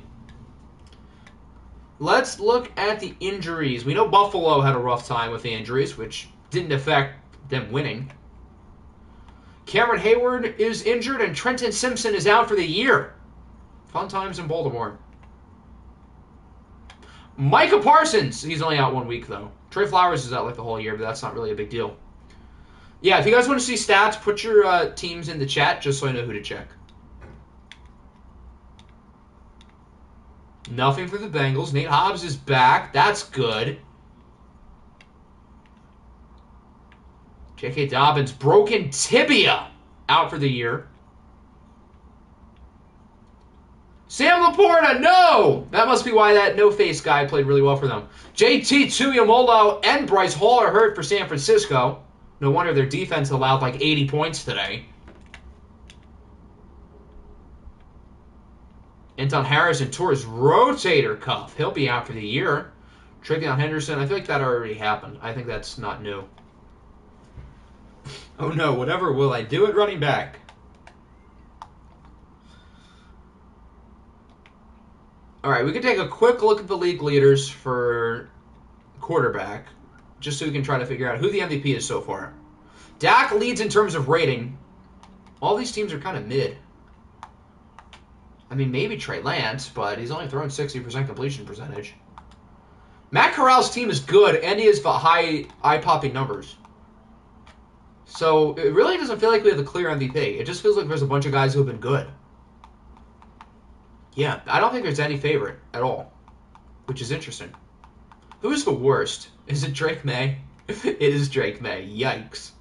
Let's look at the injuries. We know Buffalo had a rough time with the injuries, which didn't affect them winning. Cameron Hayward is injured, and Trenton Simpson is out for the year. Fun times in Baltimore. Micah Parsons, he's only out 1 week, though. Trey Flowers is out like the whole year, but that's not really a big deal. Yeah, if you guys want to see stats, put your teams in the chat just so I know who to check. Nothing for the Bengals. Nate Hobbs is back. That's good. J.K. Dobbins, broken tibia, out for the year. Sam Laporta, no! That must be why that no-face guy played really well for them. JT Tuyamolo and Bryce Hall are hurt for San Francisco. No wonder their defense allowed like 80 points today. Anton Harrison tore his rotator cuff. He'll be out for the year. Travion Henderson, I feel like that already happened. I think that's not new. Oh no, whatever will I do at running back? Alright, we can take a quick look at the league leaders for quarterback, just so we can try to figure out who the MVP is so far. Dak leads in terms of rating. All these teams are kind of mid. I mean, maybe Trey Lance, but he's only throwing 60% completion percentage. Matt Corral's team is good, and he has high eye-popping numbers. So it really doesn't feel like we have a clear MVP. It just feels like there's a bunch of guys who have been good. Yeah, I don't think there's any favorite at all, which is interesting. Who's the worst? Is it Drake May? It is Drake May. Yikes.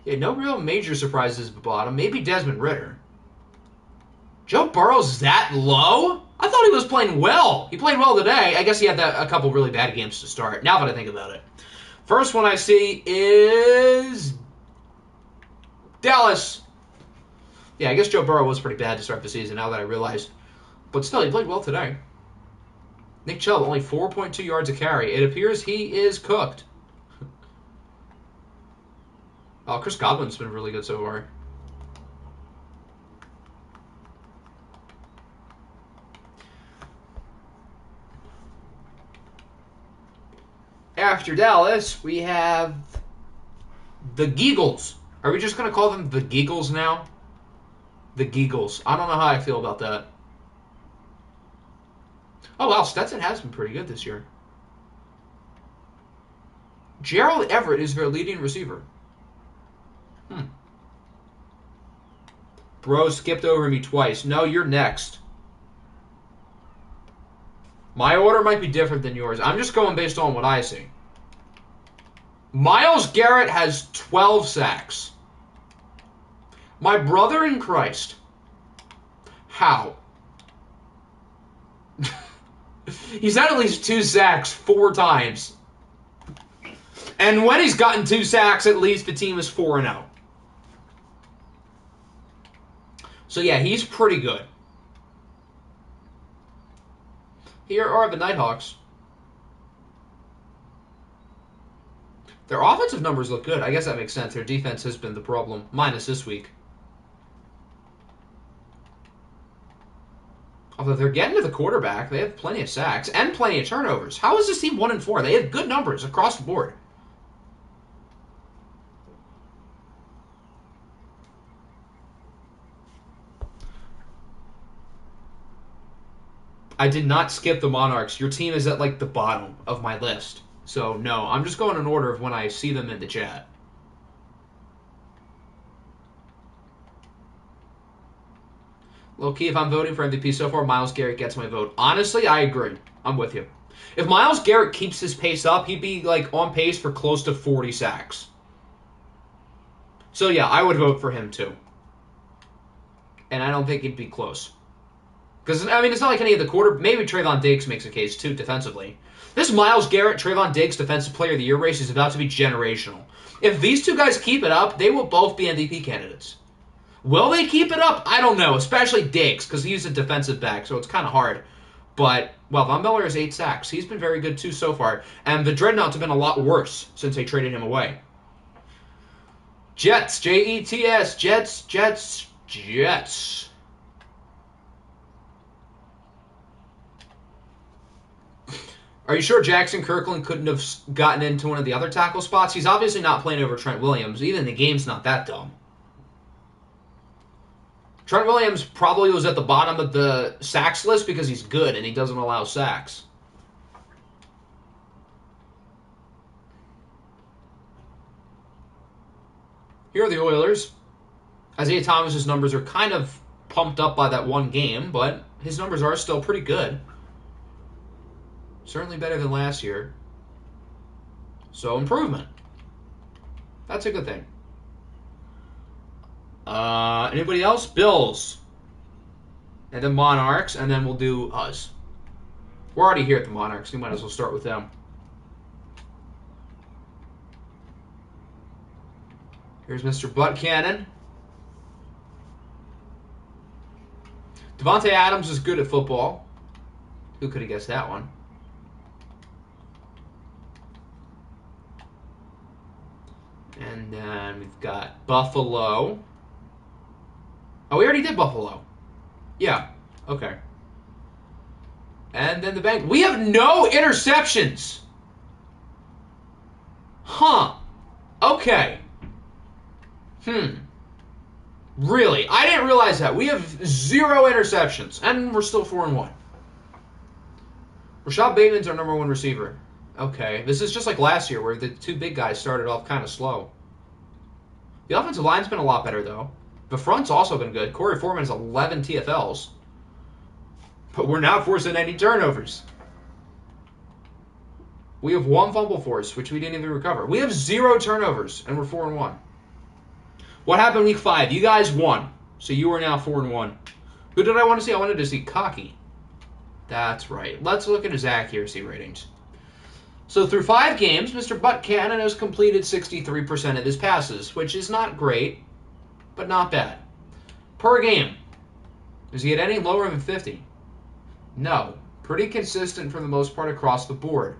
Yeah, no real major surprises at the bottom. Maybe Desmond Ridder. Joe Burrow's that low? I thought he was playing well. He played well today. I guess he had a couple really bad games to start, now that I think about it. First one I see is Dallas. Yeah, I guess Joe Burrow was pretty bad to start the season, now that I realize. But still, he played well today. Nick Chubb, only 4.2 yards a carry. It appears he is cooked. Oh, Chris Godwin's been really good so far. After Dallas, we have the Geagles. Are we just going to call them the Geagles now? The Geagles. I don't know how I feel about that. Oh, wow, Stetson has been pretty good this year. Gerald Everett is their leading receiver. Bro skipped over me twice. No, you're next. My order might be different than yours. I'm just going based on what I see. Myles Garrett has 12 sacks. My brother in Christ. How? He's had at least 2 sacks 4 times. And when he's gotten 2 sacks, at least the team is 4-0. So yeah, he's pretty good. Here are the Nighthawks. Their offensive numbers look good. I guess that makes sense. Their defense has been the problem, minus this week. Although they're getting to the quarterback, they have plenty of sacks and plenty of turnovers. How is this team 1-4? They have good numbers across the board. I did not skip the Monarchs. Your team is at like the bottom of my list. So no, I'm just going in order of when I see them in the chat. Low-key, if I'm voting for MVP so far, Myles Garrett gets my vote. Honestly, I agree. I'm with you. If Myles Garrett keeps his pace up, he'd be like on pace for close to 40 sacks. So yeah, I would vote for him too. And I don't think he'd be close. Because, I mean, it's not like any of the maybe Trayvon Diggs makes a case too defensively. This Myles Garrett, Trayvon Diggs Defensive Player of the Year race is about to be generational. If these two guys keep it up, they will both be MVP candidates. Will they keep it up? I don't know, especially Diggs, because he's a defensive back, so it's kind of hard. But, well, Von Miller has 8 sacks. He's been very good, too, so far. And the Dreadnoughts have been a lot worse since they traded him away. Jets, Jets, Jets, Jets, Jets. Are you sure Jackson Kirkland couldn't have gotten into one of the other tackle spots? He's obviously not playing over Trent Williams. Even the game's not that dumb. Trent Williams probably was at the bottom of the sacks list because he's good and he doesn't allow sacks. Here are the Oilers. Isaiah Thomas's numbers are kind of pumped up by that one game, but his numbers are still pretty good. Certainly better than last year. So, improvement. That's a good thing. Anybody else? Bills. And then Monarchs, and then we'll do us. We're already here at the Monarchs. We might as well start with them. Here's Mr. Butt Cannon. Devontae Adams is good at football. Who could have guessed that one? And then we've got Buffalo. Oh, we already did Buffalo. Yeah, okay. And then the Bengals. We have no interceptions. Huh. Okay. Really? I didn't realize that. We have 0 interceptions, and we're still 4-1. Rashad Bateman's our #1 receiver. Okay, this is just like last year where the 2 big guys started off kind of slow. The offensive line's been a lot better, though. The front's also been good. Corey Foreman has 11 TFLs. But we're not forcing any turnovers. We have 1 fumble force, which we didn't even recover. We have 0 turnovers, and we're 4-1. What happened week 5? You guys won, so you are now 4-1. Who did I want to see? I wanted to see Cocky. That's right. Let's look at his accuracy ratings. So through 5 games, Mr. Butt Cannon has completed 63% of his passes, which is not great, but not bad. Per game, does he get any lower than 50? No. Pretty consistent for the most part across the board.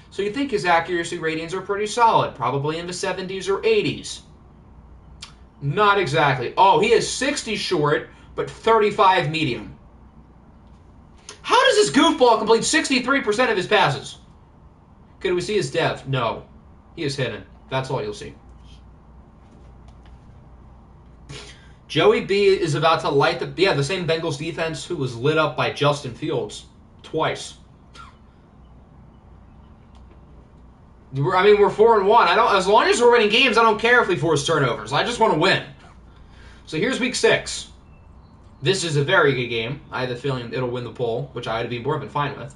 So you think his accuracy ratings are pretty solid, probably in the 70s or 80s. Not exactly. Oh, he is 60 short, but 35 medium. How does this goofball complete 63% of his passes? Could we see his depth? No. He is hidden. That's all you'll see. Joey B is about to light the same Bengals defense who was lit up by Justin Fields twice. We're 4-1. I don't. As long as we're winning games, I don't care if we force turnovers. I just want to win. So here's week 6. This is a very good game. I have a feeling it'll win the poll, which I would be more than fine with.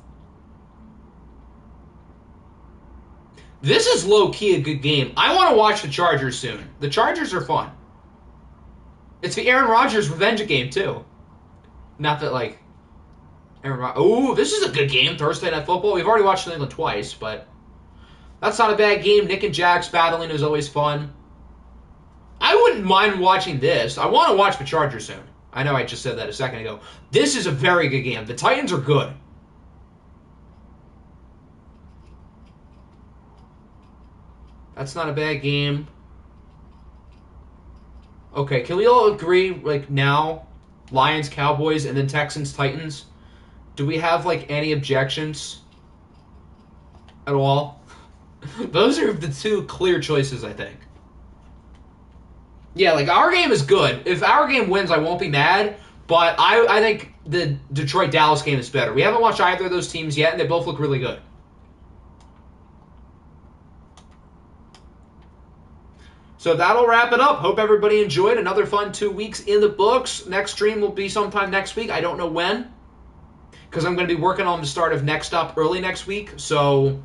This is low-key a good game. I want to watch the Chargers soon. The Chargers are fun. It's the Aaron Rodgers revenge game, too. Not that, like, Aaron Rodgers... Oh, this is a good game, Thursday Night Football. We've already watched New England twice, but that's not a bad game. Nick and Jax battling is always fun. I wouldn't mind watching this. I want to watch the Chargers soon. I know I just said that a second ago. This is a very good game. The Titans are good. That's not a bad game. Okay, can we all agree, like, now, Lions, Cowboys, and then Texans, Titans? Do we have, like, any objections at all? Those are the 2 clear choices, I think. Yeah, like, our game is good. If our game wins, I won't be mad, but I think the Detroit-Dallas game is better. We haven't watched either of those teams yet, and they both look really good. So that'll wrap it up. Hope everybody enjoyed. Another fun 2 weeks in the books. Next stream will be sometime next week. I don't know when, because I'm going to be working on the start of Next Up early next week. So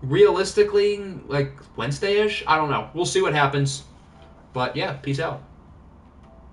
realistically, like Wednesday-ish? I don't know. We'll see what happens. But yeah, peace out.